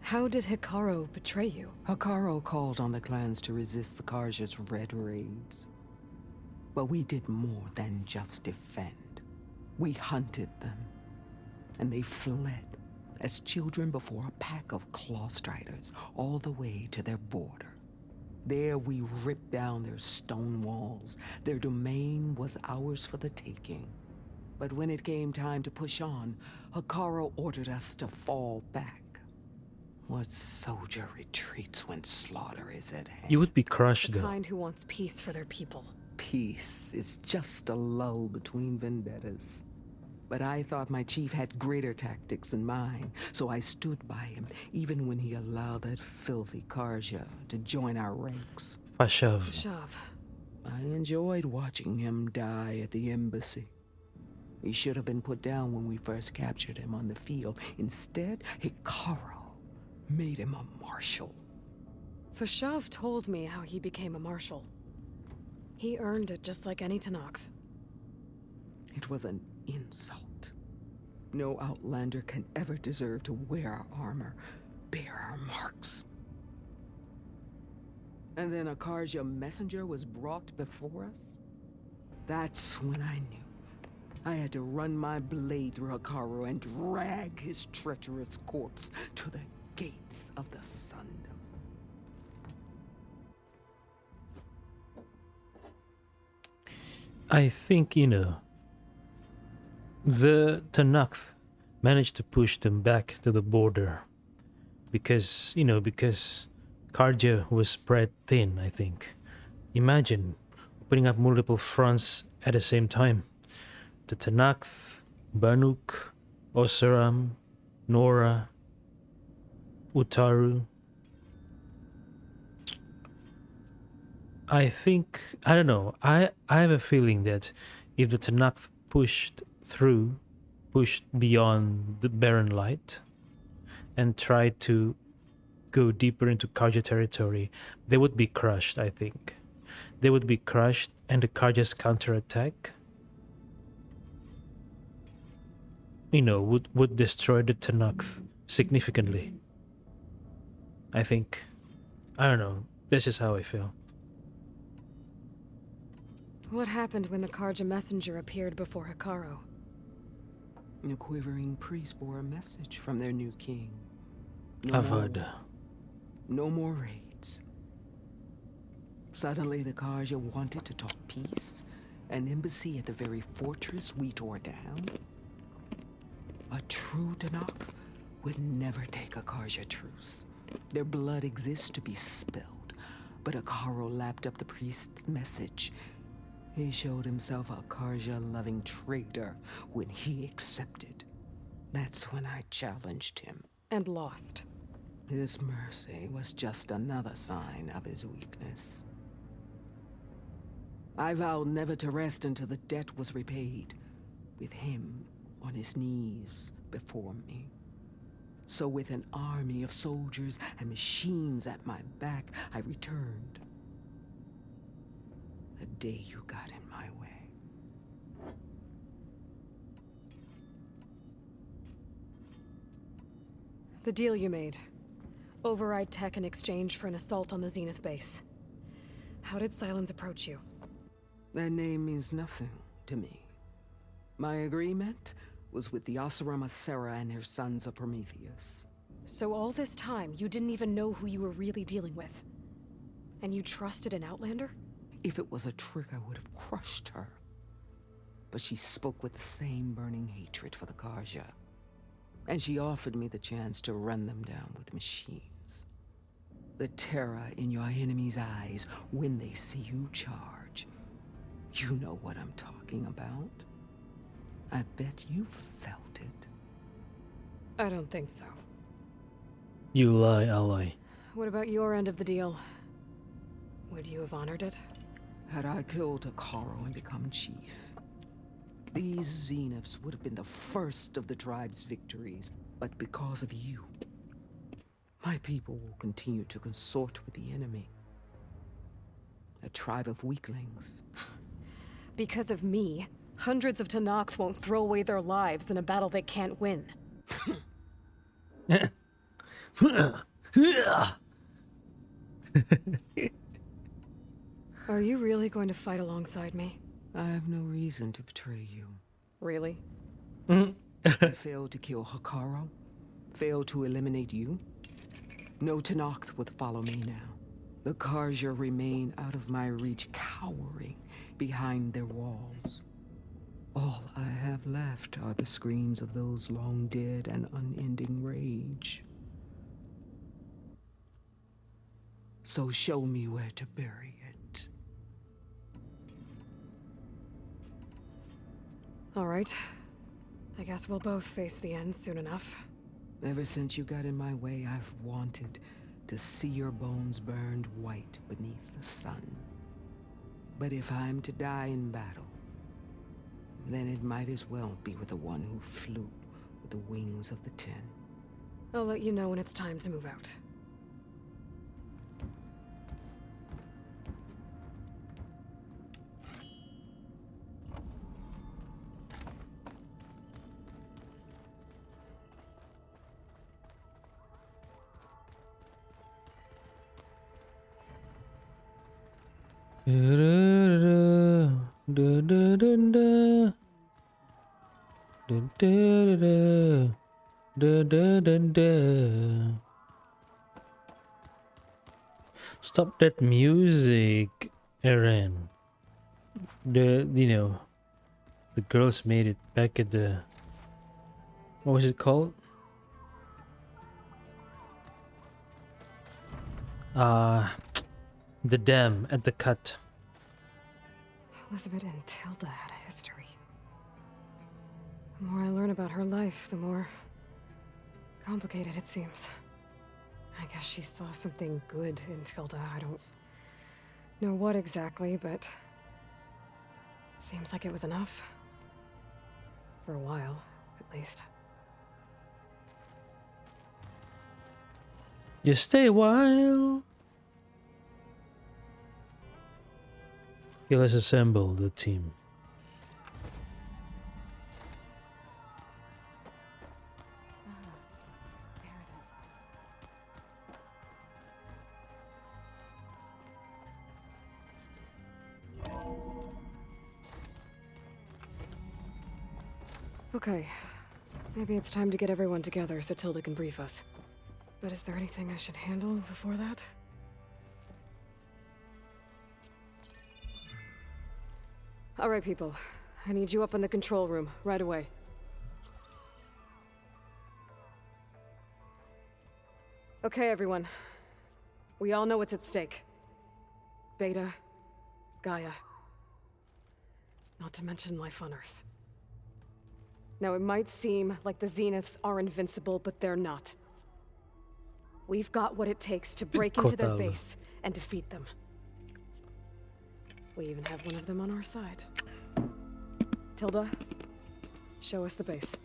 How did Hikaru betray you? Hikaru called on the clans to resist the Karja's red raids. But we did more than just defend. We hunted them, and they fled as children before a pack of claw striders all the way to their border. There we ripped down their stone walls. Their domain was ours for the taking. But when it came time to push on, Hikaru ordered us to fall back. What soldier retreats when slaughter is at hand? You would be crushed, The though. kind who wants peace for their people. Peace is just a lull between vendettas. But I thought my chief had greater tactics than mine, so I stood by him, even when he allowed that filthy Karja to join our ranks. Fashav. I enjoyed watching him die at the embassy. He should have been put down when we first captured him on the field. Instead, Hikaru made him a marshal. Fashav told me how he became a marshal. He earned it just like any Tenakth. It was an insult. No Outlander can ever deserve to wear our armor, bear our marks. And then a Karja messenger was brought before us? That's when I knew. I had to run my blade through Hikaru and drag his treacherous corpse to the gates of the Sundom. I think, the Tenakth managed to push them back to the border because, because Karja was spread thin, I think. Imagine opening up multiple fronts at the same time. The Tanakh, Banuk, Oseram, Nora, Utaru. I don't know, I have a feeling that if the Tanakh pushed beyond the barren light and tried to go deeper into Karja territory, they would be crushed, I think. They would be crushed, and the Karja's counterattack, would destroy the Tanakh significantly. I think. I don't know. This is how I feel. What happened when the Karja messenger appeared before Hikaru? The quivering priests bore a message from their new king. Avad. No more raids. Suddenly, the Karja wanted to talk peace, an embassy at the very fortress we tore down. A true Tanakh would never take a Karja truce. Their blood exists to be spilled, but Hikaru lapped up the priest's message. He showed himself a Karja-loving traitor when he accepted. That's when I challenged him. And lost. His mercy was just another sign of his weakness. I vowed never to rest until the debt was repaid, with him on his knees before me. So with an army of soldiers and machines at my back, I returned. The day you got in my way. The deal you made. Override tech in exchange for an assault on the Zenith base. How did Silence approach you? That name means nothing to me. My agreement was with the Oseram Asera and her sons of Prometheus. So all this time, you didn't even know who you were really dealing with? And you trusted an Outlander? If it was a trick, I would have crushed her. But she spoke with the same burning hatred for the Karja. And she offered me the chance to run them down with machines. The terror in your enemy's eyes when they see you charge. You know what I'm talking about. I bet you felt it. I don't think so. You lie, ally. What about your end of the deal? Would you have honored it? Had I killed Hikaru and become chief, these Zeniths would have been the first of the tribe's victories. But because of you, my people will continue to consort with the enemy. A tribe of weaklings. Because of me, hundreds of Tanakh won't throw away their lives in a battle they can't win. Are you really going to fight alongside me? I have no reason to betray you. Really? I failed to kill Hikaru, failed to eliminate you. No Tanakh would follow me now. The Karja remain out of my reach, cowering behind their walls. All I have left are the screams of those long dead and unending rage. So show me where to bury it. All right. I guess we'll both face the end soon enough. Ever since you got in my way, I've wanted to see your bones burned white beneath the sun. But if I'm to die in battle, then it might as well be with the one who flew with the wings of the 10. I'll let you know when it's time to move out. Stop that music, Eren. The girls made it back at the What was it called? The Dam at the Cut. Elizabeth and Tilda had a history. The more I learn about her life, the more complicated it seems. I guess she saw something good in Tilda. I don't know what exactly, but seems like it was enough. For a while, at least. Just stay a while. Okay, let's assemble the team. Okay. Maybe it's time to get everyone together so Tilda can brief us. But is there anything I should handle before that? All right, people. I need you up in the control room, right away. Okay, everyone. We all know what's at stake. Beta, Gaia. Not to mention life on Earth. Now, it might seem like the Zeniths are invincible, but they're not. We've got what it takes to break into their base and defeat them. We even have one of them on our side. Tilda, show us the base.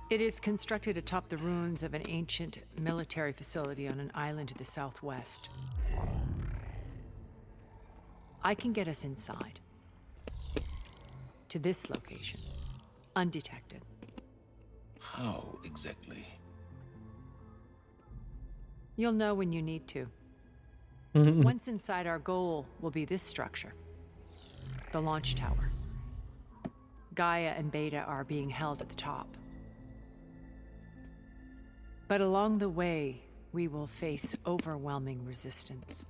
It is constructed atop the ruins of an ancient military facility on an island to the southwest. I can get us inside. To this location, undetected. How exactly? You'll know when you need to. Once inside, our goal will be this structure. The launch tower. Gaia and Beta are being held at the top. But along the way, we will face overwhelming resistance.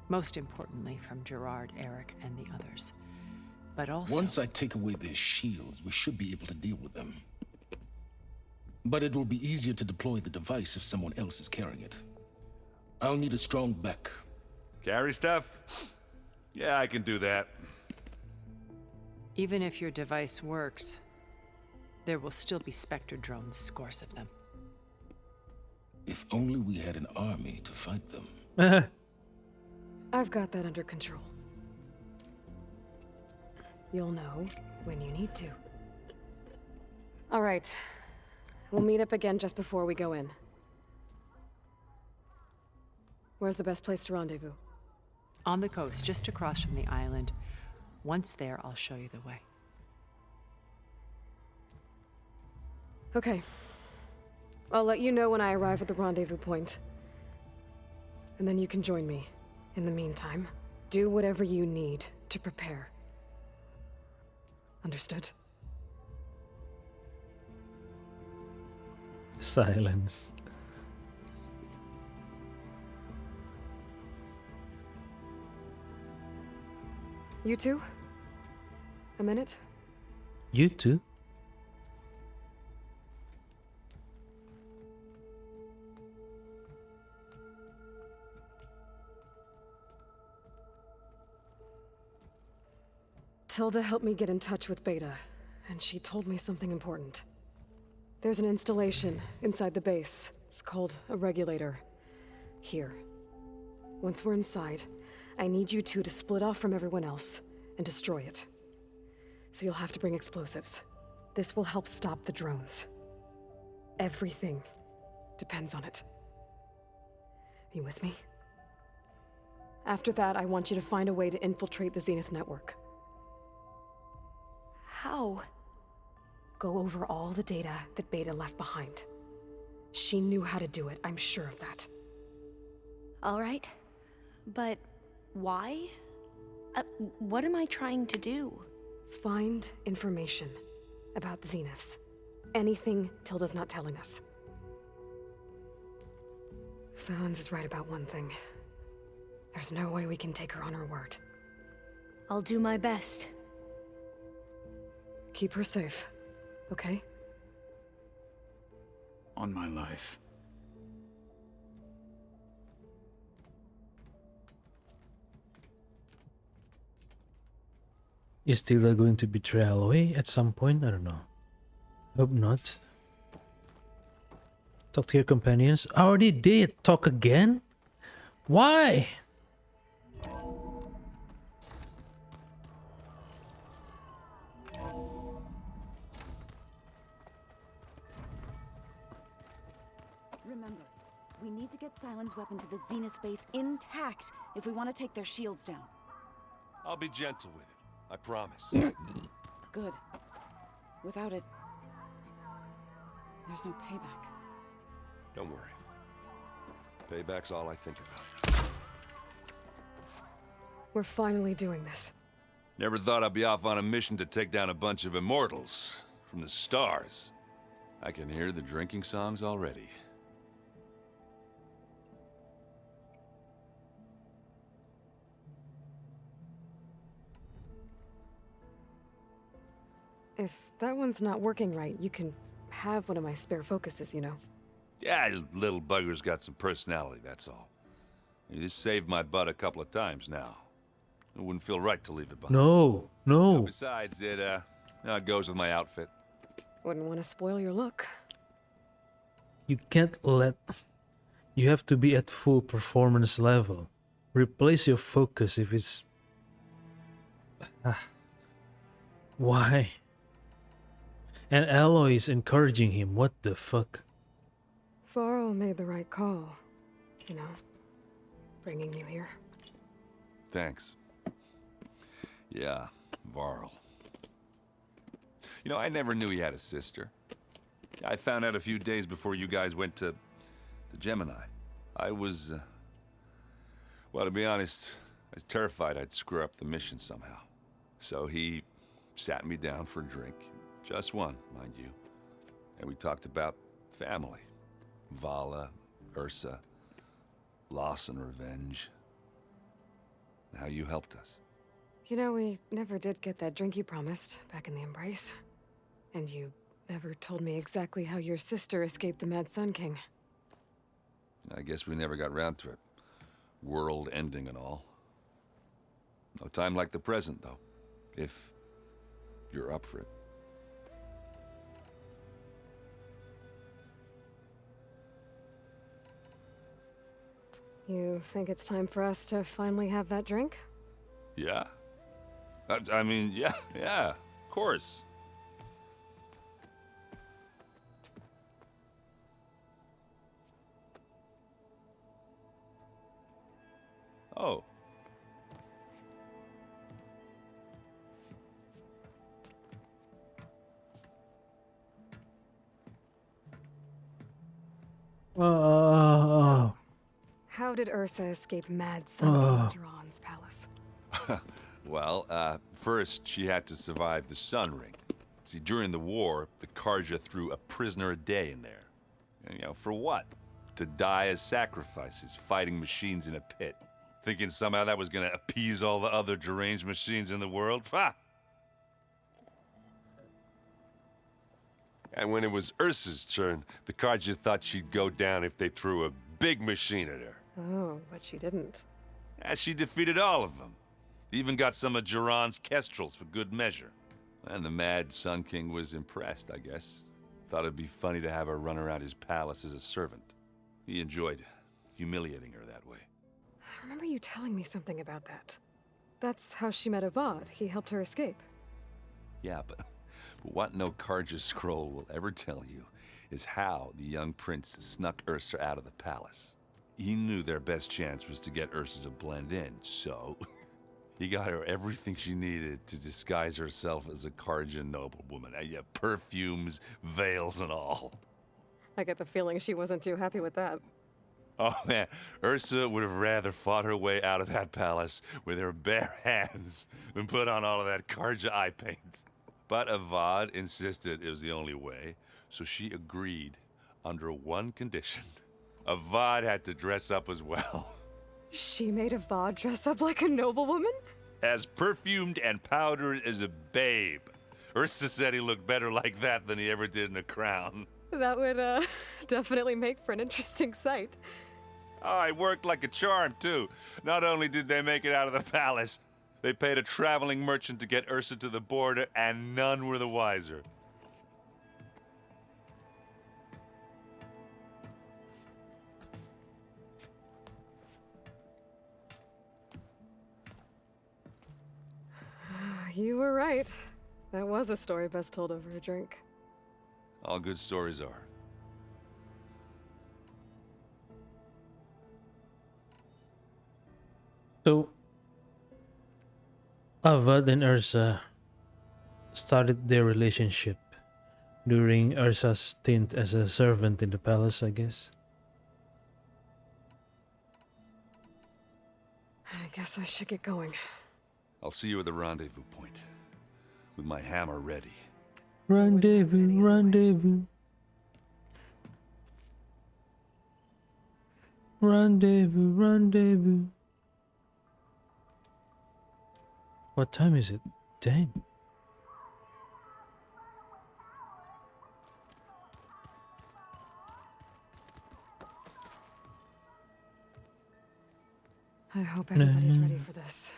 Most importantly from Gerard, Eric, and the others. But also... Once I take away their shields, we should be able to deal with them. But it will be easier to deploy the device if someone else is carrying it. I'll need a strong back. Carry stuff? Yeah, I can do that. Even if your device works, there will still be Spectre drones, scores of them. If only we had an army to fight them. I've got that under control. You'll know when you need to. All right. We'll meet up again just before we go in. Where's the best place to rendezvous? On the coast, just across from the island. Once there, I'll show you the way. Okay. I'll let you know when I arrive at the rendezvous point. And then you can join me. In the meantime, do whatever you need to prepare. Understood? Silence. You two? A minute? You too? Tilda helped me get in touch with Beta, and she told me something important. There's an installation inside the base. It's called a regulator. Here. Once we're inside, I need you two to split off from everyone else and destroy it. So you'll have to bring explosives. This will help stop the drones. Everything depends on it. Are you with me? After that, I want you to find a way to infiltrate the Zenith network. How? Go over all the data that Beta left behind. She knew how to do it, I'm sure of that. All right. But why? What am I trying to do? Find information about the Zeniths. Anything Tilda's not telling us. Silence is right about one thing. There's no way we can take her on her word. I'll do my best. Keep her safe, okay? On my life. Is Tilda going to betray Aloy at some point? I don't know. Hope not. Talk to your companions. I already did. Talk again? Why? Remember, we need to get Sylens' weapon to the Zenith base intact if we want to take their shields down. I'll be gentle with it. I promise. Good. Without it, there's no payback. Don't worry. Payback's all I think about. We're finally doing this. Never thought I'd be off on a mission to take down a bunch of immortals from the stars. I can hear the drinking songs already. If that one's not working right, you can have one of my spare focuses, you know. Yeah, little bugger's got some personality, that's all. This saved my butt a couple of times now. It wouldn't feel right to leave it behind. No, no. Besides, it goes with my outfit. Wouldn't want to spoil your look. You can't let... You have to be at full performance level. Replace your focus if it's... Why? And Aloy is encouraging him. What the fuck? Varl made the right call, you know, bringing you here. Thanks. Yeah, Varl. You know, I never knew he had a sister. I found out a few days before you guys went to Gemini. I was, well, to be honest, I was terrified I'd screw up the mission somehow. So he sat me down for a drink. Just one, mind you. And we talked about family. Vala, Ursa, loss and revenge. And how you helped us. You know, we never did get that drink you promised back in the Embrace. And you never told me exactly how your sister escaped the Mad Sun King. I guess we never got round to it. World ending and all. No time like the present, though. If you're up for it. You think it's time for us to finally have that drink? Yeah? I mean, yeah, of course. Oh. How did Ursa escape Mad Sun King Duran's palace? Well, first she had to survive the Sun Ring. See, during the war, the Karja threw a prisoner a day in there. And, you know, for what? To die as sacrifices, fighting machines in a pit. Thinking somehow that was gonna appease all the other deranged machines in the world? Ha! And when it was Ursa's turn, the Karja thought she'd go down if they threw a big machine at her. Oh, but she didn't. Yeah, she defeated all of them. Even got some of Duran's kestrels for good measure. And the Mad Sun King was impressed, I guess. Thought it'd be funny to have her run around his palace as a servant. He enjoyed humiliating her that way. I remember you telling me something about that. That's how she met Avad. He helped her escape. Yeah, but what no Karja scroll will ever tell you is how the young prince snuck Ursa out of the palace. He knew their best chance was to get Ursa to blend in, so he got her everything she needed to disguise herself as a Karja noblewoman. Yeah, perfumes, veils, and all. I get the feeling she wasn't too happy with that. Oh man, Ursa would have rather fought her way out of that palace with her bare hands than put on all of that Karja eye paint. But Avad insisted it was the only way, so she agreed under one condition. Avad had to dress up as well. She made Avad dress up like a noblewoman? As perfumed and powdered as a babe. Ursa said he looked better like that than he ever did in a crown. That would, definitely make for an interesting sight. Oh, it worked like a charm, too. Not only did they make it out of the palace, they paid a traveling merchant to get Ursa to the border, and none were the wiser. You were right. That was a story best told over a drink. All good stories are. So, Avad and Ursa started their relationship during Ursa's stint as a servant in the palace, I guess. I guess I should get going. I'll see you at the rendezvous point, with my hammer ready. Rendezvous, rendezvous. Rendezvous, rendezvous. What time is it? Damn. I hope everybody's ready for this.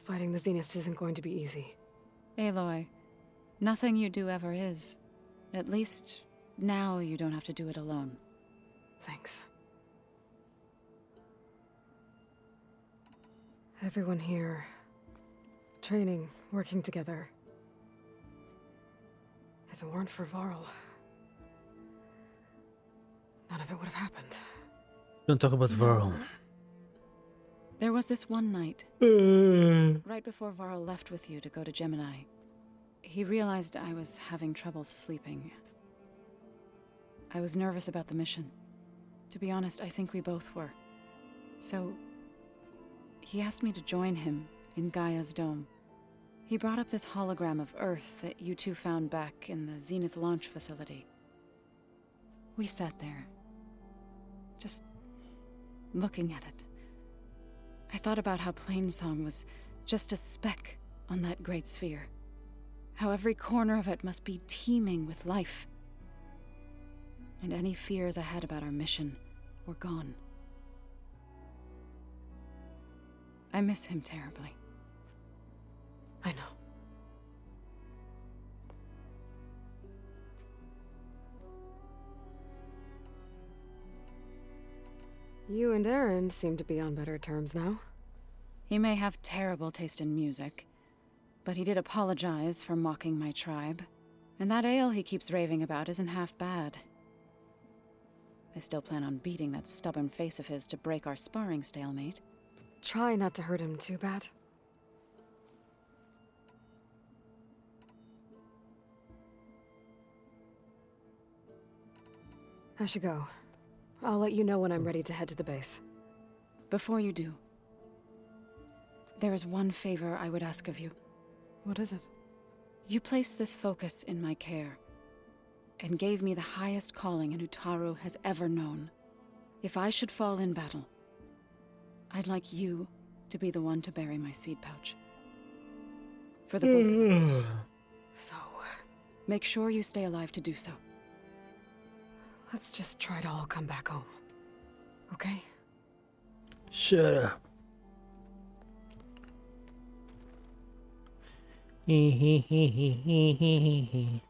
Fighting the Zeniths isn't going to be easy. Aloy, nothing you do ever is. At least, now you don't have to do it alone. Thanks. Everyone here, training, working together. If it weren't for Varl, none of it would have happened. Don't talk about Varl. There was this one night, right before Varl left with you to go to Gemini. He realized I was having trouble sleeping. I was nervous about the mission. To be honest, I think we both were. So, he asked me to join him in Gaia's dome. He brought up this hologram of Earth that you two found back in the Zenith launch facility. We sat there, just looking at it. I thought about how Plainsong was just a speck on that great sphere. How every corner of it must be teeming with life. And any fears I had about our mission were gone. I miss him terribly. I know. You and Aaron seem to be on better terms now. He may have terrible taste in music, but he did apologize for mocking my tribe. And that ale he keeps raving about isn't half bad. I still plan on beating that stubborn face of his to break our sparring stalemate. Try not to hurt him too bad. I should go. I'll let you know when I'm ready to head to the base. Before you do, there is one favor I would ask of you. What is it? You placed this focus in my care, and gave me the highest calling an Utaru has ever known. If I should fall in battle, I'd like you to be the one to bury my seed pouch. For the both of us. So, make sure you stay alive to do so. let's just try to all come back home. Okay? Shut up. Hee hee hee hee hee hee hee.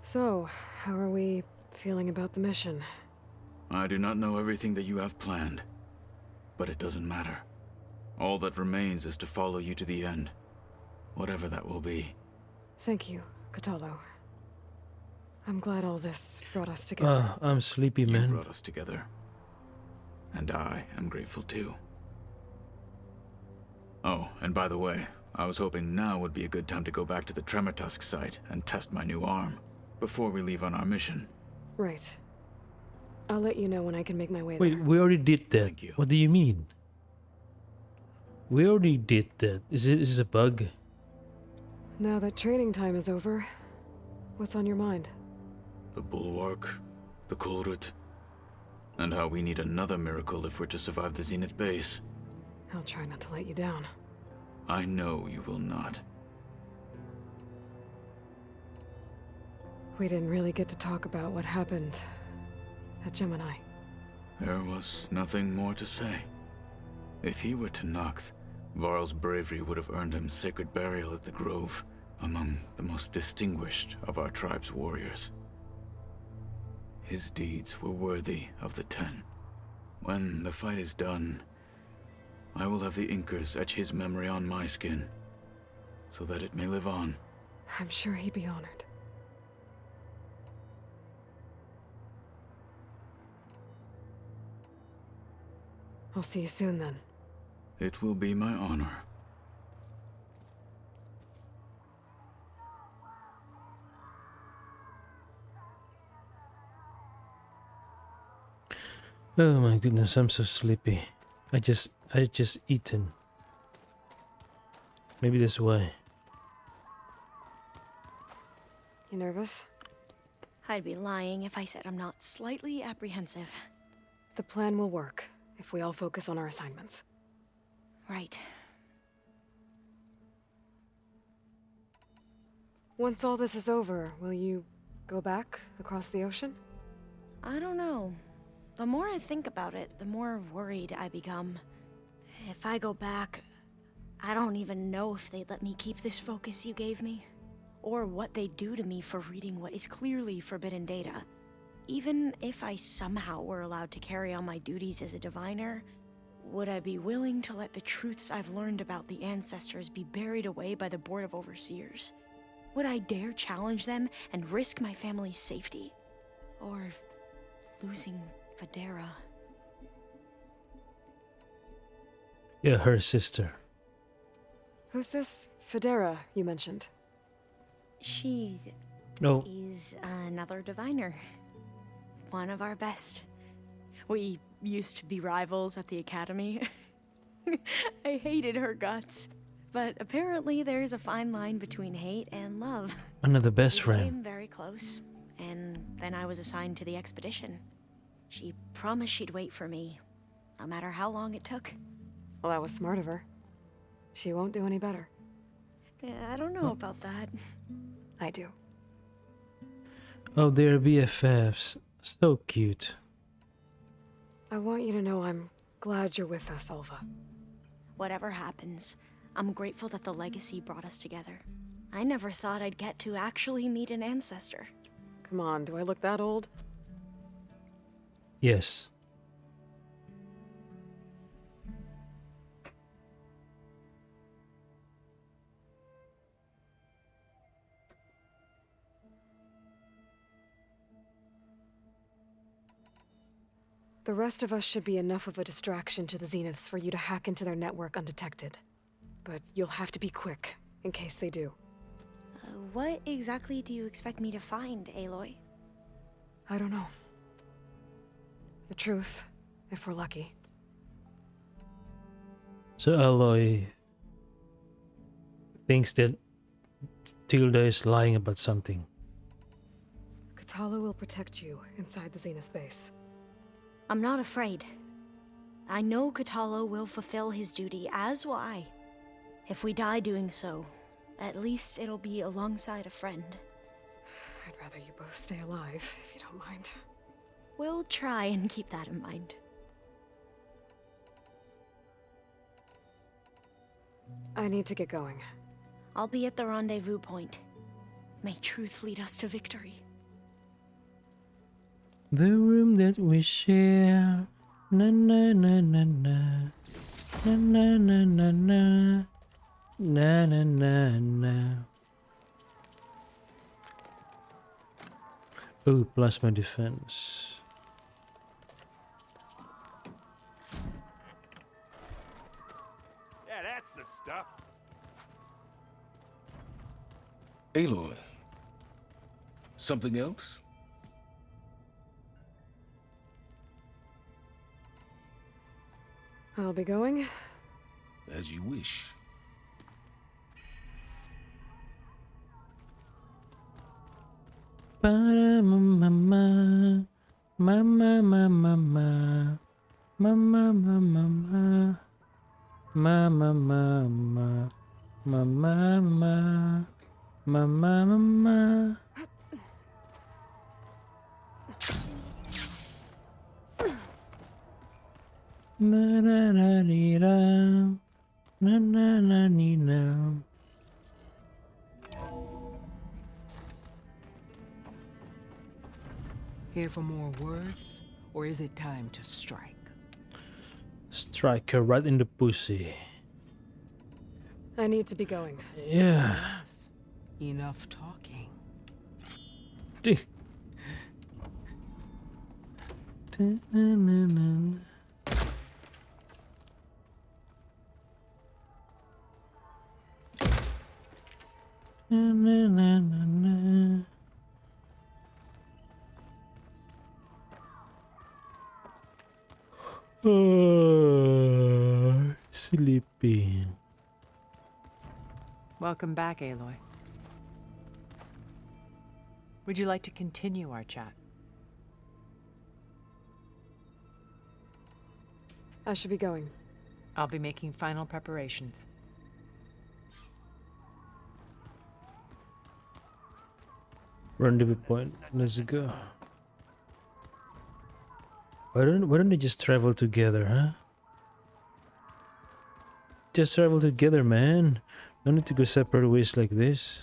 So, how are we feeling about the mission? I do not know everything that you have planned, but it doesn't matter. All that remains is to follow you to the end, whatever that will be. Thank you, Kotallo. I'm glad all this brought us together. I'm sleepy, You man. brought us together. And I am grateful too. Oh, and by the way, I was hoping now would be a good time to go back to the Tremortusk site and test my new arm, before we leave on our mission. Right. I'll let you know when I can make my way Wait, there. we already did that. Thank you. What do you mean? We already did that. Is this a bug? Now that training time is over, what's on your mind? The Bulwark, the Kulrut. And how we need another miracle if we're to survive the Zenith base. I'll try not to let you down. I know you will not. We didn't really get to talk about what happened at Gemini. There was nothing more to say. If he were Tenakth, Varl's bravery would have earned him sacred burial at the Grove, among the most distinguished of our tribe's warriors. His deeds were worthy of the Ten. When the fight is done, I will have the Inkers etch his memory on my skin, so that it may live on. I'm sure he'd be honored. I'll see you soon then. It will be my honor. Oh my goodness, I'm so sleepy. I just eaten. Maybe that's why. You nervous? I'd be lying if I said I'm not slightly apprehensive. The plan will work if we all focus on our assignments. Right. Once all this is over, will you go back across the ocean? I don't know. The more I think about it, the more worried I become. If I go back, I don't even know if they'd let me keep this focus you gave me, or what they'd do to me for reading what is clearly forbidden data. Even if I somehow were allowed to carry on my duties as a diviner, would I be willing to let the truths I've learned about the ancestors be buried away by the Board of Overseers? Would I dare challenge them and risk my family's safety? Or losing Federa? Yeah, her sister. Who's this Federa you mentioned? She No. is another diviner. One of our best. We used to be rivals at the academy. I hated her guts. But apparently there's a fine line between hate and love. Another best We friend. became very close, and then I was assigned to the expedition. She promised she'd wait for me, no matter how long it took. Well, that was smart of her. She won't do any better. Yeah, I don't know about that. I do. Oh, they're BFFs. So cute. I want you to know I'm glad you're with us, Alva. Whatever happens, I'm grateful that the legacy brought us together. I never thought I'd get to actually meet an ancestor. Come on, do I look that old? Yes. The rest of us should be enough of a distraction to the Zeniths for you to hack into their network undetected. But you'll have to be quick, in case they do. What exactly do you expect me to find, Aloy? I don't know. The truth, if we're lucky. So Aloy thinks that Tilda is lying about something. Katala will protect you inside the Zenith base. I'm not afraid. I know Katala will fulfill his duty, as will I. If we die doing so, at least it'll be alongside a friend. I'd rather you both stay alive, if you don't mind. We'll try and keep that in mind. I need to get going. I'll be at the rendezvous point. May truth lead us to victory. The room that we share. Na na na na na. Na na na na na. Na na na na. Oh, plasma defense. Yeah, that's the stuff. Aloy. Something else? I'll be going. As you wish. Para mama, Mama, mama, mama. Mama, mama, mama. Mama, mama. Mama, mama. Mama, mama. Na na na ni na. Na na na ni na. Here for more words, or is it time to strike? Strike her right in the pussy. I need to be going. Yeah. Yes. Enough talking. Sleepy. Welcome back, Aloy. Would you like to continue our chat? I should be going. I'll be making final preparations. Rendezvous point. Let's go. Why don't they just travel together, huh? Just travel together, man. No need to go separate ways like this.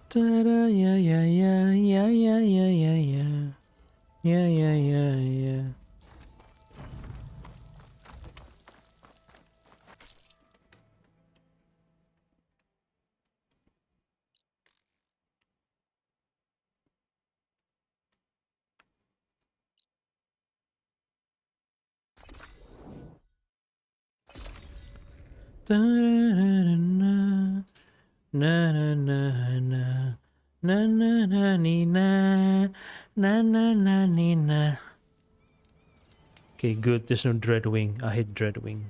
Ta-da, yeah, yeah, yeah, yeah, yeah, yeah, yeah, yeah. Yeah, yeah, yeah, yeah. Da-da-da-da-na. Na na na na na na na ni na na na na ni na. Okay, good. There's no Dreadwing. I hate Dreadwing.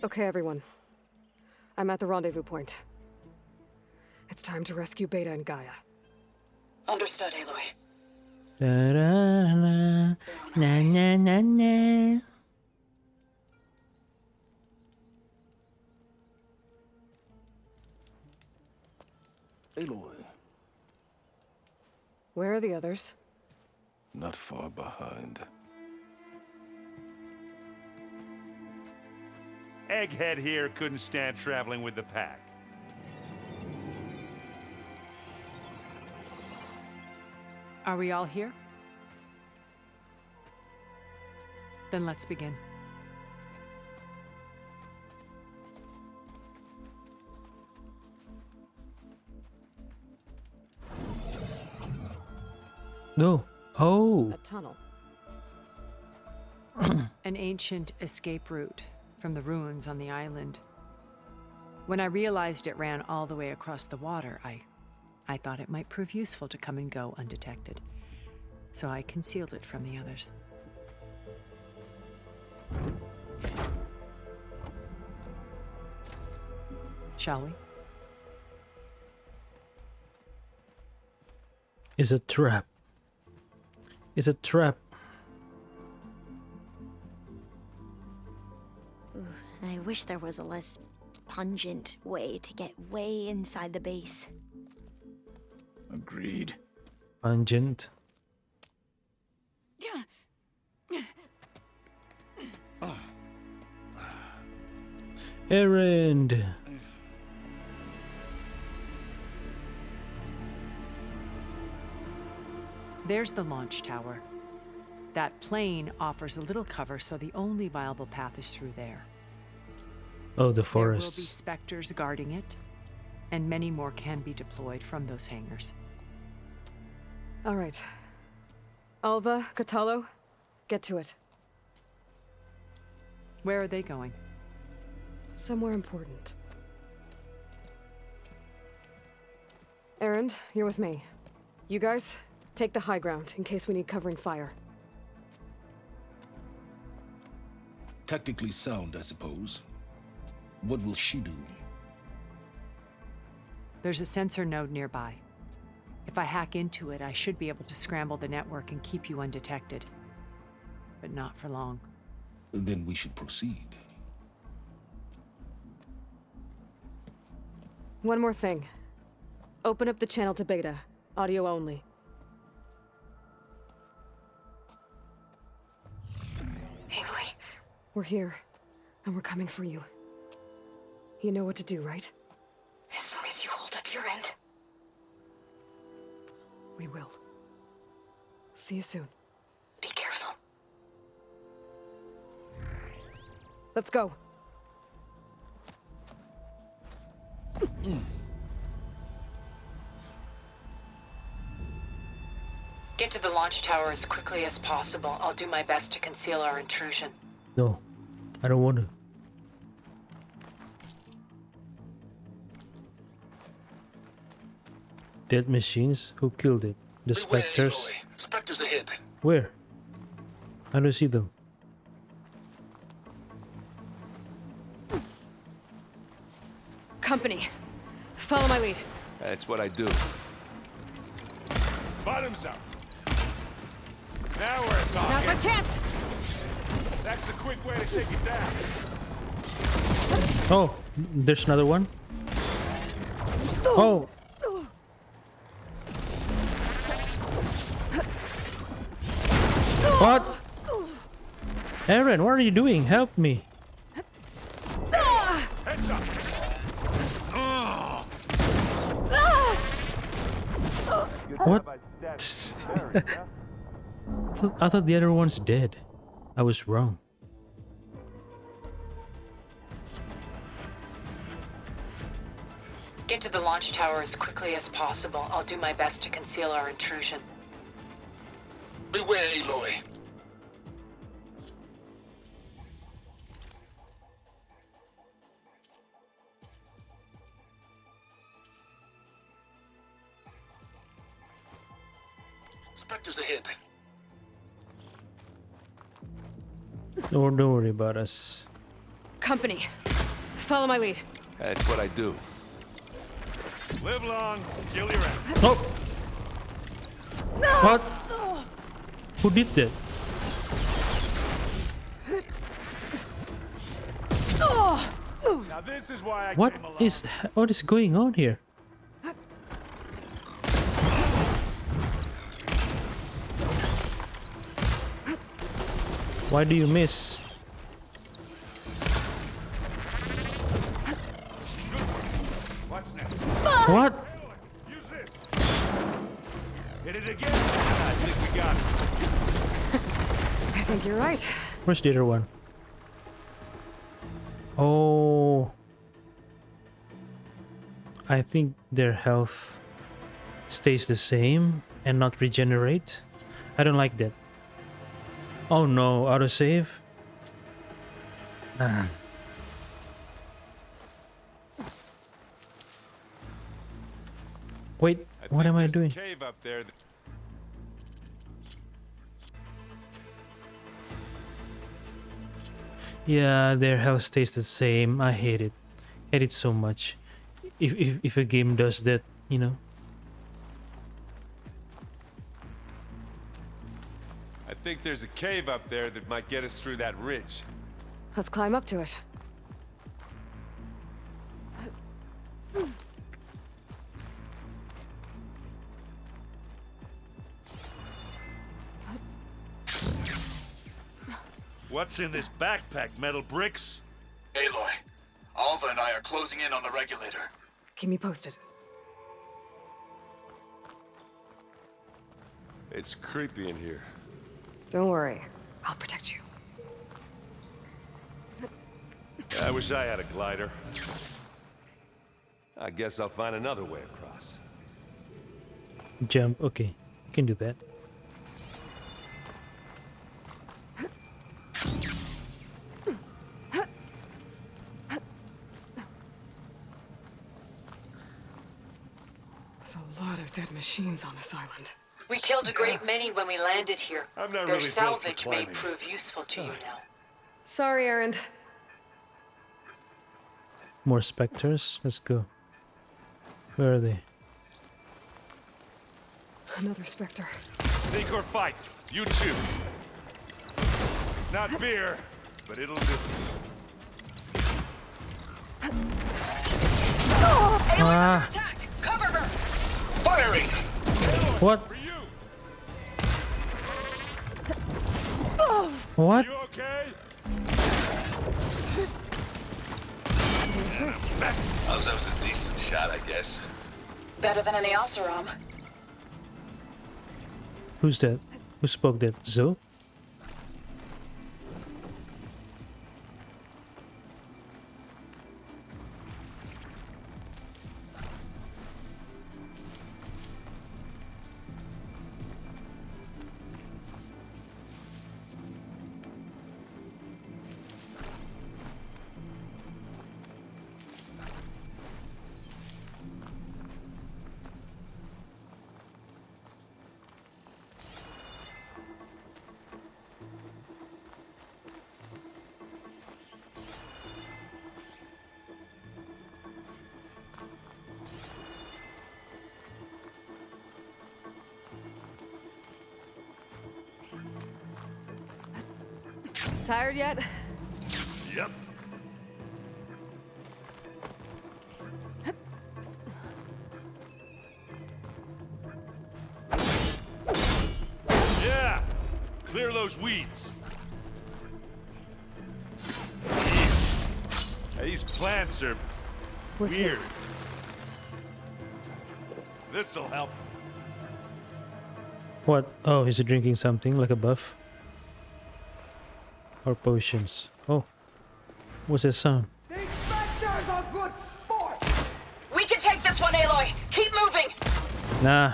Okay, everyone. I'm at the rendezvous point. It's time to rescue Beta and Gaia. Understood, Aloy. Da da na na na na na. Aloy, Where are the others? not far behind. Egghead here couldn't stand traveling with the pack. Are we all here? Then let's begin. No. Oh. A tunnel. An ancient escape route from the ruins on the island. When I realized it ran all the way across the water, I thought it might prove useful to come and go undetected. So I concealed it from the others. Shall we? It's a trap. It's a trap. Ooh, I wish there was a less pungent way to get way inside the base. Agreed. Pungent. Errand. There's the launch tower. That plane offers a little cover, so the only viable path is through there. Oh, the There will forest. be specters guarding it, and many more can be deployed from those hangars. All right. Alva, Catalo, get to it. Where are they going? Somewhere important. Errand, you're with me. You guys, take the high ground in case we need covering fire. Tactically sound, I suppose. What will she do? There's a sensor node nearby. If I hack into it, I should be able to scramble the network and keep you undetected. But not for long. Then we should proceed. One more thing. Open up the channel to Beta. Audio only. Aloy, we're here, and we're coming for you. You know what to do, right? As long as you hold up your end. We will. See you soon. Be careful. Let's go. Get to the launch tower as quickly as possible. I'll do my best to conceal our intrusion. No, I don't want to. Dead machines? Who killed it? The specters? Specters ahead. Where? I don't see them. Company, follow my lead. That's what I do. Bottoms up. Now we're talking. Now's my chance. That's the quick way to take it down. Oh, there's another one. Oh. What? Aaron, what are you doing? Help me. Heads up. What? I thought the other one's dead. I was wrong. Get to the launch tower as quickly as possible. I'll do my best to conceal our intrusion. Beware, Aloy. Specters ahead. Don't worry about us. Company, follow my lead. That's what I do. Live long, kill your end. Oh! What? Who did that? Now this is why I What came along. what is going on here? Why do you miss? What's next? What? Use this. Hit it again. I think we got it. I think you're right. Where's the other one? Oh. I think their health stays the same and not regenerate. I don't like that. Oh no, autosave? Ah. Wait, what am I doing? Cave up there. Yeah, their health stays the same. I hate it. Hate it so much. If a game does that, you know. I think there's a cave up there that might get us through that ridge. Let's climb up to it. What's in this backpack, metal bricks? Aloy, Alva and I are closing in on the regulator. Keep me posted. It's creepy in here. Don't worry. I'll protect you. I wish I had a glider. I guess I'll find another way across. Jump, okay. You can do that. There's a lot of dead machines on this island. We killed a great many when we landed here. I'm not Their really built for salvage may climbing. prove useful to you now. Sorry, Errand. More specters. Let's go. Where are they? Another Spectre. Sneak or fight, you choose. It's not beer, but it'll do. Ah! Cover her! Firing! What? What? You okay? That was a decent shot, I guess. Better than any Oseram. Who's that? Who spoke that? Zoe? Tired yet? Yep. Yeah! Clear those weeds. These plants are weird. This'll help. What? Oh, is he drinking something like a buff? Or potions? Oh. What's that sound? We can take this one, Aloy. Keep moving. Nah.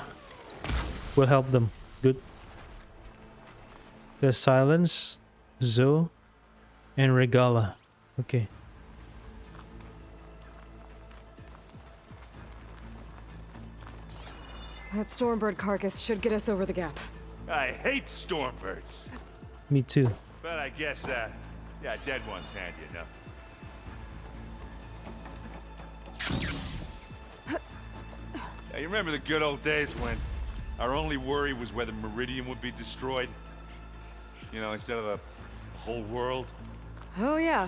We'll help them. Good. There's Silence, Zoe, and Regala. Okay. That Stormbird carcass should get us over the gap. I hate stormbirds. Me too. But I guess, yeah, dead one's handy enough. Yeah, you remember the good old days when our only worry was whether Meridian would be destroyed? You know, instead of a whole world? Oh yeah.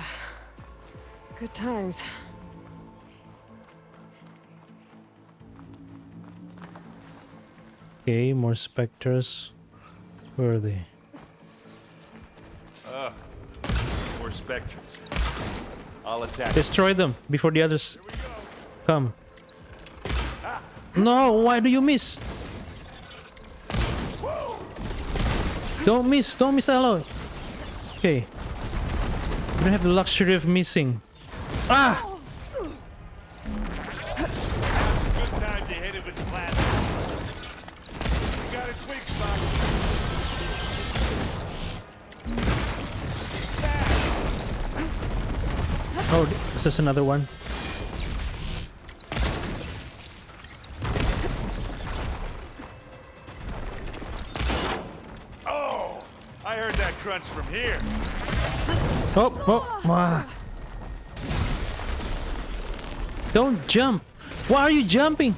Good times. Okay, more specters. Where are they? More spectres. I'll attack. Destroy them before the others come. No, why do you miss? Don't miss, Aloy. Okay. You don't have the luxury of missing. Ah! Good time to hit it with plasma. You got his weak spot. Oh, is this another one? Oh, I heard that crunch from here. Ah. Don't jump. Why are you jumping?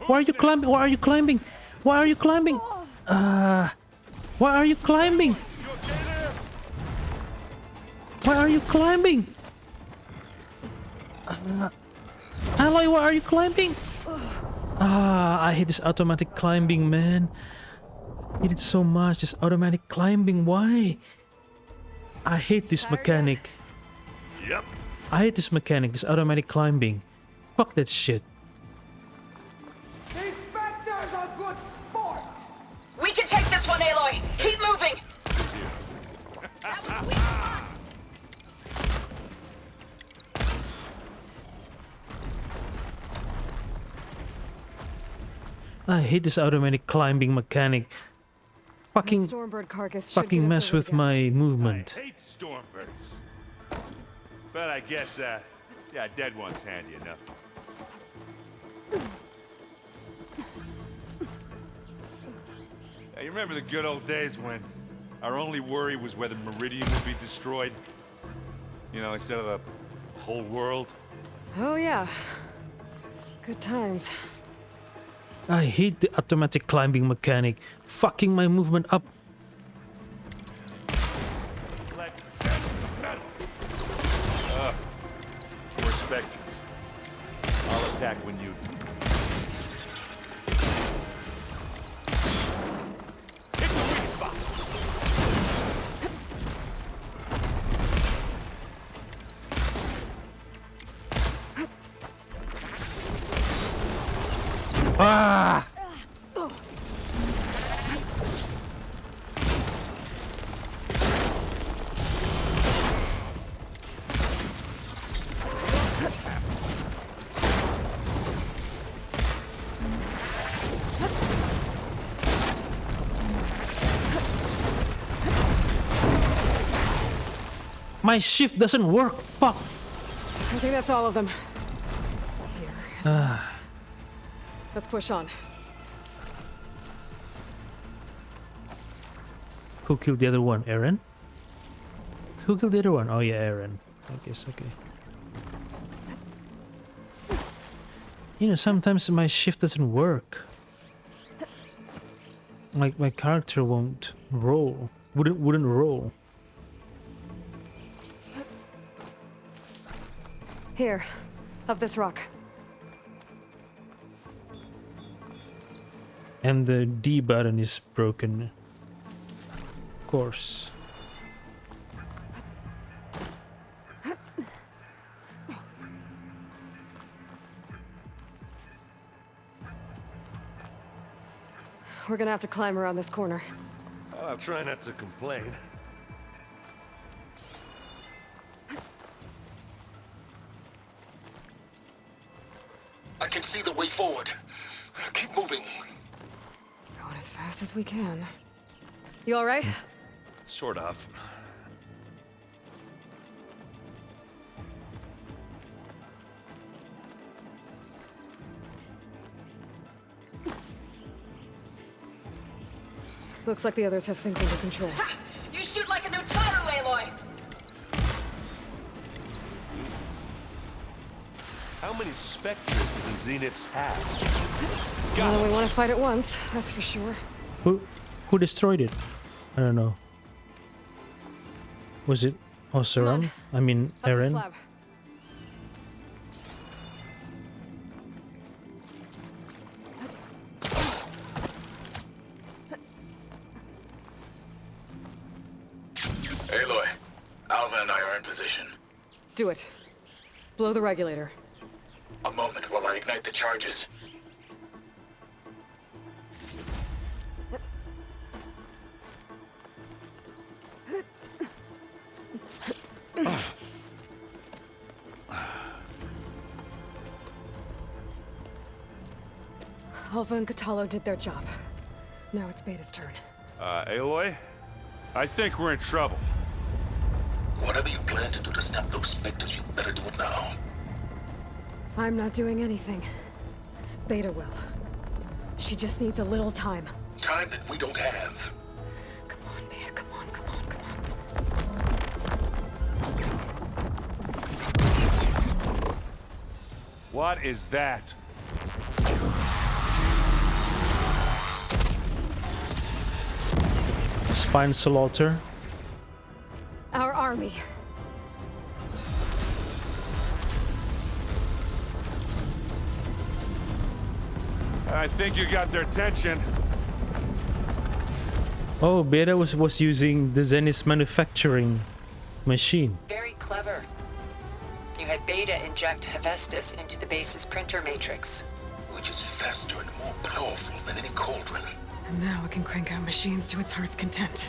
Why are you climbing? Why are you climbing? Why are you climbing? Why are you climbing? Why are you climbing? Aloy, why are you climbing? I hate this automatic climbing, man. I hate it so much. This automatic climbing. Why? I hate this mechanic. Yep. I hate this mechanic. This automatic climbing. Fuck that shit. These specters are good sports. We can take this one, Aloy. Keep moving. I hate this automatic climbing mechanic. Fucking Stormbird carcass should fucking get us mess over with the gap. my movement. I hate stormbirds. But I guess, yeah, dead one's handy enough. remember the good old days when our only worry was whether Meridian would be destroyed? You know, instead of the whole world? Oh, yeah. Good times. I hate the automatic climbing mechanic, fucking my movement up. Let's get some metal. More specters. I'll attack when you do. Hit the weak spot. Ah! My shift doesn't work. Fuck. I think that's all of them. Here. Let's push on. Who killed the other one? Aaron? Who killed the other one? Oh yeah, Aaron. I guess, okay. You know, sometimes my shift doesn't work. Like my character won't roll. Wouldn't roll. Here, up this rock. And the D button is broken. Of course. We're gonna have to climb around this corner. I'll try not to complain. I can see the way forward. Keep moving. Going as fast as we can. You all right? Sort of. Looks like the others have things under control. You shoot like a new Taru, Aloy! How many specters do the Zeniths have? Well, we want to fight at once, that's for sure. Who destroyed it? I don't know. Was it Oseram? I mean, Aaron? Aloy, Alva and I are in position. Do it. Blow the regulator. A moment while I ignite the charges. Alva and Kotallo did their job. Now it's Beta's turn. Aloy? I think we're in trouble. Whatever you plan to do to stop those specters, you better do it now. I'm not doing anything. Beta will. She just needs a little time. Time that we don't have. Come on, Beta, come on, come on, come on. What is that? Spine slaughter. Our army. I think you got their attention. Oh, Beta was using the Zenith manufacturing machine. Very clever. You had Beta inject Hephaestus into the base's printer matrix. Which is faster and more powerful than any cauldron. And now it can crank out machines to its heart's content.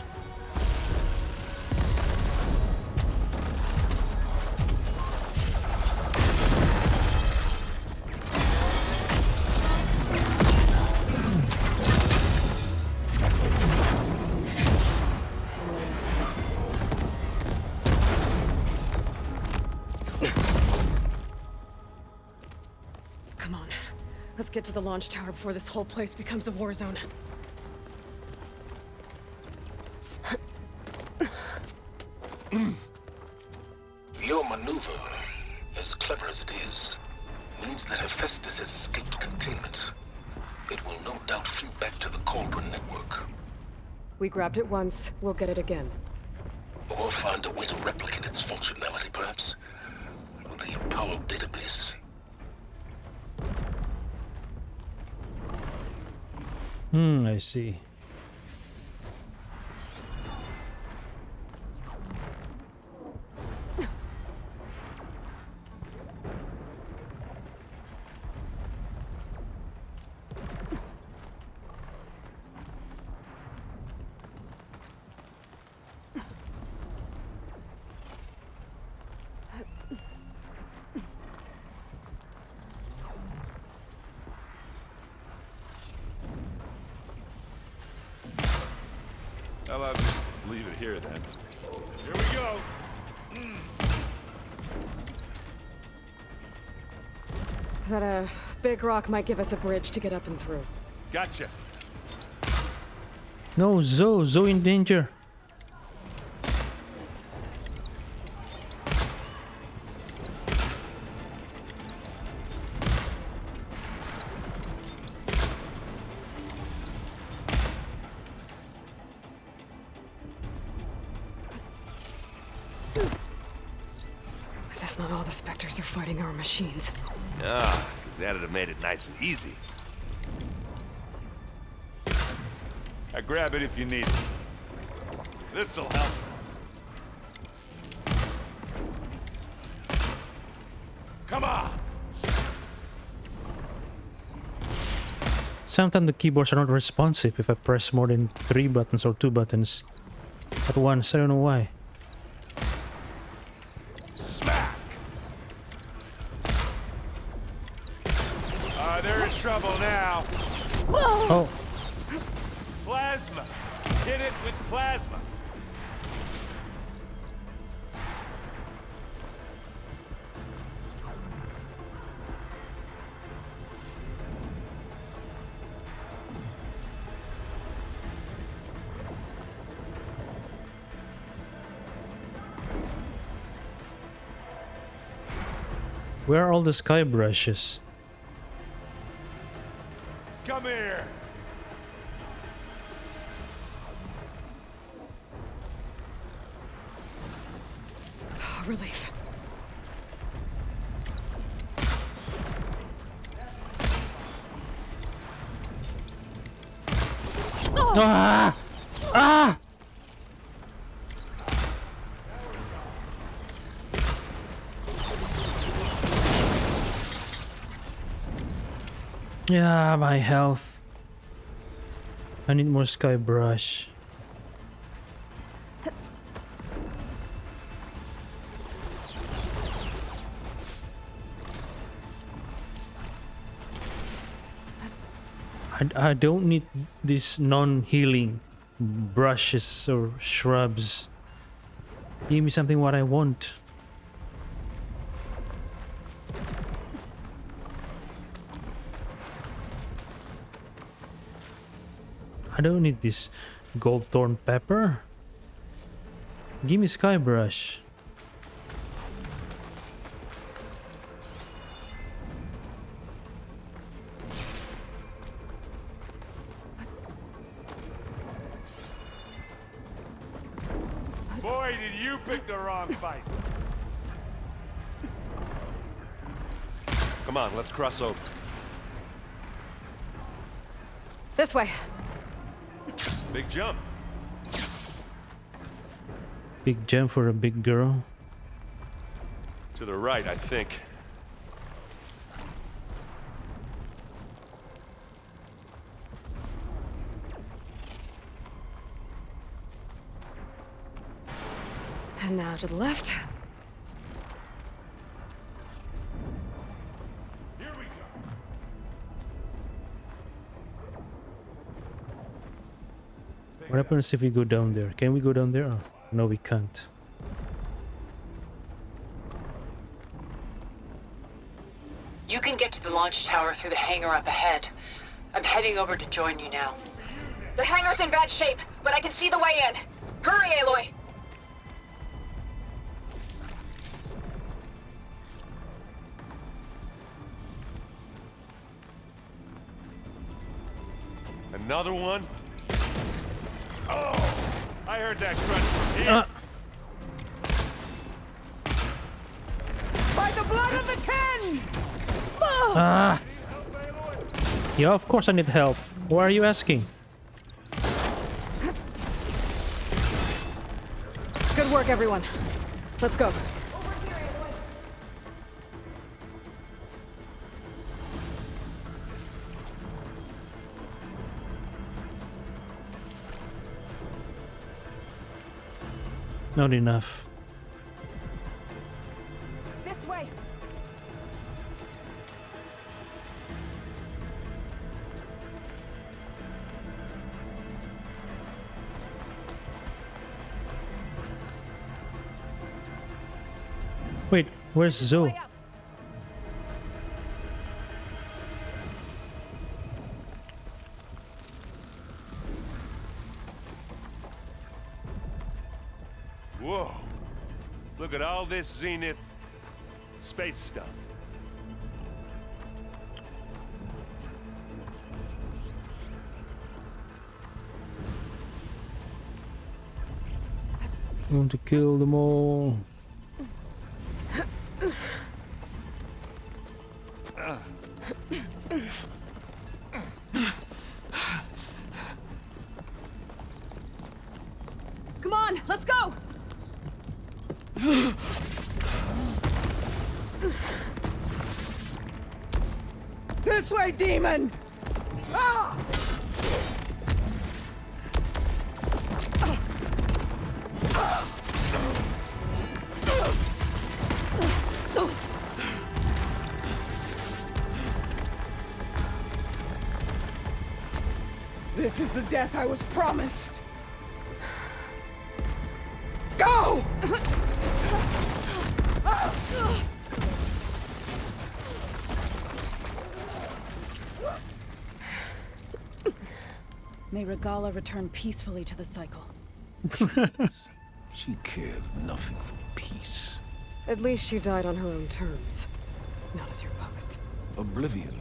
Come on. Let's get to the launch tower before this whole place becomes a war zone. Your maneuver, as clever as it is, means that Hephaestus has escaped containment. It will no doubt flee back to the Cauldron network. We grabbed it once, we'll get it again. Or find a way to replicate its functionality, perhaps. The Apollo database. I see. Well, I'll just leave it here then. Here we go. That big rock might give us a bridge to get up and through. Gotcha. No, Zoe in danger. I guess not all the Spectres are fighting our machines. Ah, because that'd have made it nice and easy. I grab it if you need it. This'll help. Come on! Sometimes the keyboards are not responsive if I press more than 3 buttons or 2 buttons at once. I don't know why. Smack! They're in trouble now. Oh. Plasma! Hit it with plasma! Where are all the sky brushes? Come here! Relief. Ah! Ah! Yeah, my health. I need more sky brush. I don't need these non-healing brushes or shrubs. Give me something what I want. I don't need this gold thorn pepper. Give me sky brush. Boy, did you pick the wrong fight. Come on, let's cross over. This way. Big jump. Big jump for a big girl. To the right, I think. And now to the left. Here we go. What happens if we go down there? Can we go down there? Oh, no, we can't. You can get to the launch tower through the hangar up ahead. I'm heading over to join you now. The hangar's in bad shape, but I can see the way in. Hurry, Aloy! Another one? Oh! I heard that crunch from here. By the blood of the ten! Ah! Yeah, of course I need help. Why are you asking? Good work, everyone. Let's go. Not enough. This way! Wait, where's Zoe? Whoa. Look at all this Zenith space stuff. I want to kill them all. Come on, let's go! This way, demon! Ah! This is the death I was promised. Go! May Regala return peacefully to the cycle. She cared nothing for peace. At least she died on her own terms, not as your puppet. Oblivion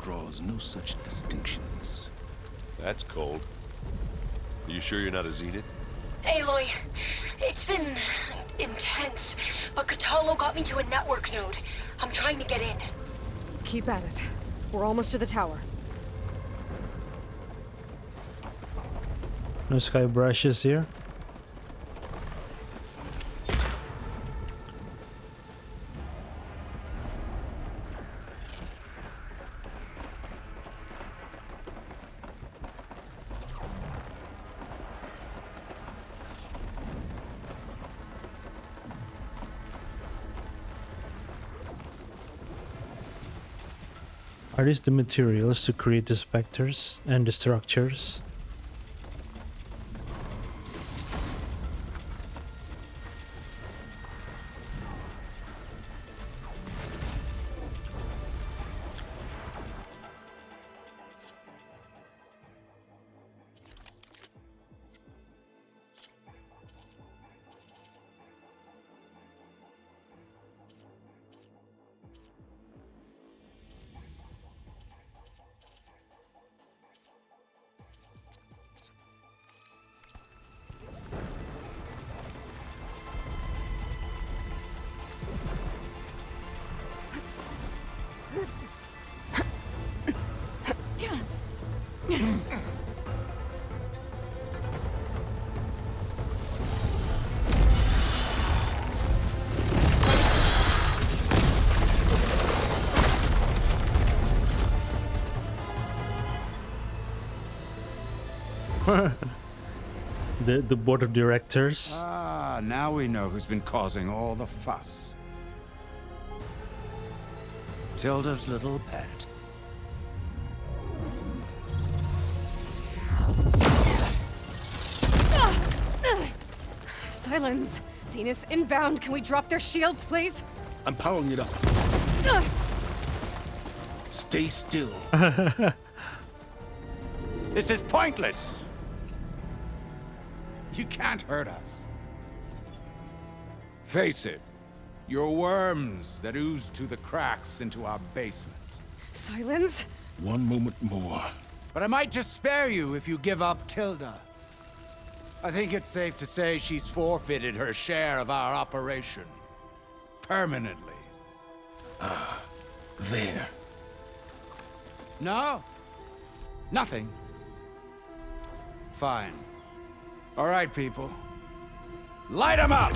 draws no such distinctions. That's cold. Are you sure you're not a Zenith? Aloy, it's been intense, but Catalo got me to a network node. I'm trying to get in. Keep at it. We're almost to the tower. No sky brushes here. Are these the materials to create the specters and the structures? The board of directors. Ah, now we know who's been causing all the fuss. Tilda's little pet. Silence! Zenith inbound. Can we drop their shields, please? I'm powering it up. Stay still. This is pointless. You can't hurt us. Face it, you're worms that ooze to the cracks into our basement. Silence? One moment more. But I might just spare you if you give up Tilda. I think it's safe to say she's forfeited her share of our operation. Permanently. There. No? Nothing. Fine. All right, people. Light 'em up!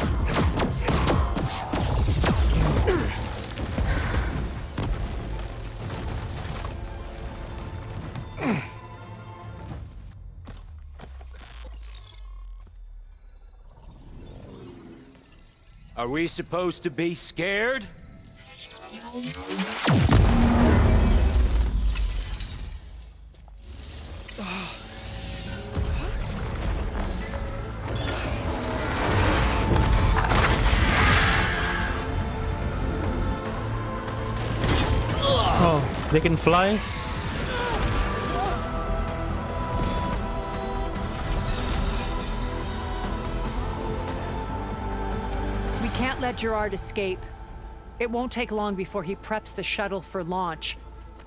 Are we supposed to be scared? Oh, they can fly? We can't let Gerard escape. It won't take long before he preps the shuttle for launch.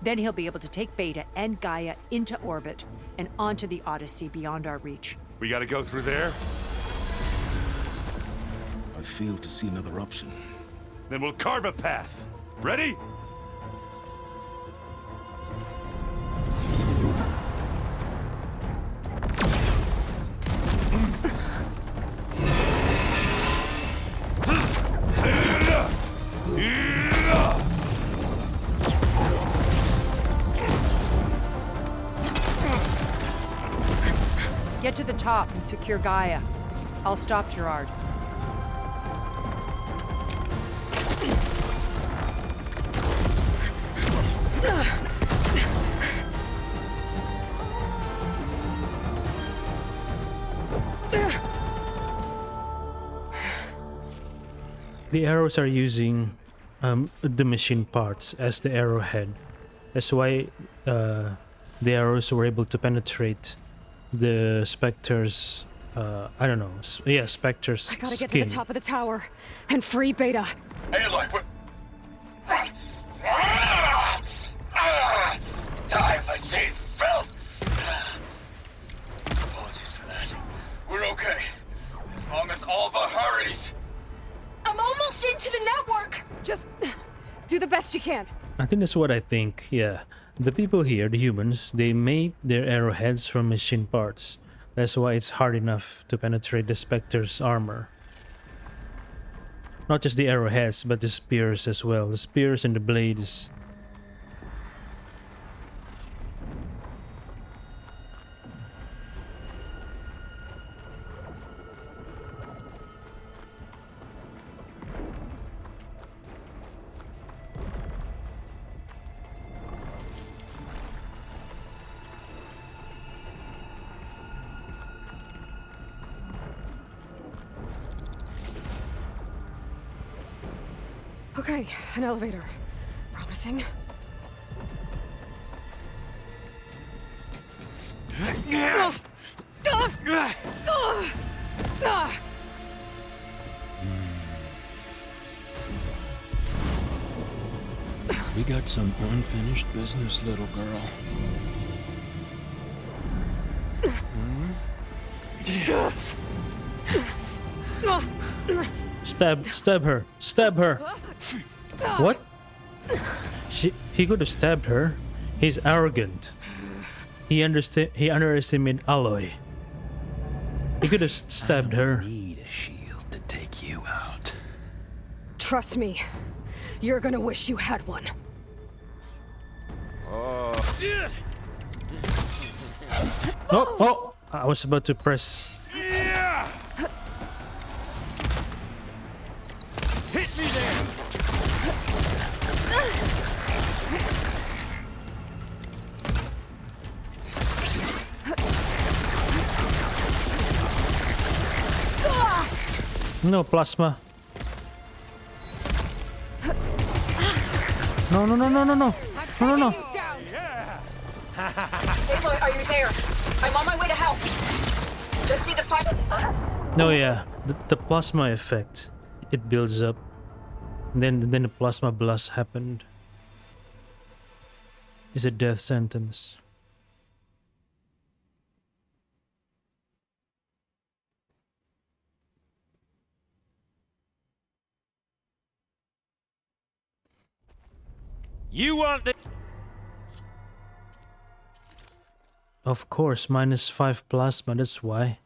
Then he'll be able to take Beta and Gaia into orbit and onto the Odyssey beyond our reach. We gotta go through there? I fail to see another option. Then we'll carve a path. Ready? Get to the top and secure Gaia. I'll stop Gerard. The arrows are using the machine parts as the arrowhead. That's why the arrows were able to penetrate the Spectre's, I don't know, yeah, Spectre's I gotta skin. get to the top of the tower and free Beta. Aloy, what? Die, machine filth! Apologies for that. We're okay. As long as Alva hurries. I'm almost into the network! Just do the best you can. I think that's what I think, yeah. The people here, the humans, they made their arrowheads from machine parts. That's why it's hard enough to penetrate the Spectre's armor. Not just the arrowheads, but the spears as well. The spears and the blades. Okay, an elevator. Promising. We got some unfinished business, little girl. Stab her! Stab her! What? He could have stabbed her. He's arrogant. He underestimated Aloy. He could have stabbed her. Need a shield to take you out. Trust me, you're gonna wish you had one. Oh! I was about to press. Hit me there! No, plasma. No. Aloy, are you there? I'm on my way to help. Just need to find... No, yeah. The plasma effect. It builds up. Then the plasma blast happened. It's a death sentence. You want the... Of course, -5 plasma, that's why.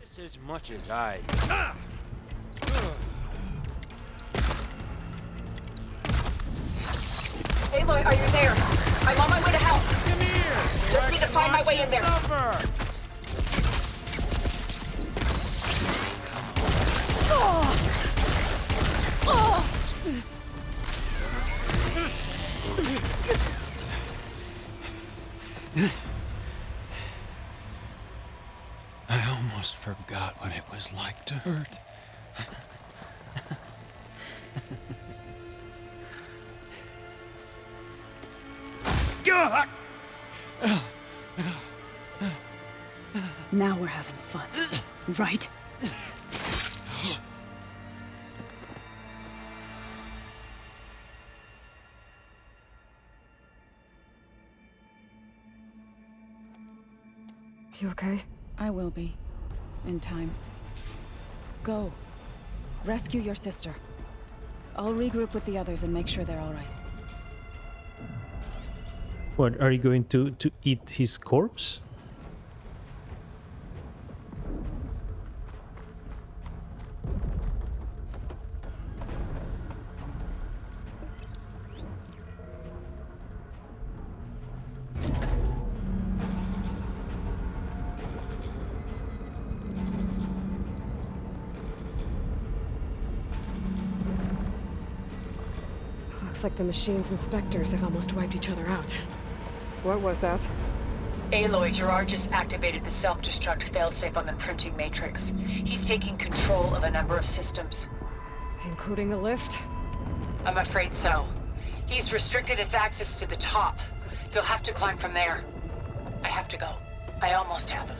This as much as I... Aloy, are you there? I'm on my way to help. Come here. Just need to find my way in there. I almost forgot what it was like to hurt. Now we're having fun, right? You okay? I will be. In time. Go. Rescue your sister. I'll regroup with the others and make sure they're all right. What, are you going to eat his corpse? Looks like the machine's inspectors have almost wiped each other out. What was that? Aloy, Gerard just activated the self-destruct failsafe on the printing matrix. He's taking control of a number of systems. Including the lift? I'm afraid so. He's restricted its access to the top. You'll have to climb from there. I have to go. I almost have him.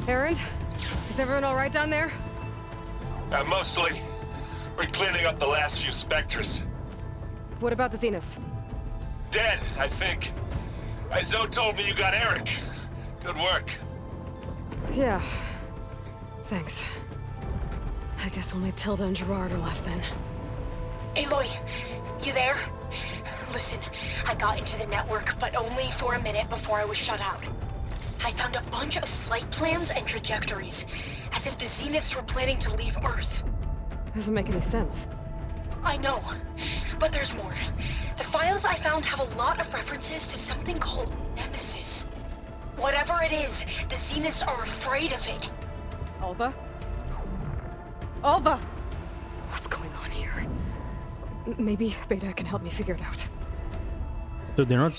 Erend? Is everyone all right down there? Mostly. We're cleaning up the last few specters. What about the Zeniths? Dead, I think. Zoe told me you got Eric. Good work. Yeah. Thanks. I guess only Tilda and Gerard are left then. Aloy, you there? Listen, I got into the network, but only for a minute before I was shut out. I found a bunch of flight plans and trajectories, as if the Zeniths were planning to leave Earth. Doesn't make any sense. I know, but there's more. The files I found have a lot of references to something called Nemesis. Whatever it is, the Zeniths are afraid of it. Alva? Alva! What's going on here? Maybe Beta can help me figure it out. So they're not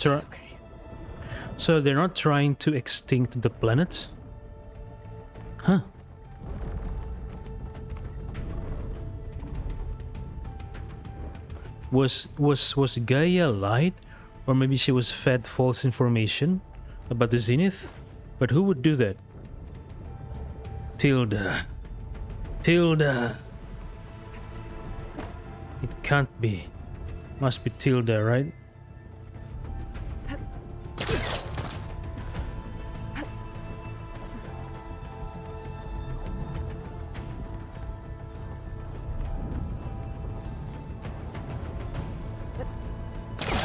So they're not trying to extinct the planet? Huh. Was Gaia lied? Or maybe she was fed false information about the Zenith? But who would do that? Tilda. Tilda. It can't be. Must be Tilda, right?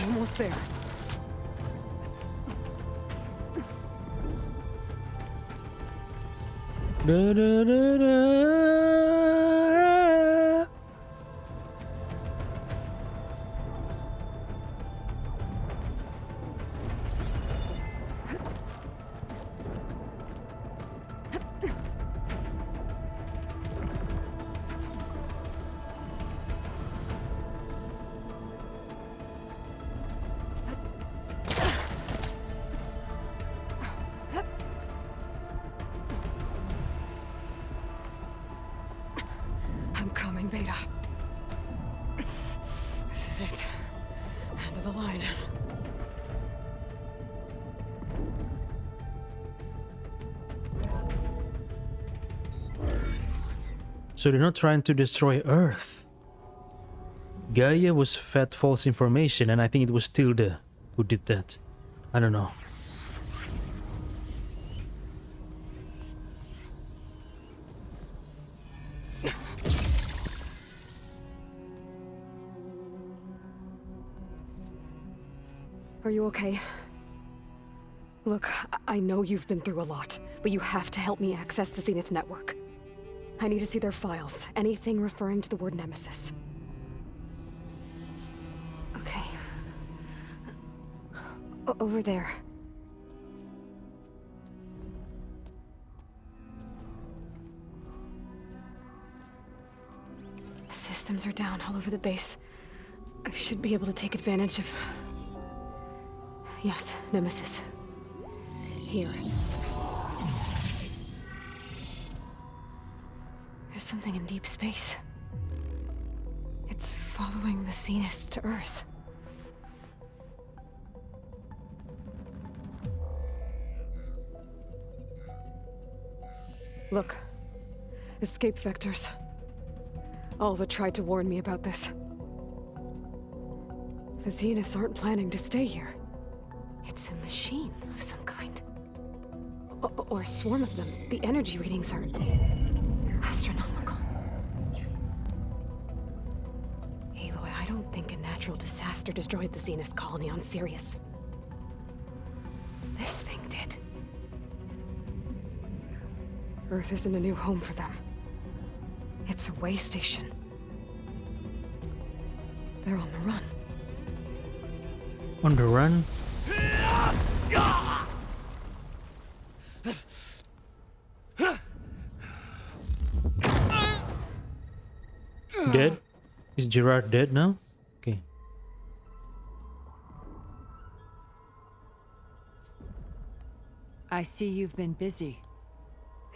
Almost there. Da, da, da, da. So they're not trying to destroy Earth. Gaia was fed false information, and I think it was Tilda who did that. I don't know. Are you okay? Look, I know you've been through a lot, but you have to help me access the Zenith network. I need to see their files, anything referring to the word Nemesis. Okay. Over there. The systems are down all over the base. I should be able to take advantage of... Yes, Nemesis. Here. There's something in deep space. It's following the Zeniths to Earth. Look. Escape vectors. Alva tried to warn me about this. The Zeniths aren't planning to stay here. It's a machine of some kind. Or a swarm of them. The energy readings are... astronomical. Aloy, I don't think a natural disaster destroyed the Zenith colony on Sirius. This thing did. Earth isn't a new home for them. It's a way station. They're on the run. On the run? Dead? Is Gerard dead now? Okay. I see you've been busy.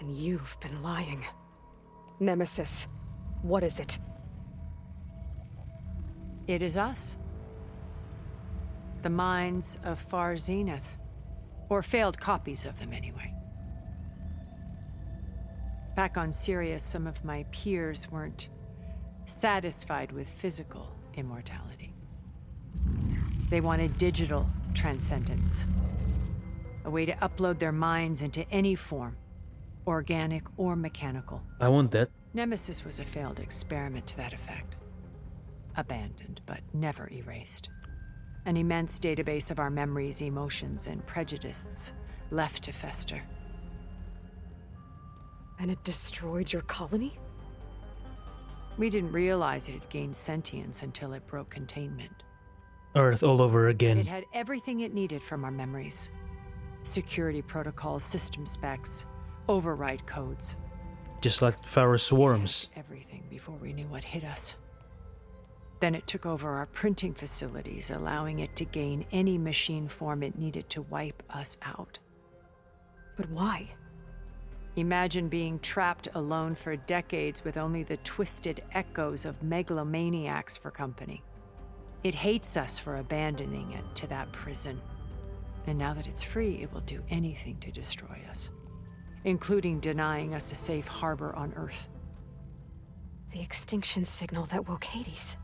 And you've been lying. Nemesis, what is it? It is us. The minds of Far Zenith. Or failed copies of them, anyway. Back on Sirius, some of my peers weren't satisfied with physical immortality. They wanted digital transcendence. A way to upload their minds into any form, organic or mechanical. I want that. Nemesis was a failed experiment to that effect. Abandoned, but never erased. An immense database of our memories, emotions, and prejudices left to fester. And it destroyed your colony? We didn't realize it had gained sentience until it broke containment. Earth all over again. It had everything it needed from our memories. Security protocols, system specs, override codes. Just like Pharaoh swarms. Everything before we knew what hit us. Then it took over our printing facilities, allowing it to gain any machine form it needed to wipe us out. But why? Imagine being trapped alone for decades with only the twisted echoes of megalomaniacs for company. It hates us for abandoning it to that prison. And now that it's free, it will do anything to destroy us, including denying us a safe harbor on Earth. The extinction signal that woke Hades.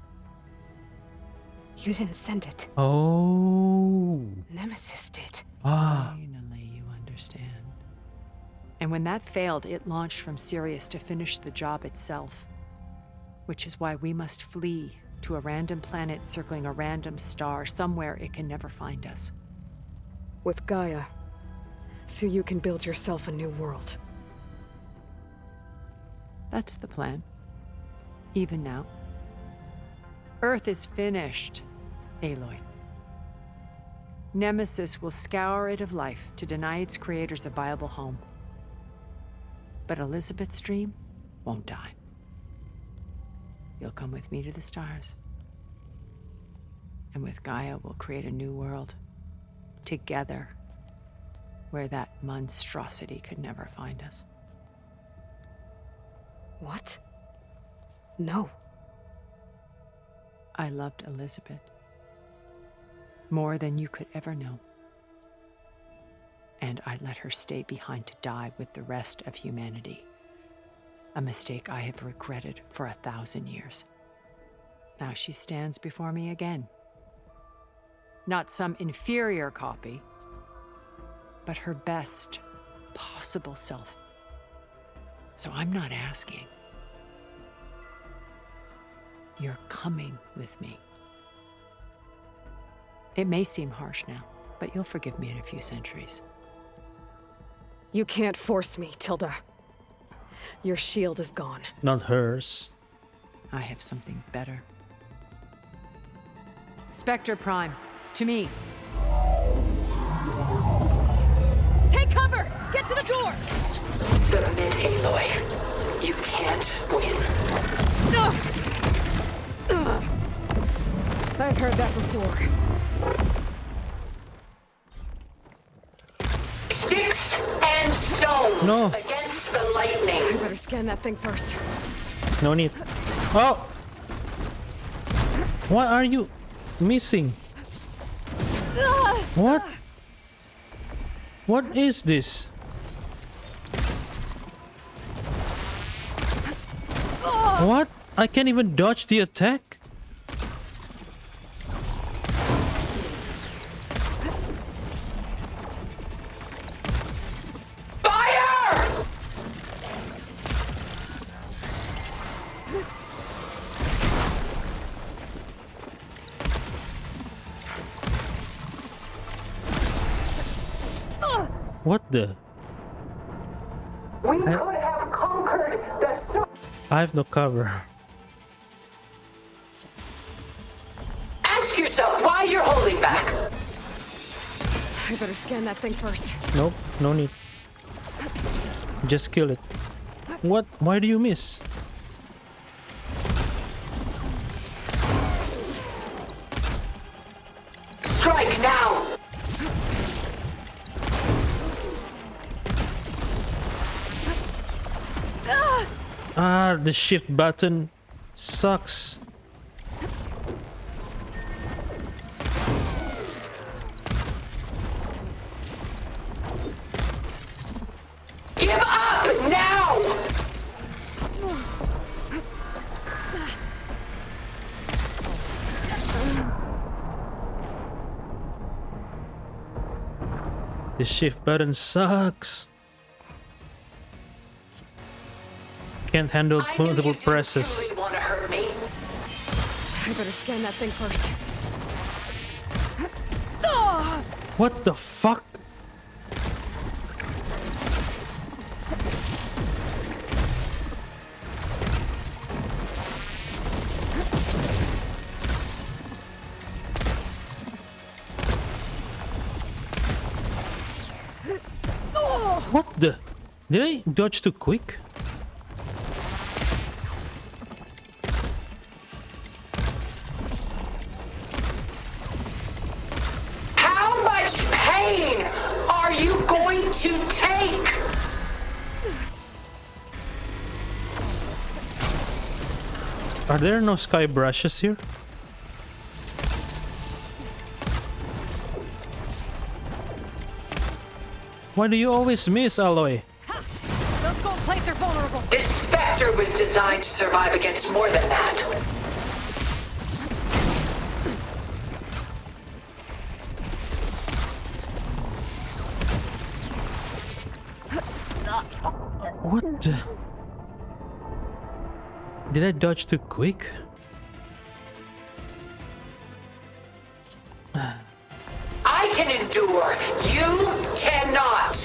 You didn't send it. Oh. Nemesis did. Ah. Finally, you understand. And when that failed, it launched from Sirius to finish the job itself. Which is why we must flee to a random planet circling a random star, somewhere it can never find us. With Gaia, so you can build yourself a new world. That's the plan. Even now. Earth is finished, Aloy. Nemesis will scour it of life to deny its creators a viable home. But Elizabeth's dream won't die. You'll come with me to the stars. And with Gaia, we'll create a new world. Together. Where that monstrosity could never find us. What? No. I loved Elizabeth. More than you could ever know. And I let her stay behind to die with the rest of humanity. a mistake I have regretted for 1,000 years. Now she stands before me again. Not some inferior copy, but her best possible self. So I'm not asking. You're coming with me. It may seem harsh now, but you'll forgive me in a few centuries. You can't force me, Tilda. Your shield is gone. Not hers. I have something better. Spectre Prime, to me. Take cover! Get to the door! Submit, Aloy. You can't win. I've heard that before. Sticks and stones against the lightning. I better scan that thing first. No need. Oh! What are you missing? What? What is this? What? I can't even dodge the attack? What the? We could have conquered the... I have no cover. Ask yourself why you're holding back. I better scan that thing first. Nope, no need. Just kill it. What? Why do you miss? Strike now! Ah, the shift button sucks. Give up now! The shift button sucks. Can't handle multiple presses. You want to hurt me? I better scan that thing first. What the fuck? What the? Did I dodge too quick? How much pain are you going to take? Are there no sky brushes here? Why do you always miss, Aloy? Those gold plates are vulnerable. This Spectre was designed to survive against more than that. What the? Did I dodge too quick? I can endure. You cannot.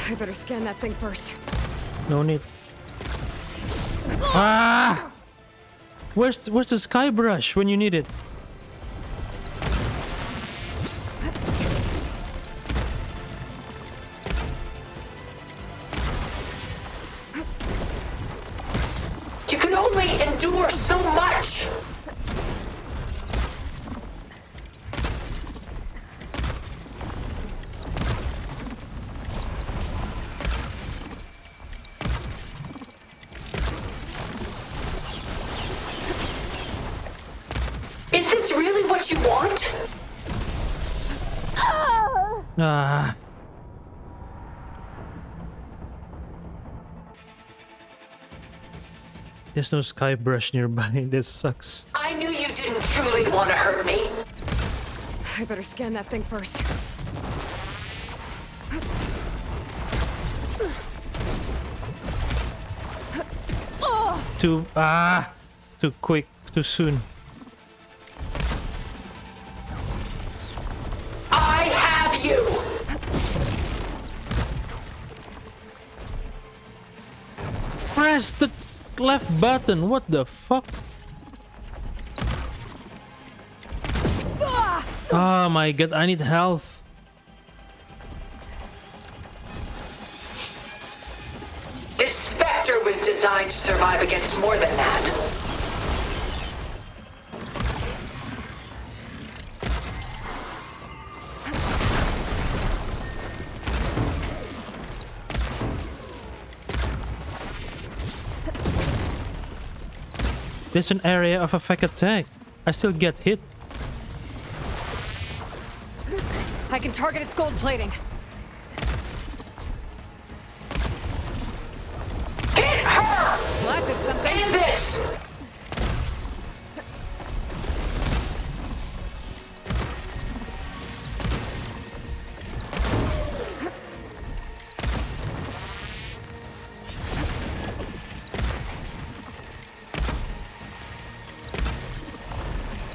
I better scan that thing first. No need. Ah! Where's the sky brush when you need it? You can only endure so much. Is this really what you want? Ah. There's no sky brush nearby. This sucks. I knew you didn't truly want to hurt me. I better scan that thing first. Too quick, too soon. I have you. Press the left button. What the fuck? Oh my god, I need health. This Spectre was designed to survive against more than that. There's an area of effect attack. I still get hit. I can target its gold plating. Hit her! Well, that did something. And this!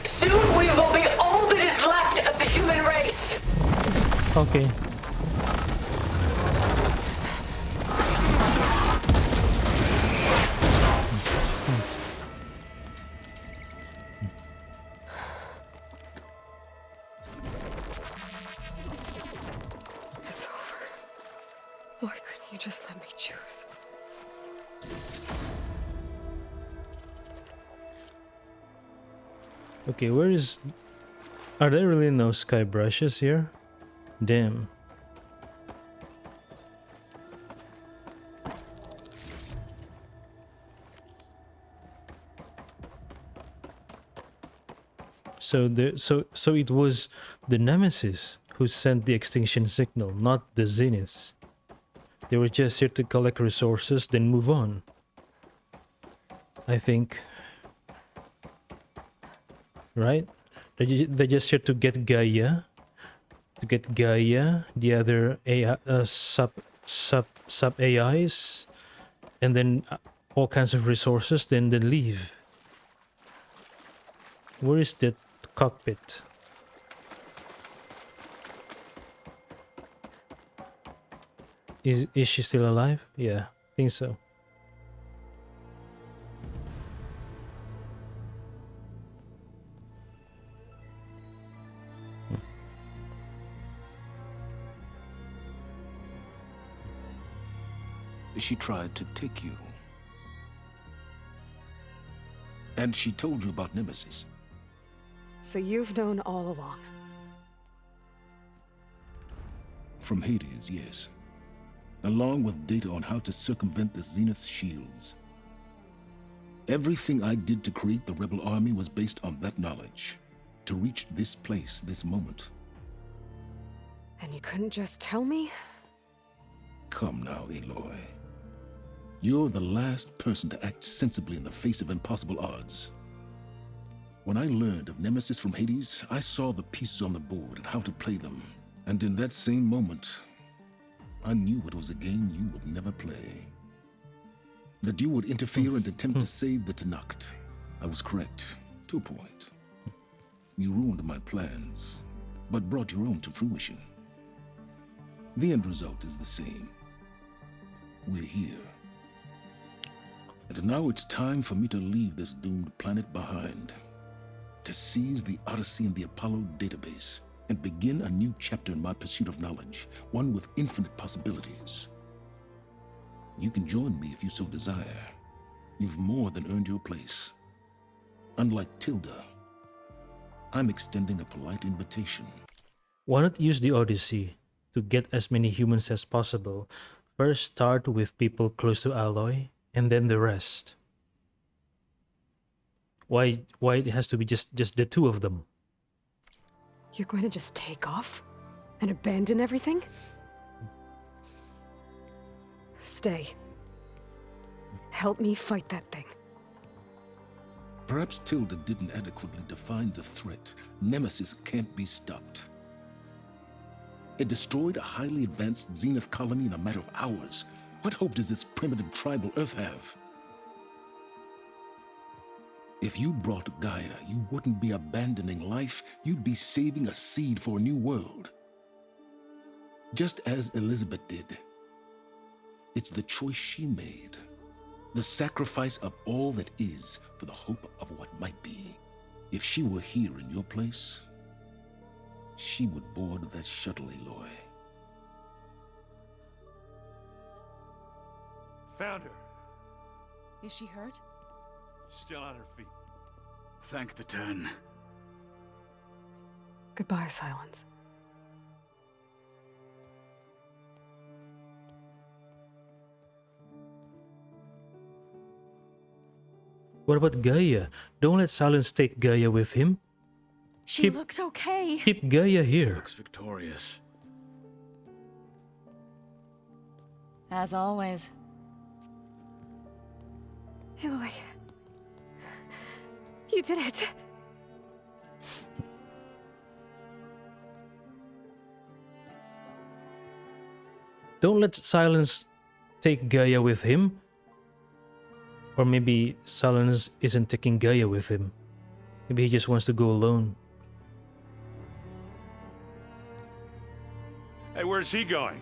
Soon we will be all that is left of the human race. Okay. It's over. Why couldn't you just let me choose? Okay, where is... Are there really no sky brushes here? Damn. So it was the Nemesis who sent the extinction signal, not the Zeniths. They were just here to collect resources, then move on. I think. Right? They're just here to get Gaia. The other AI, sub AIs, and then all kinds of resources, then they leave. Where is that cockpit? Is she still alive? Yeah, I think so. She tried to take you. And she told you about Nemesis. So you've known all along. From Hades, yes. Along with data on how to circumvent the Zenith shields. Everything I did to create the rebel army was based on that knowledge. To reach this place, this moment. And you couldn't just tell me? Come now, Aloy. You're the last person to act sensibly in the face of impossible odds. When I learned of Nemesis from Hades, I saw the pieces on the board and how to play them. And in that same moment, I knew it was a game you would never play. That you would interfere and attempt to save the Tenakth. I was correct, to a point. You ruined my plans, but brought your own to fruition. The end result is the same. We're here. And now it's time for me to leave this doomed planet behind. To seize the Odyssey and the Apollo database and begin a new chapter in my pursuit of knowledge, one with infinite possibilities. You can join me if you so desire. You've more than earned your place. Unlike Tilda, I'm extending a polite invitation. Why not use the Odyssey to get as many humans as possible? First start with people close to Aloy, and then the rest. Why it has to be just the two of them? You're going to just take off? And abandon everything? Stay. Help me fight that thing. Perhaps Tilda didn't adequately define the threat. Nemesis can't be stopped. It destroyed a highly advanced Zenith colony in a matter of hours. What hope does this primitive tribal Earth have? If you brought Gaia, you wouldn't be abandoning life, you'd be saving a seed for a new world. Just as Elizabeth did. It's the choice she made. The sacrifice of all that is for the hope of what might be. If she were here in your place, she would board that shuttle, Aloy. Found her. Is she hurt? Still on her feet. Thank the 10. Goodbye, Silence. What about Gaia? Don't let Silence take Gaia with him. She looks okay. Keep Gaia here. Looks victorious. As always. Aloy. You did it. Don't let Silence take Gaia with him. Or maybe Silence isn't taking Gaia with him. Maybe he just wants to go alone. Hey, where's he going?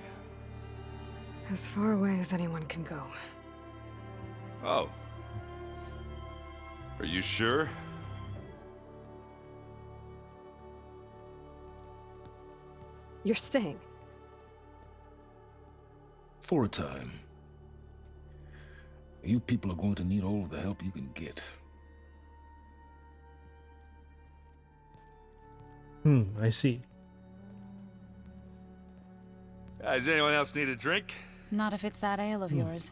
As far away as anyone can go. Oh. Are you sure? You're staying. For a time. You people are going to need all of the help you can get. I see. Does anyone else need a drink? Not if it's that ale of yours.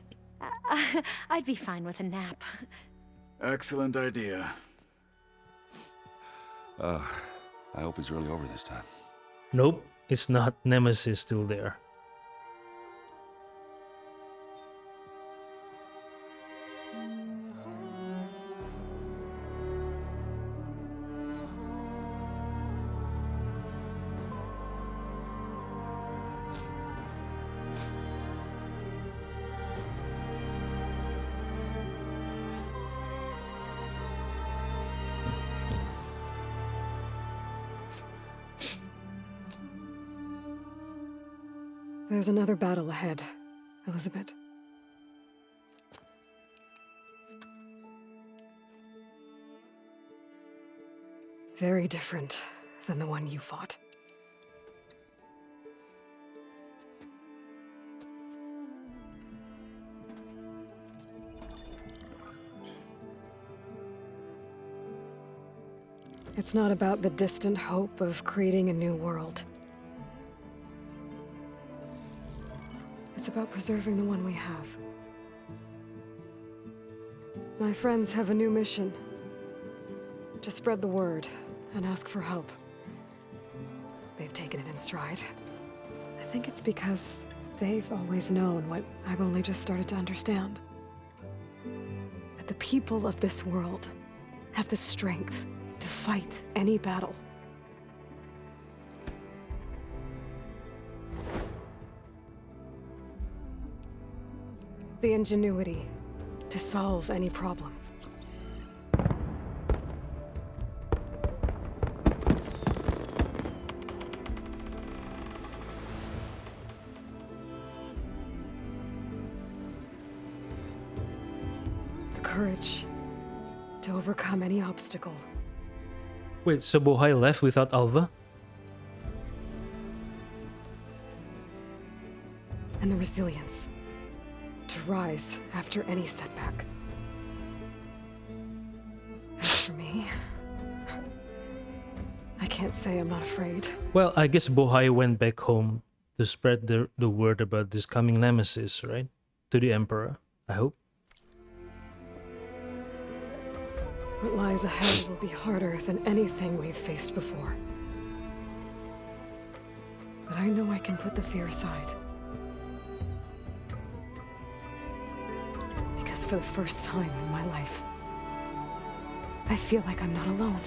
I'd be fine with a nap. Excellent idea. I hope it's really over this time. Nope, it's not. Nemesis still there. There's another battle ahead, Elizabeth. Very different than the one you fought. It's not about the distant hope of creating a new world. It's about preserving the one we have. My friends have a new mission. To spread the word and ask for help. They've taken it in stride. I think it's because they've always known what I've only just started to understand. That the people of this world have the strength to fight any battle. The ingenuity to solve any problem. The courage to overcome any obstacle. Wait, so Bohai left without Alva? And the resilience to rise after any setback. As for me, I can't say I'm not afraid. Well, I guess Bohai went back home to spread the word about this coming nemesis, right? To the Emperor, I hope. What lies ahead will be harder than anything we've faced before. But I know I can put the fear aside. Because for the first time in my life, I feel like I'm not alone.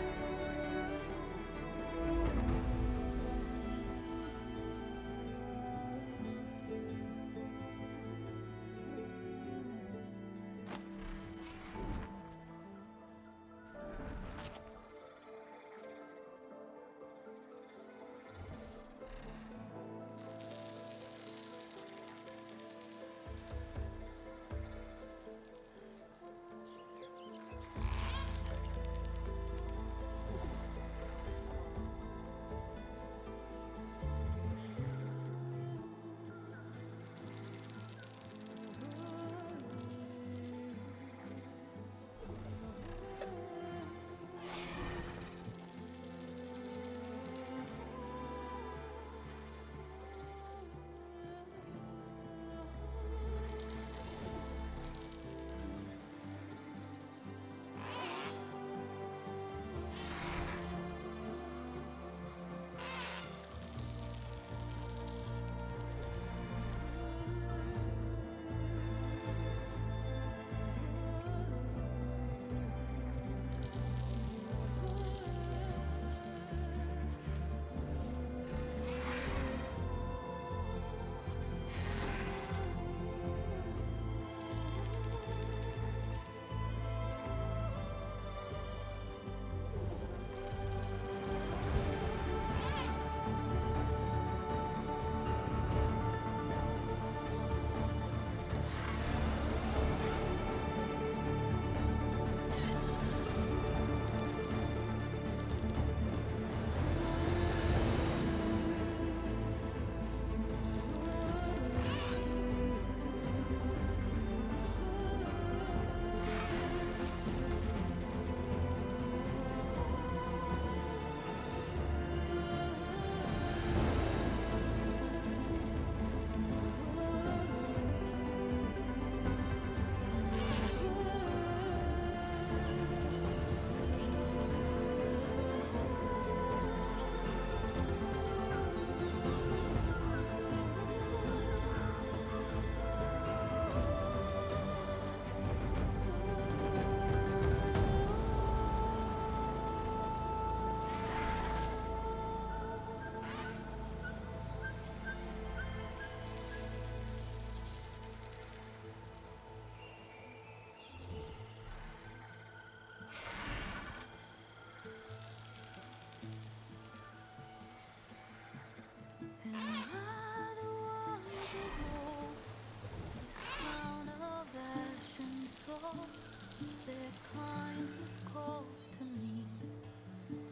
Their kindness calls to me.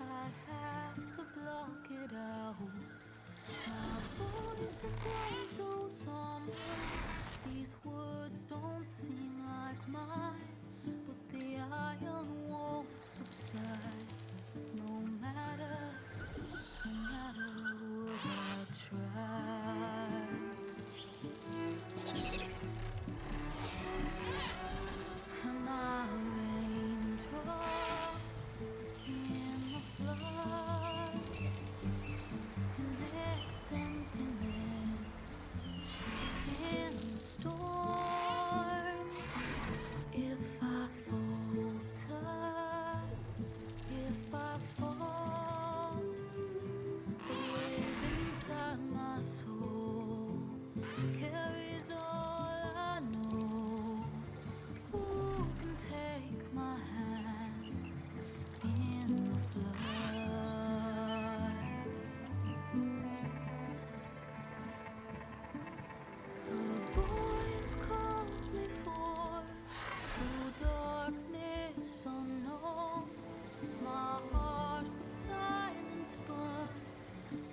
I have to block it out. My voice has grown so somber. These words don't seem like mine, but the iron won't subside. No matter what I try. My raindrops in the flood, and this emptiness in the storm. If I falter, if I fall, the wave inside my soul carries all I know. Who can take my hand in the flood? A voice calls me forth through darkness unknown. My heart with silence burns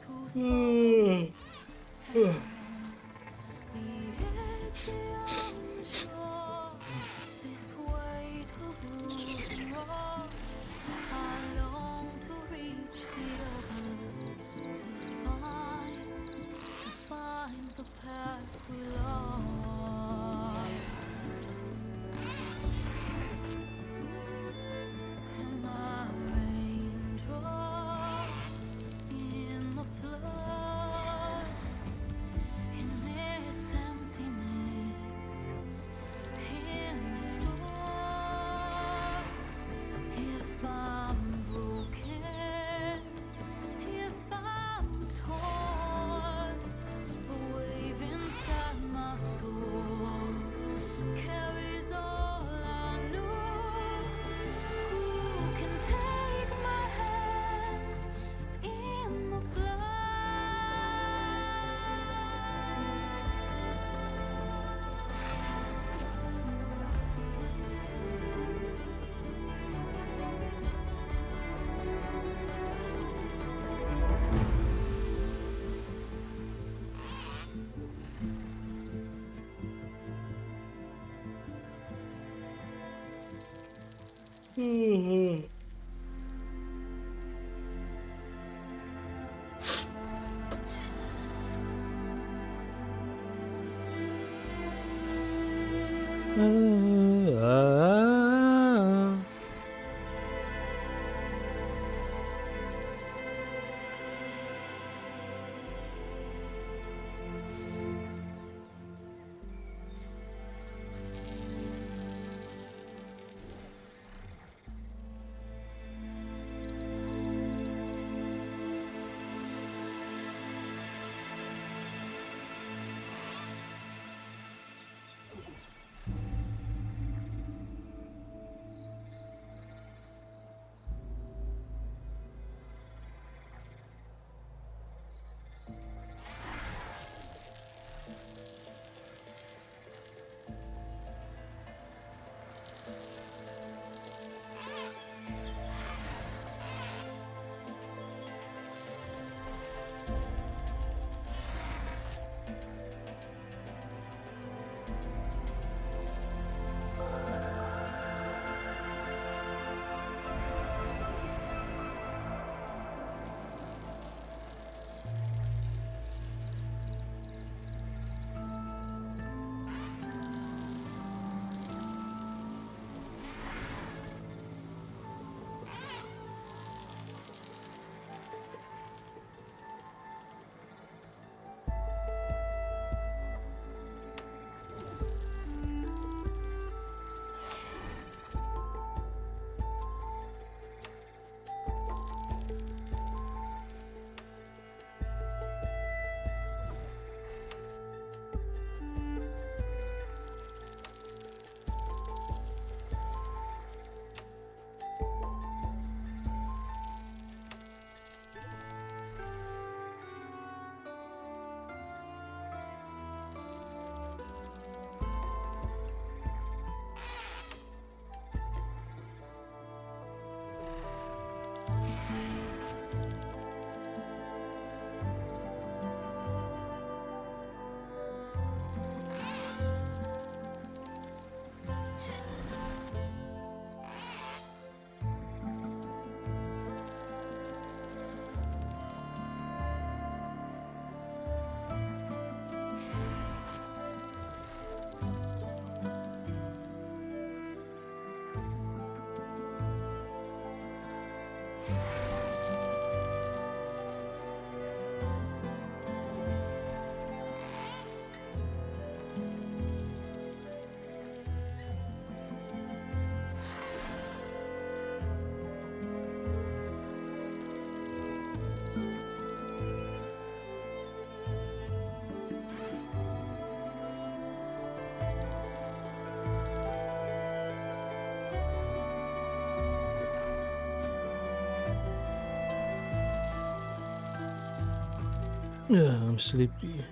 through sorrow. The edge beyond the shore, this weight of ruin rock. I long to reach the other, to find the path we lost. And my raindrops in the flood, Yeah, I'm sleepy.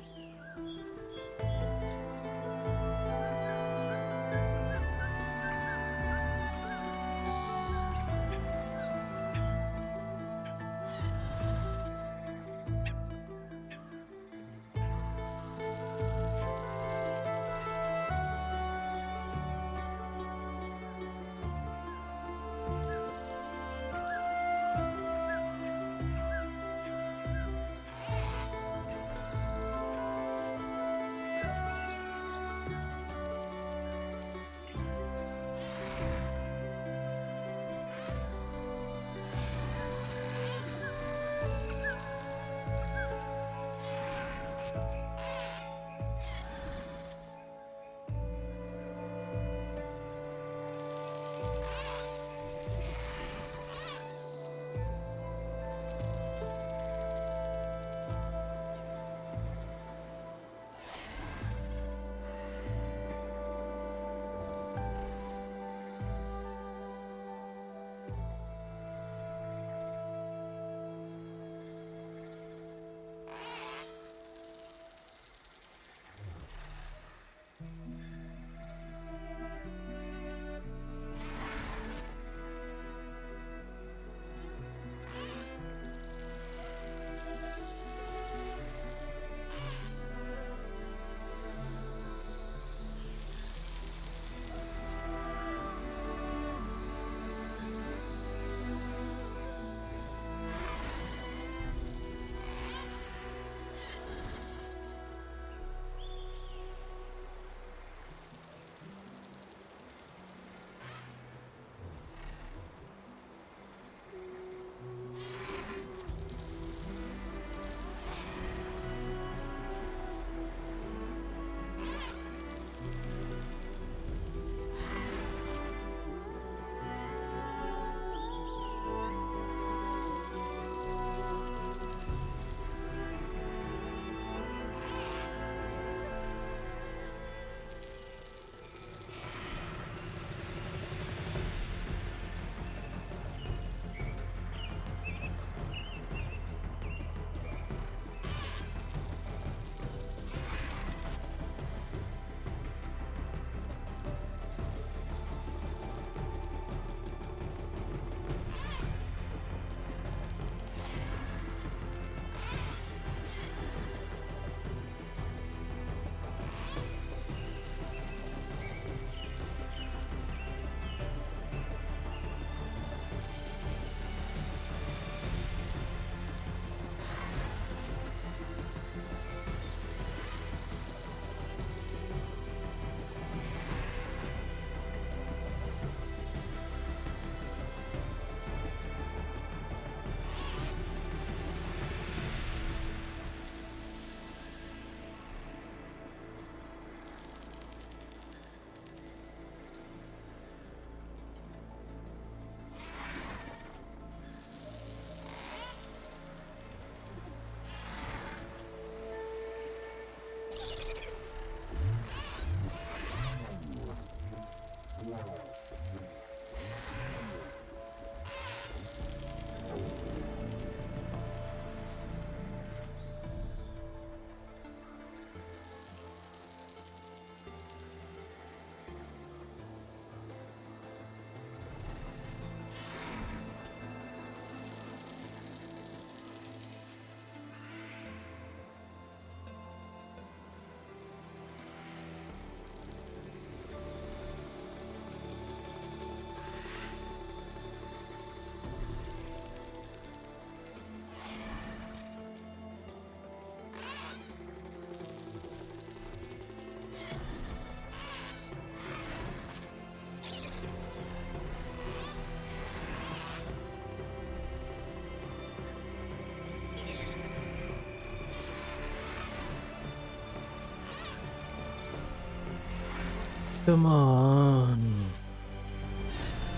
Come on.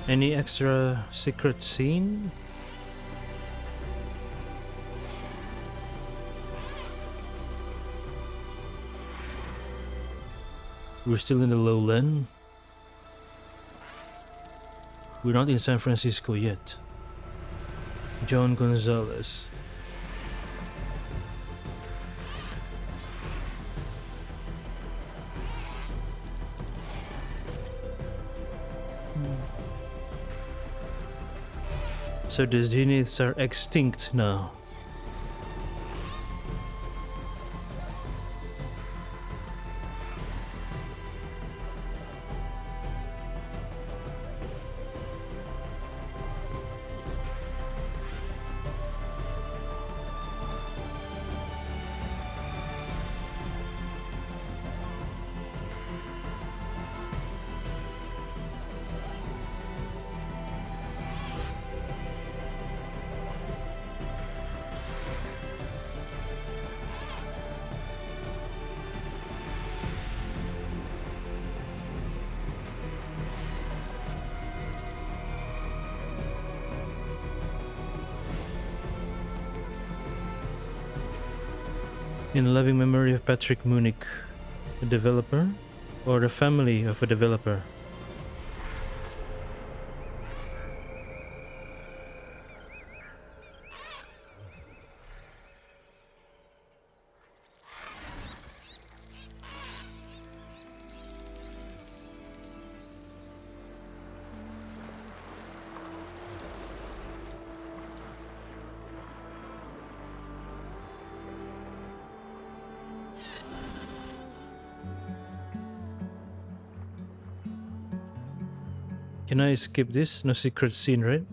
Any extra secret scene? We're still in the lowland. We're not in San Francisco yet. John Gonzalez. So the Zeniths are extinct now. In loving memory of Patrick Munich, a developer, or the family of a developer. Can I skip this? No secret scene, right?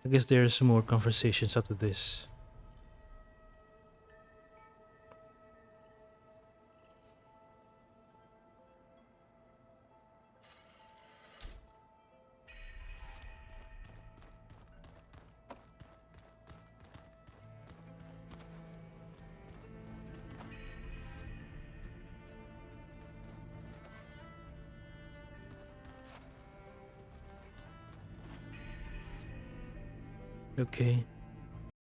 I guess there's some more conversations after this. Okay.